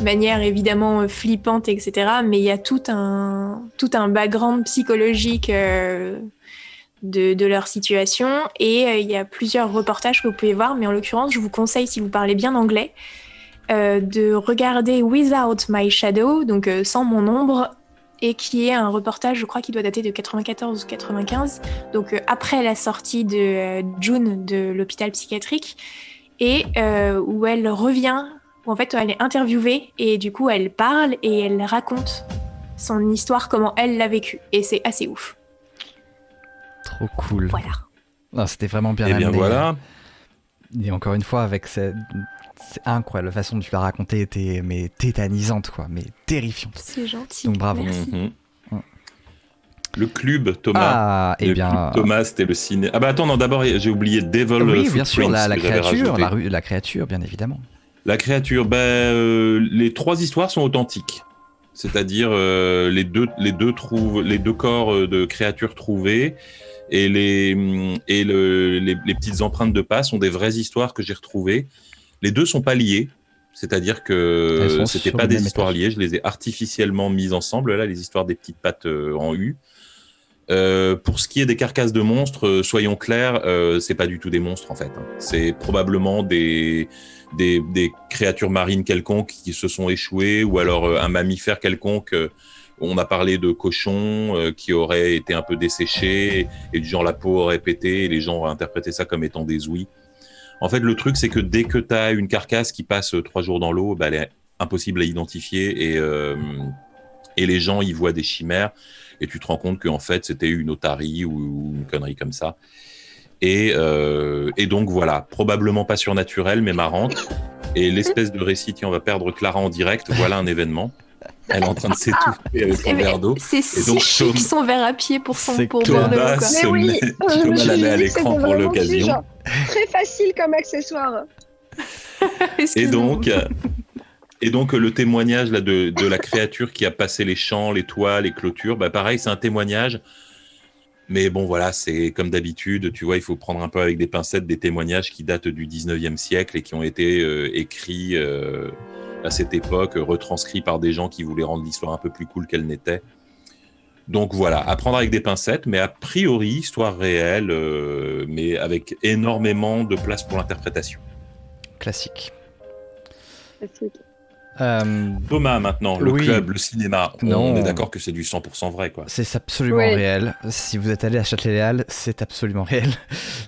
[SPEAKER 3] manière évidemment flippante, etc. Mais il y a tout un background psychologique de leur situation et il y a plusieurs reportages que vous pouvez voir. Mais en l'occurrence, je vous conseille, si vous parlez bien anglais, de regarder Without My Shadow, donc sans mon ombre, et qui est un reportage, je crois, qui doit dater de 94 ou 95, donc après la sortie de June de l'hôpital psychiatrique, et où elle revient, où en fait elle est interviewée, et du coup elle parle et elle raconte son histoire, comment elle l'a vécu, et c'est assez ouf.
[SPEAKER 1] Trop cool.
[SPEAKER 3] Voilà.
[SPEAKER 1] Non, c'était vraiment bien
[SPEAKER 2] Eh bien
[SPEAKER 1] amené.
[SPEAKER 2] voilà.
[SPEAKER 1] Et encore une fois, avec c'est incroyable, la façon dont tu l'as raconté était mais tétanisante, quoi, mais terrifiante.
[SPEAKER 3] C'est gentil.
[SPEAKER 1] Donc bravo.
[SPEAKER 3] Merci.
[SPEAKER 2] Mhm. Le club, Thomas.
[SPEAKER 1] Ah, eh
[SPEAKER 2] Le
[SPEAKER 1] bien.
[SPEAKER 2] club Thomas, c'était le ciné. Ah bah attends, non, d'abord j'ai oublié Devil
[SPEAKER 1] Oui, bien sûr,
[SPEAKER 2] Footprints
[SPEAKER 1] la
[SPEAKER 2] que j'avais
[SPEAKER 1] créature,
[SPEAKER 2] rajouté.
[SPEAKER 1] la créature, bien évidemment.
[SPEAKER 2] La créature, les trois histoires sont authentiques. C'est-à-dire les deux corps de créatures trouvés et les petites empreintes de pas sont des vraies histoires que j'ai retrouvées. Les deux sont pas liés, c'est-à-dire
[SPEAKER 1] Elles
[SPEAKER 2] que
[SPEAKER 1] sont
[SPEAKER 2] c'était
[SPEAKER 1] sur
[SPEAKER 2] pas
[SPEAKER 1] le
[SPEAKER 2] des
[SPEAKER 1] même
[SPEAKER 2] histoires
[SPEAKER 1] étage.
[SPEAKER 2] liées, je les ai artificiellement mises ensemble là, les histoires des petites pattes en U. Pour ce qui est des carcasses de monstres, soyons clairs, c'est pas du tout des monstres en fait. Hein. C'est probablement des créatures marines quelconques qui se sont échouées ou alors un mammifère quelconque. On a parlé de cochons qui auraient été un peu desséchés et du genre la peau aurait pété et les gens auraient interprété ça comme étant des ouïes. En fait, le truc, c'est que dès que tu as une carcasse qui passe 3 jours dans l'eau, elle est impossible à identifier et les gens y voient des chimères et tu te rends compte qu'en fait, c'était une otarie ou une connerie comme ça. Et donc voilà, probablement pas surnaturelle, mais marrante. Et l'espèce de récit, tiens, on va perdre Clara en direct, voilà un événement. Elle est en train de s'étouffer avec son verre d'eau.
[SPEAKER 3] C'est
[SPEAKER 2] Et donc,
[SPEAKER 3] si chic son verre à pied pour
[SPEAKER 1] C'est
[SPEAKER 3] boire de
[SPEAKER 1] clair.
[SPEAKER 3] l'eau,
[SPEAKER 2] Thomas
[SPEAKER 3] quoi.
[SPEAKER 2] se
[SPEAKER 5] Mais oui,
[SPEAKER 2] met-
[SPEAKER 5] je me
[SPEAKER 2] Thomas
[SPEAKER 5] suis
[SPEAKER 2] la met à
[SPEAKER 5] dit que
[SPEAKER 2] l'écran
[SPEAKER 5] c'était
[SPEAKER 2] pour
[SPEAKER 5] vraiment
[SPEAKER 2] l'occasion.
[SPEAKER 5] genre très facile comme accessoire.
[SPEAKER 2] Et
[SPEAKER 3] Excuse-moi.
[SPEAKER 2] donc le témoignage là, de la créature qui a passé les champs, les toits, les clôtures, pareil, c'est un témoignage. Mais bon, voilà, c'est comme d'habitude, tu vois, il faut prendre un peu avec des pincettes des témoignages qui datent du 19e siècle et qui ont été écrits à cette époque, retranscrits par des gens qui voulaient rendre l'histoire un peu plus cool qu'elle n'était. Donc voilà, à prendre avec des pincettes, mais a priori, histoire réelle, mais avec énormément de place pour l'interprétation.
[SPEAKER 1] Classique.
[SPEAKER 5] Classique.
[SPEAKER 2] Thomas, maintenant, le
[SPEAKER 1] Oui.
[SPEAKER 2] club, le cinéma,
[SPEAKER 1] Non.
[SPEAKER 2] on est d'accord que c'est du 100% vrai, quoi.
[SPEAKER 1] C'est absolument
[SPEAKER 5] Ouais.
[SPEAKER 1] réel. Si vous êtes allé à Châtelet-Les-Halles, c'est absolument réel.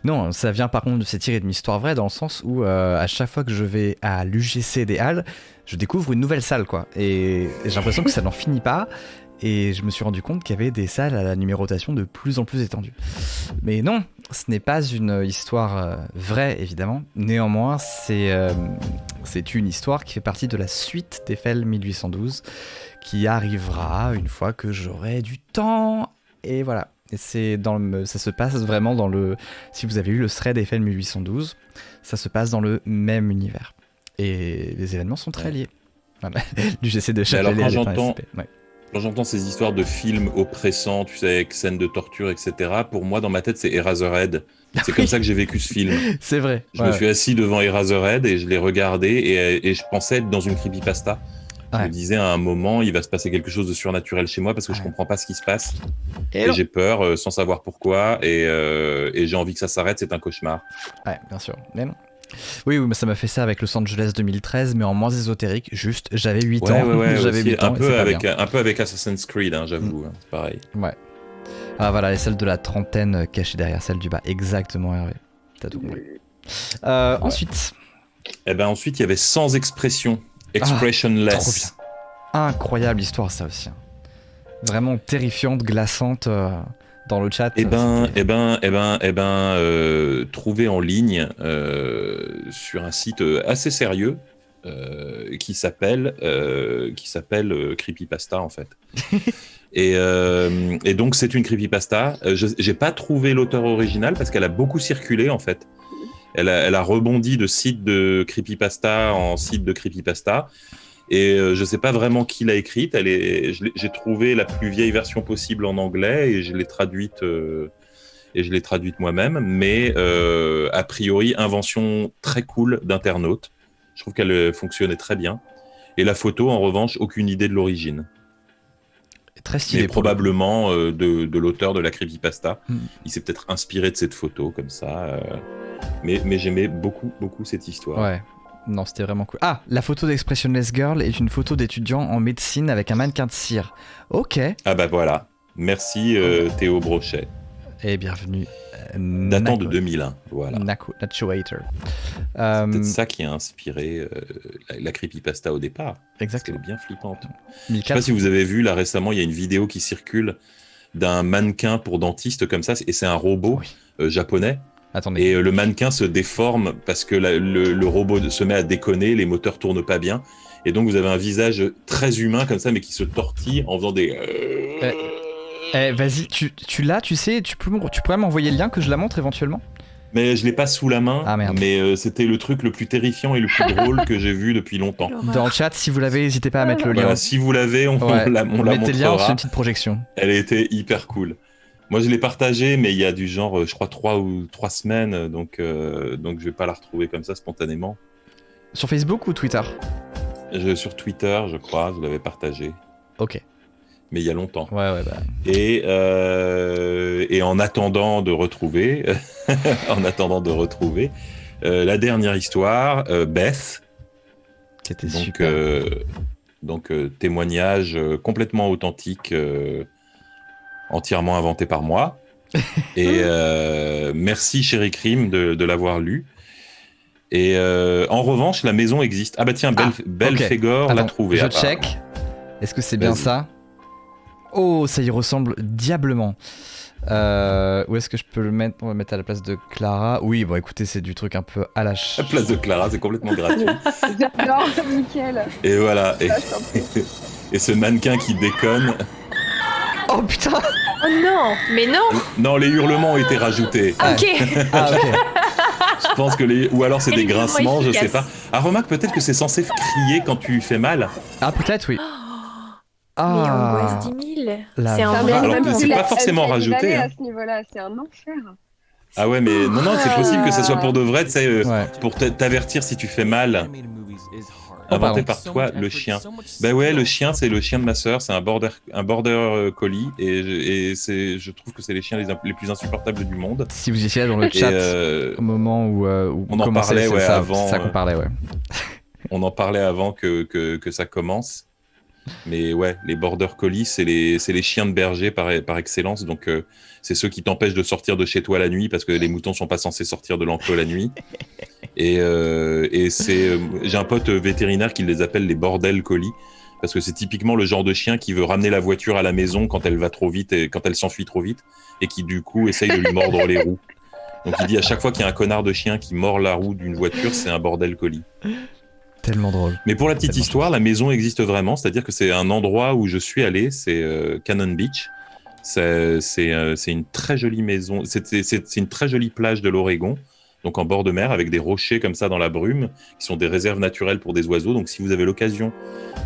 [SPEAKER 1] Non, ça vient par contre de c'est tiré d'une histoire vraie dans le sens où à chaque fois que je vais à l'UGC des Halles, je découvre une nouvelle salle, quoi. Et j'ai l'impression que ça n'en finit pas. Et je me suis rendu compte qu'il y avait des salles à la numérotation de plus en plus étendue. Mais non, ce n'est pas une histoire vraie, évidemment. Néanmoins, c'est une histoire qui fait partie de la suite d'Eiffel 1812, qui arrivera une fois que j'aurai du temps. Et voilà. Et ça se passe vraiment dans le... Si vous avez eu le thread d'Eiffel 1812, ça se passe dans le même univers. Et les événements sont très liés. Voilà. L'UGC de
[SPEAKER 2] alors,
[SPEAKER 1] Châtelet-Les-Halles est un
[SPEAKER 2] j'entends-
[SPEAKER 1] SCP. Ouais.
[SPEAKER 2] Quand j'entends ces histoires de films oppressants, tu sais, avec scènes de torture, etc., pour moi, dans ma tête, c'est Eraserhead. C'est comme ça que j'ai vécu ce film.
[SPEAKER 1] C'est vrai.
[SPEAKER 2] Je me suis assis devant Eraserhead et je l'ai regardé et je pensais être dans une creepypasta. Je
[SPEAKER 1] Ouais.
[SPEAKER 2] me disais à un moment, il va se passer quelque chose de surnaturel chez moi parce que je
[SPEAKER 1] Ouais.
[SPEAKER 2] comprends pas ce qui se passe.
[SPEAKER 1] Et
[SPEAKER 2] Et
[SPEAKER 1] non.
[SPEAKER 2] j'ai peur sans savoir pourquoi et j'ai envie que ça s'arrête, c'est un cauchemar.
[SPEAKER 1] Ouais, bien sûr. Mais non. Oui, mais ça m'a fait ça avec Los Angeles 2013, mais en moins ésotérique. Juste, j'avais 8 ans. J'avais
[SPEAKER 2] aussi,
[SPEAKER 1] 8 ans.
[SPEAKER 2] un
[SPEAKER 1] et c'est pas bien.
[SPEAKER 2] peu avec Assassin's Creed, hein, j'avoue, hein, c'est pareil.
[SPEAKER 1] Ouais. Ah voilà, et celle de la trentaine cachée derrière celle du bas. Exactement, Hervé. T'as tout compris. Ensuite.
[SPEAKER 2] Eh ben ensuite, il y avait Sans expression,
[SPEAKER 1] Trop
[SPEAKER 2] Expressionless.
[SPEAKER 1] bien. Incroyable histoire, ça aussi. Vraiment terrifiante, glaçante. Dans le chat.
[SPEAKER 2] Trouvé en ligne sur un site assez sérieux qui s'appelle Creepypasta en fait. et donc c'est une creepypasta. J'ai pas trouvé l'auteur original parce qu'elle a beaucoup circulé en fait. Elle a rebondi de site de creepypasta en site de creepypasta. Et je sais pas vraiment qui l'a écrite. J'ai trouvé la plus vieille version possible en anglais et je l'ai traduite moi-même. Mais a priori, invention très cool d'internaute. Je trouve qu'elle fonctionnait très bien. Et la photo, en revanche, aucune idée de l'origine.
[SPEAKER 1] Très stylé.
[SPEAKER 2] Mais probablement de l'auteur de la creepypasta. Il s'est peut-être inspiré de cette photo comme ça. Mais j'aimais beaucoup cette histoire.
[SPEAKER 1] Ouais. Non, c'était vraiment cool. Ah, la photo d'Expressionless Girl est une photo d'étudiant en médecine avec un mannequin de cire. Ok.
[SPEAKER 2] Ah bah voilà. Merci Théo Brochet.
[SPEAKER 1] Et bienvenue.
[SPEAKER 2] Datant de 2001. Voilà.
[SPEAKER 1] Nacho Hater.
[SPEAKER 2] C'est peut-être ça qui a inspiré la creepypasta au départ.
[SPEAKER 1] Exactement.
[SPEAKER 2] Parce qu'elle est bien flippante.
[SPEAKER 1] 1004.
[SPEAKER 2] Je sais pas si vous avez vu, là récemment, il y a une vidéo qui circule d'un mannequin pour dentiste comme ça, et c'est un robot japonais.
[SPEAKER 1] Attendez.
[SPEAKER 2] Et le mannequin se déforme parce que le robot se met à déconner, les moteurs tournent pas bien. Et donc vous avez un visage très humain comme ça, mais qui se tortille en faisant des...
[SPEAKER 1] Vas-y, tu l'as, tu sais, tu pourrais m'envoyer le lien que je la montre éventuellement ?
[SPEAKER 2] Mais je l'ai pas sous la main, mais c'était le truc le plus terrifiant et le plus drôle que j'ai vu depuis longtemps.
[SPEAKER 1] Dans le chat, si vous l'avez, n'hésitez pas à mettre le lien.
[SPEAKER 2] Voilà, si vous l'avez, on la montrera.
[SPEAKER 1] Mettez le lien, c'est une petite projection.
[SPEAKER 2] Elle était hyper cool. Moi, je l'ai partagée, mais il y a du genre, je crois, 3 semaines, donc je vais pas la retrouver comme ça spontanément.
[SPEAKER 1] Sur Facebook ou Twitter ?
[SPEAKER 2] Sur Twitter, je crois, je l'avais partagée.
[SPEAKER 1] Ok.
[SPEAKER 2] Mais il y a longtemps.
[SPEAKER 1] Ouais.
[SPEAKER 2] Et en attendant de retrouver, la dernière histoire, Beth.
[SPEAKER 1] C'était super.
[SPEAKER 2] Donc témoignage complètement authentique. Entièrement inventé par moi. Et merci Chéri Crime de l'avoir lu. Et en revanche, la maison existe. Ah bah tiens, Belphégor l'a trouvé.
[SPEAKER 1] Je check. Est-ce que c'est bien ça ? Oh, ça y ressemble diablement. Où est-ce que je peux le mettre ? On va le mettre à la place de Clara. Oui, bon écoutez, c'est du truc un peu à la...
[SPEAKER 2] À la place de Clara, c'est complètement gratuit.
[SPEAKER 5] J'adore, nickel.
[SPEAKER 2] Et voilà. Et ce mannequin qui déconne...
[SPEAKER 1] Oh putain!
[SPEAKER 3] Oh non! Mais non!
[SPEAKER 2] Non, les hurlements ont été rajoutés.
[SPEAKER 3] Ok!
[SPEAKER 2] Je pense que ou alors c'est des grincements, je sais pas. Ah, remarque, peut-être que c'est censé crier quand tu fais mal.
[SPEAKER 1] Ah, peut-être, oui.
[SPEAKER 3] Mais angoisse 10 000. C'est un
[SPEAKER 2] vrai. Alors que c'est pas forcément rajouté.
[SPEAKER 5] À ce niveau-là, c'est un enfer.
[SPEAKER 2] Ah ouais, mais non, c'est possible que ça soit pour de vrai, tu sais, pour t'avertir si tu fais mal. Inventé par toi, le chien. Bah ouais, le chien, c'est le chien de ma sœur, c'est un border collie, et je trouve que c'est les chiens les plus insupportables du monde.
[SPEAKER 1] Si vous étiez là dans le chat au moment où
[SPEAKER 2] on en parlait, avant.
[SPEAKER 1] C'est ça qu'on parlait, ouais.
[SPEAKER 2] On en parlait avant que ça commence. Mais ouais, les border collies, c'est les chiens de berger par excellence. Donc, c'est ceux qui t'empêchent de sortir de chez toi la nuit parce que les moutons sont pas censés sortir de l'enclos la nuit. Et j'ai un pote vétérinaire qui les appelle les bordel collies parce que c'est typiquement le genre de chien qui veut ramener la voiture à la maison quand elle va trop vite et quand elle s'enfuit trop vite et qui du coup essaye de lui mordre les roues. Donc, il dit à chaque fois qu'il y a un connard de chien qui mord la roue d'une voiture, c'est un bordel collie.
[SPEAKER 1] Tellement drôle.
[SPEAKER 2] Mais pour la petite histoire, la maison existe vraiment, c'est-à-dire que c'est un endroit où je suis allé, c'est Cannon Beach. C'est une très jolie maison, c'est une très jolie plage de l'Oregon, donc en bord de mer, avec des rochers comme ça dans la brume, qui sont des réserves naturelles pour des oiseaux. Donc si vous avez l'occasion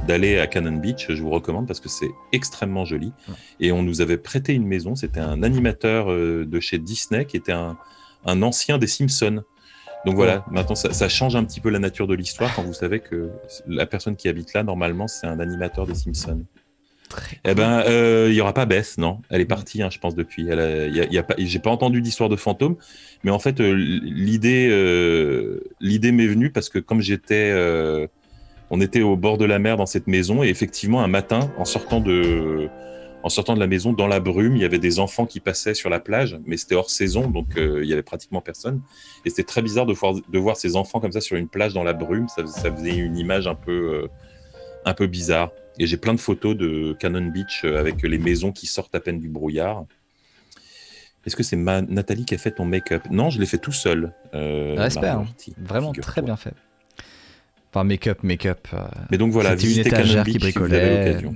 [SPEAKER 2] d'aller à Cannon Beach, je vous recommande parce que c'est extrêmement joli. Et on nous avait prêté une maison, c'était un animateur de chez Disney qui était un ancien des Simpsons. Donc voilà, maintenant ça change un petit peu la nature de l'histoire quand vous savez que la personne qui habite là, normalement, c'est un animateur des Simpsons. Eh ben, il y aura pas Beth, non. Elle est partie, hein, je pense, depuis. J'ai pas entendu d'histoire de fantôme, mais en fait, l'idée m'est venue parce que comme on était au bord de la mer dans cette maison, et effectivement, un matin, en sortant de En sortant de la maison, dans la brume, il y avait des enfants qui passaient sur la plage, mais c'était hors saison, donc il y avait pratiquement personne. Et c'était très bizarre de voir ces enfants comme ça sur une plage dans la brume. Ça faisait une image un peu bizarre. Et j'ai plein de photos de Cannon Beach avec les maisons qui sortent à peine du brouillard. Est-ce que c'est Nathalie qui a fait ton make-up? Non, je l'ai fait tout seul.
[SPEAKER 1] Respect, hein. Vraiment très bien fait. Enfin, make-up.
[SPEAKER 2] Mais donc voilà,
[SPEAKER 1] c'était une
[SPEAKER 2] visitez Cannon
[SPEAKER 1] étagère qui
[SPEAKER 2] Beach si vous avez
[SPEAKER 1] bricolait.
[SPEAKER 2] l'occasion.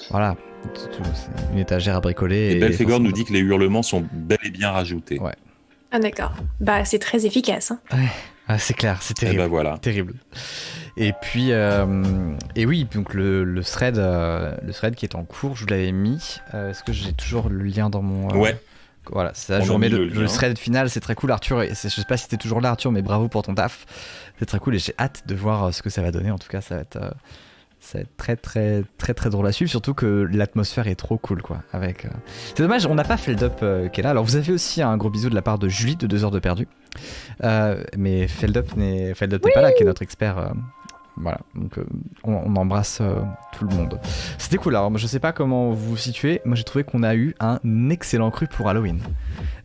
[SPEAKER 1] Voilà, c'est une étagère à bricoler.
[SPEAKER 2] Et Belphégor
[SPEAKER 1] forcément-
[SPEAKER 2] nous dit que les hurlements sont bel et bien rajoutés.
[SPEAKER 1] Ouais.
[SPEAKER 3] Ah d'accord. Bah c'est très efficace. Hein.
[SPEAKER 1] Ah, c'est clair, c'est
[SPEAKER 2] Et
[SPEAKER 1] terrible.
[SPEAKER 2] ben voilà.
[SPEAKER 1] Terrible. Et puis, et oui, donc le thread qui est en cours, je vous l'avais mis. Est-ce que j'ai toujours le lien dans mon.
[SPEAKER 2] Ouais.
[SPEAKER 1] Voilà, c'est ça,
[SPEAKER 2] On
[SPEAKER 1] je
[SPEAKER 2] a
[SPEAKER 1] remets
[SPEAKER 2] mis
[SPEAKER 1] le
[SPEAKER 2] le lien.
[SPEAKER 1] thread final, c'est très cool, Arthur. Je sais pas si t'es toujours là, Arthur, mais bravo pour ton taf. C'est très cool et j'ai hâte de voir ce que ça va donner. En tout cas, ça va être très drôle à suivre, surtout que l'atmosphère est trop cool, quoi. C'est dommage, on n'a pas Feldup qui est là. Alors, vous avez aussi un gros bisou de la part de Julie de 2 heures de perdu. Mais Feldup n'est pas là, qui est notre expert. Voilà, donc on embrasse tout le monde. C'était cool. Alors, moi, je sais pas comment vous vous situez. Moi, j'ai trouvé qu'on a eu un excellent cru pour Halloween.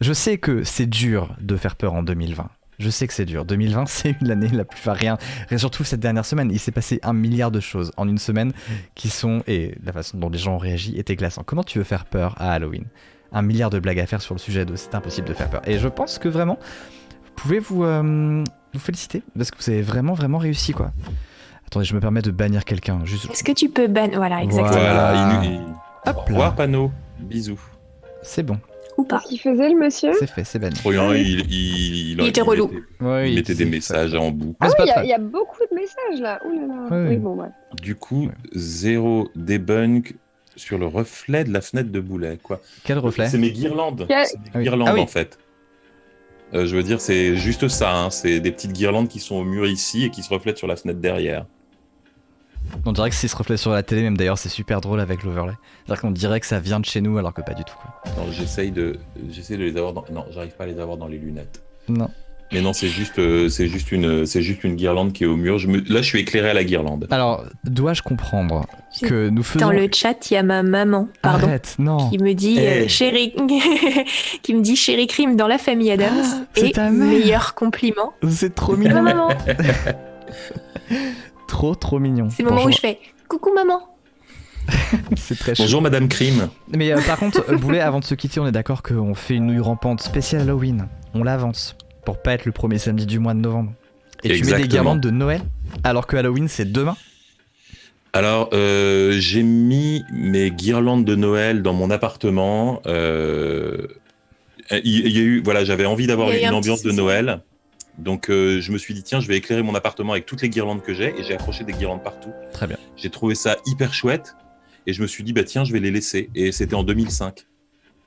[SPEAKER 1] Je sais que c'est dur de faire peur en 2020. Je sais que c'est dur. 2020, c'est une année la plus rien. Et surtout cette dernière semaine, il s'est passé 1 milliard de choses en une semaine qui sont, et la façon dont les gens ont réagi était glaçant. Comment tu veux faire peur à Halloween? 1 milliard de blagues à faire sur le sujet de c'est impossible de faire peur. Et je pense que vraiment, vous pouvez vous féliciter parce que vous avez vraiment réussi, quoi. Attendez, je me permets de bannir quelqu'un. Juste...
[SPEAKER 3] Est-ce que tu peux ban... Voilà, exactement.
[SPEAKER 2] Voilà,
[SPEAKER 1] Hop
[SPEAKER 2] Au
[SPEAKER 1] là.
[SPEAKER 2] revoir, Pano. Bisous.
[SPEAKER 1] C'est bon,
[SPEAKER 3] Ou pas.
[SPEAKER 5] Qu'est-ce qu'il faisait, le monsieur?
[SPEAKER 1] c'est fait, c'est banni.
[SPEAKER 2] Trop bien, il
[SPEAKER 3] était relou.
[SPEAKER 1] Ouais,
[SPEAKER 2] Il mettait des messages en boucle.
[SPEAKER 1] Ah, c'est pas
[SPEAKER 5] Il
[SPEAKER 1] très-
[SPEAKER 5] y a beaucoup de messages, là. Ouh là là.
[SPEAKER 1] Ouais.
[SPEAKER 5] Oui, bon, ouais.
[SPEAKER 2] Du coup, 0 debunk sur le reflet de la fenêtre de Boulet, quoi.
[SPEAKER 1] Quel reflet?
[SPEAKER 2] C'est mes guirlandes.
[SPEAKER 5] Quel-
[SPEAKER 2] C'est des
[SPEAKER 1] Ah oui.
[SPEAKER 2] guirlandes,
[SPEAKER 1] Ah oui.
[SPEAKER 2] en fait. Je veux dire, c'est juste ça. Hein. C'est des petites guirlandes qui sont au mur ici et qui se reflètent sur la fenêtre derrière.
[SPEAKER 1] On dirait que s'il se reflète sur la télé, même d'ailleurs, c'est super drôle avec l'overlay. C'est-à-dire qu'on dirait que ça vient de chez nous, alors que pas du tout, quoi.
[SPEAKER 2] Non, j'essaie de les avoir dans... Non, j'arrive pas à les avoir dans les lunettes.
[SPEAKER 1] Non.
[SPEAKER 2] Mais non, c'est juste une guirlande qui est au mur. Là, je suis éclairé à la guirlande.
[SPEAKER 1] Alors, dois-je comprendre que nous faisons...
[SPEAKER 3] Dans le chat, il y a ma maman, pardon,
[SPEAKER 1] Arrête, non.
[SPEAKER 3] qui me dit
[SPEAKER 2] Eh.
[SPEAKER 3] chérie, qui me dit chérie crime dans la famille Adams
[SPEAKER 1] c'est
[SPEAKER 3] et
[SPEAKER 1] ta mère.
[SPEAKER 3] meilleur compliment.
[SPEAKER 1] C'est trop
[SPEAKER 3] C'est ma
[SPEAKER 1] mignon.
[SPEAKER 3] maman.
[SPEAKER 1] Trop mignon.
[SPEAKER 3] C'est le moment où je fais coucou maman.
[SPEAKER 1] C'est très chou.
[SPEAKER 2] Bonjour, Madame Crime.
[SPEAKER 1] Mais par contre, Boulet, avant de se quitter, on est d'accord qu'on fait une nouille rampante spéciale Halloween. On l'avance pour pas être le premier samedi du mois de novembre. Et tu mets des
[SPEAKER 2] Exactement.
[SPEAKER 1] guirlandes de Noël alors que Halloween c'est demain.
[SPEAKER 2] Alors, j'ai mis mes guirlandes de Noël dans mon appartement. Il y a eu, voilà, j'avais envie d'avoir
[SPEAKER 3] Il y a eu
[SPEAKER 2] une
[SPEAKER 3] un
[SPEAKER 2] ambiance
[SPEAKER 3] petit
[SPEAKER 2] de
[SPEAKER 3] souci.
[SPEAKER 2] Noël. Donc, je me suis dit, tiens, je vais éclairer mon appartement avec toutes les guirlandes que j'ai. Et j'ai accroché des guirlandes partout.
[SPEAKER 1] Très bien.
[SPEAKER 2] J'ai trouvé ça hyper chouette. Et je me suis dit, bah tiens, je vais les laisser. Et c'était en 2005.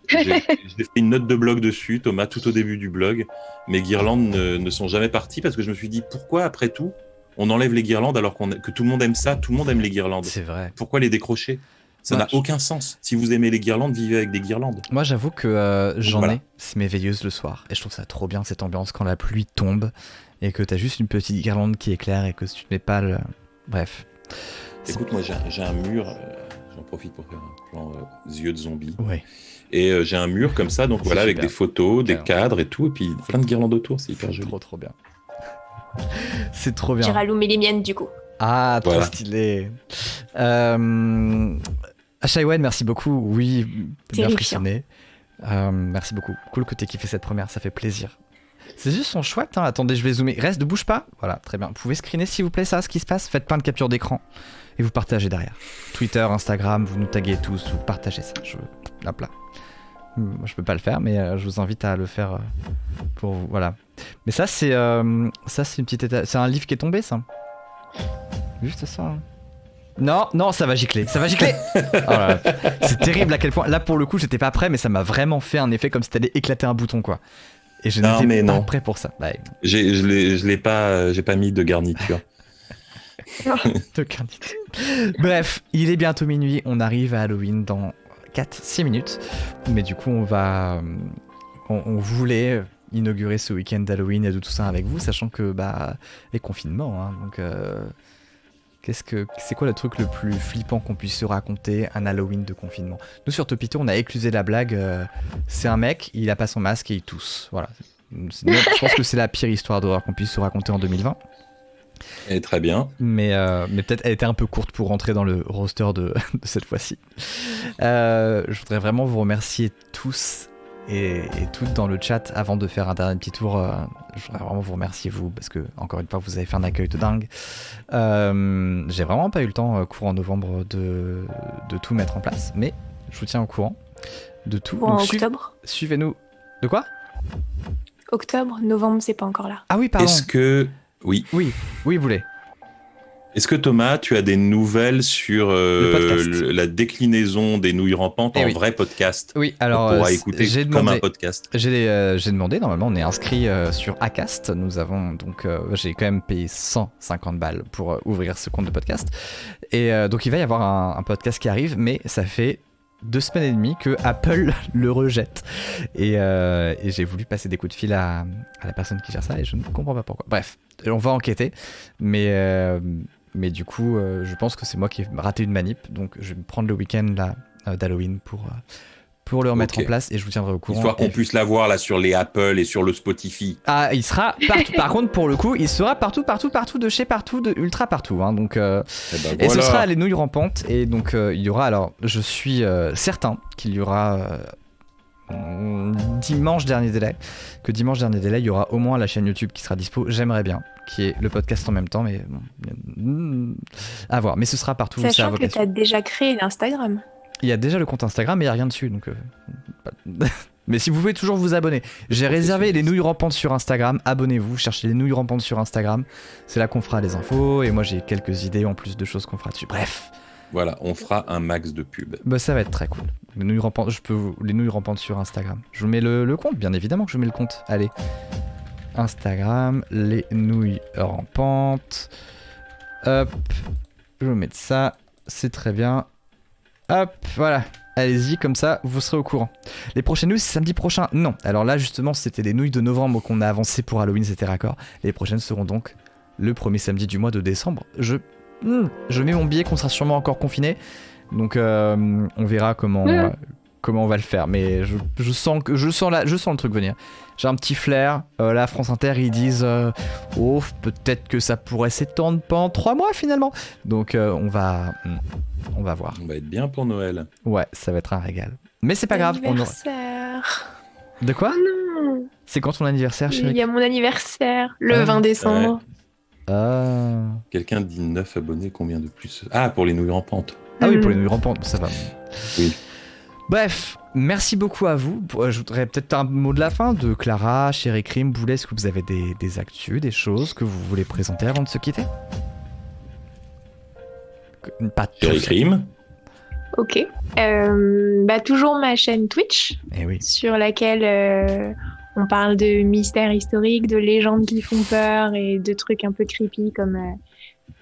[SPEAKER 2] J'ai fait une note de blog dessus, Thomas, tout au début du blog. Mes guirlandes ne sont jamais parties parce que je me suis dit, pourquoi, après tout, on enlève les guirlandes alors que tout le monde aime ça, tout le monde aime les guirlandes.
[SPEAKER 1] C'est vrai.
[SPEAKER 2] Pourquoi les décrocher? Ça
[SPEAKER 1] Ouais.
[SPEAKER 2] n'a aucun sens. Si vous aimez les guirlandes, vivez avec des guirlandes.
[SPEAKER 1] Moi j'avoue que j'en
[SPEAKER 2] Voilà.
[SPEAKER 1] ai, c'est mes veilleuses le soir. Et je trouve ça trop bien cette ambiance quand la pluie tombe et que t'as juste une petite guirlande qui éclaire et que tu te mets pas le... Bref.
[SPEAKER 2] Écoute, moi j'ai un mur, j'en profite pour faire un plan yeux de zombie.
[SPEAKER 1] Ouais.
[SPEAKER 2] Et j'ai un mur comme ça, donc
[SPEAKER 1] C'est
[SPEAKER 2] voilà, avec
[SPEAKER 1] super.
[SPEAKER 2] des photos, des
[SPEAKER 1] Carrément.
[SPEAKER 2] cadres et tout, et puis plein de guirlandes autour, c'est hyper joli.
[SPEAKER 1] Trop bien. C'est trop bien.
[SPEAKER 3] J'ai rallumé les miennes du coup.
[SPEAKER 1] Ah, trop
[SPEAKER 2] Voilà.
[SPEAKER 1] stylé. Shaiwen, merci beaucoup. Oui, t'as bien
[SPEAKER 3] Terrifiant.
[SPEAKER 1] frissonné. Merci beaucoup. Cool que t'aies kiffé cette première, ça fait plaisir. Ces yeux sont chouettes, hein. Attendez, je vais zoomer. Reste, ne bouge pas. Voilà, très bien. Vous pouvez screener s'il vous plaît ça, ce qui se passe. Faites plein de captures d'écran et vous partagez derrière. Twitter, Instagram, vous nous taguez tous, vous partagez ça. Hop là. Moi, je peux pas le faire, mais je vous invite à le faire pour vous. Voilà. Mais ça, c'est une petite c'est un livre qui est tombé, ça. Juste ça. hein. Non, ça va gicler. Oh là là. C'est terrible à quel point. Là, pour le coup, j'étais pas prêt, mais ça m'a vraiment fait un effet comme si t'allais éclater un bouton, quoi. Et je
[SPEAKER 2] Non, mais
[SPEAKER 1] n'étais pas
[SPEAKER 2] non.
[SPEAKER 1] prêt pour ça. Bah,
[SPEAKER 2] Je l'ai pas, j'ai pas mis de garniture.
[SPEAKER 1] de carnite. Bref, il est bientôt minuit. On arrive à Halloween dans 4-6 minutes. Mais du coup, on voulait inaugurer ce week-end d'Halloween et de tout ça avec vous, sachant que, bah, les confinements, hein, donc. C'est quoi le truc le plus flippant qu'on puisse se raconter un Halloween de confinement? Nous sur Topito, on a éclusé la blague. C'est un mec, il a pas son masque et il tousse. Voilà. Je pense que c'est la pire histoire d'horreur qu'on puisse se raconter en 2020.
[SPEAKER 2] Et très bien.
[SPEAKER 1] Mais peut-être elle était un peu courte pour rentrer dans le roster de cette fois-ci. Je voudrais vraiment vous remercier tous et toutes dans le chat avant de faire un dernier petit tour. Je voudrais vraiment vous remercier vous parce que encore une fois vous avez fait un accueil de dingue. J'ai vraiment pas eu le temps courant novembre de tout mettre en place, mais je vous tiens au courant de tout.
[SPEAKER 3] En
[SPEAKER 1] Donc,
[SPEAKER 3] octobre.
[SPEAKER 1] Suivez-nous. De quoi?
[SPEAKER 3] Octobre, novembre, c'est pas encore là.
[SPEAKER 1] Ah oui, pardon.
[SPEAKER 2] Est-ce que
[SPEAKER 1] Boulet.
[SPEAKER 2] Est-ce que Thomas, tu as des nouvelles sur la déclinaison des nouilles rampantes en vrai podcast?
[SPEAKER 1] Oui, alors
[SPEAKER 2] on pourra écouter comme un podcast.
[SPEAKER 1] J'ai demandé, normalement on est inscrit sur Acast, nous avons donc j'ai quand même payé 150 balles pour ouvrir ce compte de podcast et donc il va y avoir un podcast qui arrive, mais ça fait 2 semaines et demie que Apple le rejette et j'ai voulu passer des coups de fil à la personne qui gère ça et je ne comprends pas pourquoi. Bref, on va enquêter, mais du coup je pense que c'est moi qui ai raté une manip, donc je vais me prendre le week-end là d'Halloween pour le remettre en place et je vous tiendrai au courant.
[SPEAKER 2] Histoire qu'on puisse l'avoir là sur les Apple et sur le Spotify.
[SPEAKER 1] Ah, il sera partout. Par contre, pour le coup, il sera partout, de chez partout, de ultra partout. Hein, donc, et ce sera les nouilles rampantes. Et donc, il y aura, alors, je suis certain qu'il y aura dimanche dernier délai, il y aura au moins la chaîne YouTube qui sera dispo. J'aimerais bien, qui est le podcast en même temps, mais bon, à voir. Mais ce sera partout.
[SPEAKER 3] Sachant que tu as déjà créé l'Instagram.
[SPEAKER 1] Il y a déjà le compte Instagram, mais il n'y a rien dessus. Donc, mais si vous pouvez toujours vous abonner. J'ai réservé les nouilles rampantes sur Instagram. Abonnez-vous, cherchez les nouilles rampantes sur Instagram. C'est là qu'on fera les infos. Et moi, j'ai quelques idées en plus de choses qu'on fera dessus. Bref.
[SPEAKER 2] Voilà, on fera un max de pub.
[SPEAKER 1] Bah, ça va être très cool. Les nouilles rampantes, les nouilles rampantes sur Instagram. Je vous mets le compte, bien évidemment que je mets le compte. Allez. Instagram, les nouilles rampantes. Hop. Je vais vous mettre ça. C'est très bien. Hop, voilà, allez-y, comme ça, vous serez au courant. Les prochaines nouilles, c'est samedi prochain? Non, alors là, justement, c'était les nouilles de novembre qu'on a avancé pour Halloween, c'était raccord. Les prochaines seront donc le premier samedi du mois de décembre. Je mets mon billet qu'on sera sûrement encore confiné, donc on verra comment on va le faire. Mais je sens le truc venir. J'ai un petit flair. Là, France Inter, ils disent peut-être que ça pourrait s'étendre pendant 3 mois finalement. Donc on va voir.
[SPEAKER 2] On va être bien pour Noël.
[SPEAKER 1] Ouais, ça va être un régal. Mais c'est pas grave.
[SPEAKER 3] Anniversaire.
[SPEAKER 1] De quoi?
[SPEAKER 3] Oh non.
[SPEAKER 1] C'est quand ton anniversaire, chérie?
[SPEAKER 3] Il y a mon anniversaire, le 20 décembre.
[SPEAKER 1] Ouais.
[SPEAKER 2] Quelqu'un dit 9 abonnés, combien de plus? Ah, pour les nouilles rampantes.
[SPEAKER 1] Ah oui, pour les nouilles rampantes, ça va.
[SPEAKER 2] Oui.
[SPEAKER 1] Bref, merci beaucoup à vous. Je voudrais peut-être un mot de la fin de Clara, Chérie Crime, Boulet. Est-ce que vous avez des actus, des choses que vous voulez présenter avant de se quitter? Pas
[SPEAKER 2] Chérie Crime.
[SPEAKER 3] Ok. Toujours ma chaîne Twitch, sur laquelle on parle de mystères historiques, de légendes qui font peur et de trucs un peu creepy comme...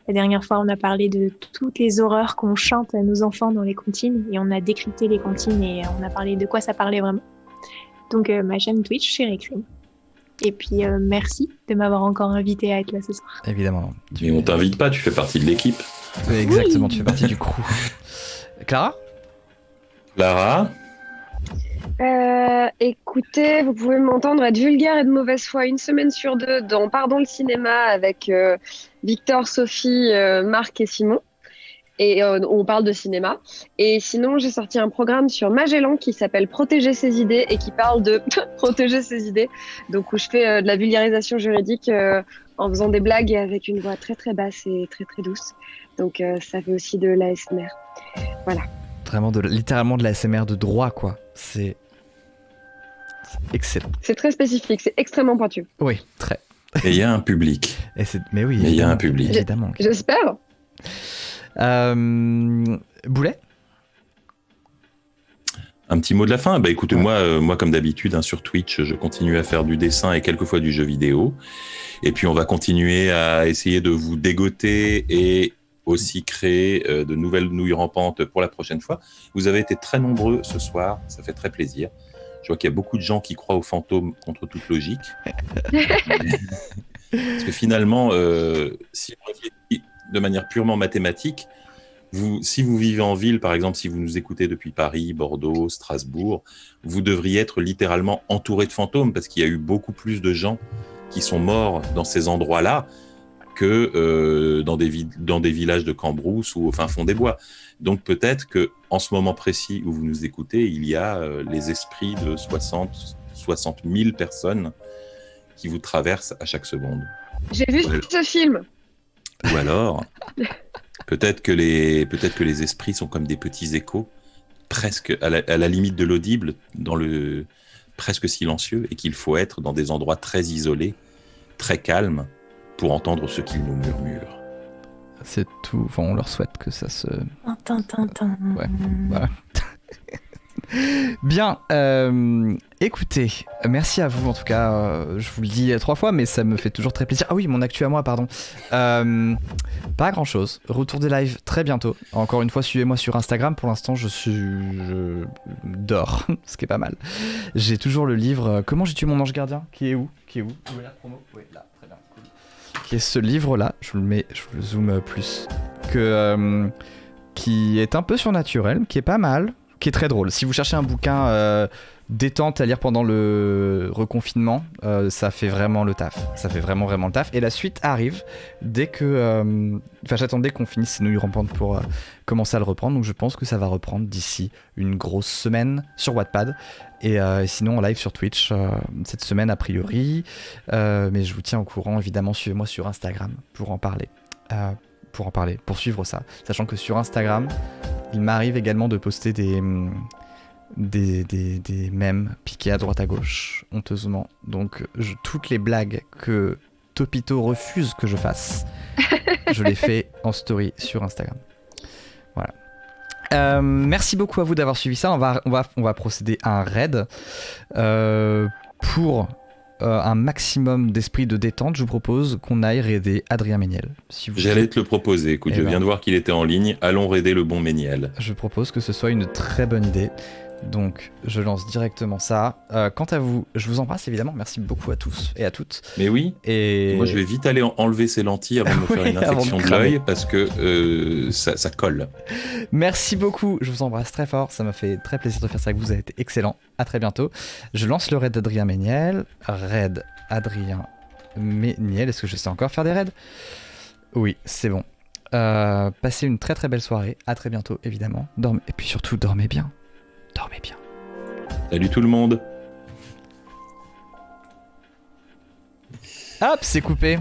[SPEAKER 3] La dernière fois, on a parlé de toutes les horreurs qu'on chante à nos enfants dans les comptines et on a décrypté les comptines et on a parlé de quoi ça parlait vraiment. Donc, ma chaîne Twitch, Chérie Crime. Et puis, merci de m'avoir encore invité à être là ce soir.
[SPEAKER 1] Évidemment.
[SPEAKER 2] Mais on t'invite pas, tu fais partie de l'équipe.
[SPEAKER 1] Exactement, tu fais partie du crew. Clara?
[SPEAKER 5] Écoutez, vous pouvez m'entendre être vulgaire et de mauvaise foi 1 semaine sur 2 dans Pardon le cinéma avec Victor, Sophie, Marc et Simon. Et on parle de cinéma. Et sinon, j'ai sorti un programme sur Magellan qui s'appelle Protéger ses idées et qui parle de protéger ses idées. Donc, où je fais de la vulgarisation juridique en faisant des blagues et avec une voix très très basse et très très douce. Donc, ça fait aussi de l'ASMR. Voilà.
[SPEAKER 1] Vraiment, littéralement de l'ASMR de droit, quoi. C'est excellent.
[SPEAKER 5] C'est très spécifique, c'est extrêmement pointu.
[SPEAKER 1] Oui, très.
[SPEAKER 2] Et il y a un public.
[SPEAKER 1] Mais oui,
[SPEAKER 2] il y a un public.
[SPEAKER 1] Évidemment.
[SPEAKER 5] J'espère.
[SPEAKER 1] Boulet?
[SPEAKER 2] Un petit mot de la fin. Bah écoutez, moi comme d'habitude, sur Twitch, je continue à faire du dessin et quelquefois du jeu vidéo. Et puis on va continuer à essayer de vous dégoter et aussi créer de nouvelles nouilles rampantes pour la prochaine fois. Vous avez été très nombreux ce soir, ça fait très plaisir. Je vois qu'il y a beaucoup de gens qui croient aux fantômes contre toute logique. Parce que finalement, si de manière purement mathématique, si vous vivez en ville, par exemple, si vous nous écoutez depuis Paris, Bordeaux, Strasbourg, vous devriez être littéralement entouré de fantômes parce qu'il y a eu beaucoup plus de gens qui sont morts dans ces endroits-là que dans des villages de Cambrousse ou au fin fond des bois. Donc peut-être qu'en ce moment précis où vous nous écoutez, il y a les esprits de 60 000 personnes qui vous traversent à chaque seconde.
[SPEAKER 5] J'ai vu ce film.
[SPEAKER 2] Ou alors, peut-être que les esprits sont comme des petits échos, presque à la limite de l'audible, presque silencieux, et qu'il faut être dans des endroits très isolés, très calmes, pour entendre ce qu'ils nous murmurent.
[SPEAKER 1] C'est tout. Enfin, on leur souhaite que ça se... Ouais, voilà. Bien, écoutez, merci à vous en tout cas, je vous le dis 3 fois mais ça me fait toujours très plaisir. Ah oui, mon actu à moi, pardon. Pas grand chose, retour des lives très bientôt. Encore une fois, suivez-moi sur Instagram, pour l'instant je dors, ce qui est pas mal. J'ai toujours le livre Comment j'ai tué mon ange gardien, qui est où Où est la promo ? Oui, là, très bien, cool. Qui est ce livre-là, je vous le zoome plus, qui est un peu surnaturel, qui est pas mal, qui est très drôle. Si vous cherchez un bouquin détente à lire pendant le reconfinement, ça fait vraiment le taf. Ça fait vraiment le taf. Et la suite arrive dès que... j'attendais qu'on finisse ces nouilles rampantes pour commencer à le reprendre. Donc je pense que ça va reprendre d'ici une grosse semaine sur Wattpad. Et sinon en live sur Twitch cette semaine a priori. Mais je vous tiens au courant. Évidemment, suivez-moi sur Instagram pour en parler. Pour suivre ça. Sachant que sur Instagram, il m'arrive également de poster des mèmes piqués à droite à gauche, honteusement. Donc toutes les blagues que Topito refuse que je fasse, je les fais en story sur Instagram. Voilà. Merci beaucoup à vous d'avoir suivi ça. On va procéder à un raid pour un maximum d'esprit de détente. Je vous propose qu'on aille raider Adrien Méniel.
[SPEAKER 2] J'allais te le proposer. Écoute, je viens de voir qu'il était en ligne. Allons raider le bon Méniel.
[SPEAKER 1] Je propose que ce soit une très bonne idée. Donc, je lance directement ça. Quant à vous, je vous embrasse évidemment. Merci beaucoup à tous et à toutes.
[SPEAKER 2] Mais oui.
[SPEAKER 1] Et
[SPEAKER 2] moi, je vais vite aller enlever ces lentilles avant de me faire une infection de l'œil parce que ça colle.
[SPEAKER 1] Merci beaucoup. Je vous embrasse très fort. Ça m'a fait très plaisir de faire ça avec vous. Vous avez été excellent. À très bientôt. Je lance le raid d'Adrien Méniel. Raid Adrien Méniel. Est-ce que je sais encore faire des raids ? Oui, c'est bon. Passez une très très belle soirée. À très bientôt, évidemment. Et puis surtout, dormez bien. Dormez bien.
[SPEAKER 2] Salut tout le monde.
[SPEAKER 1] Hop, c'est coupé.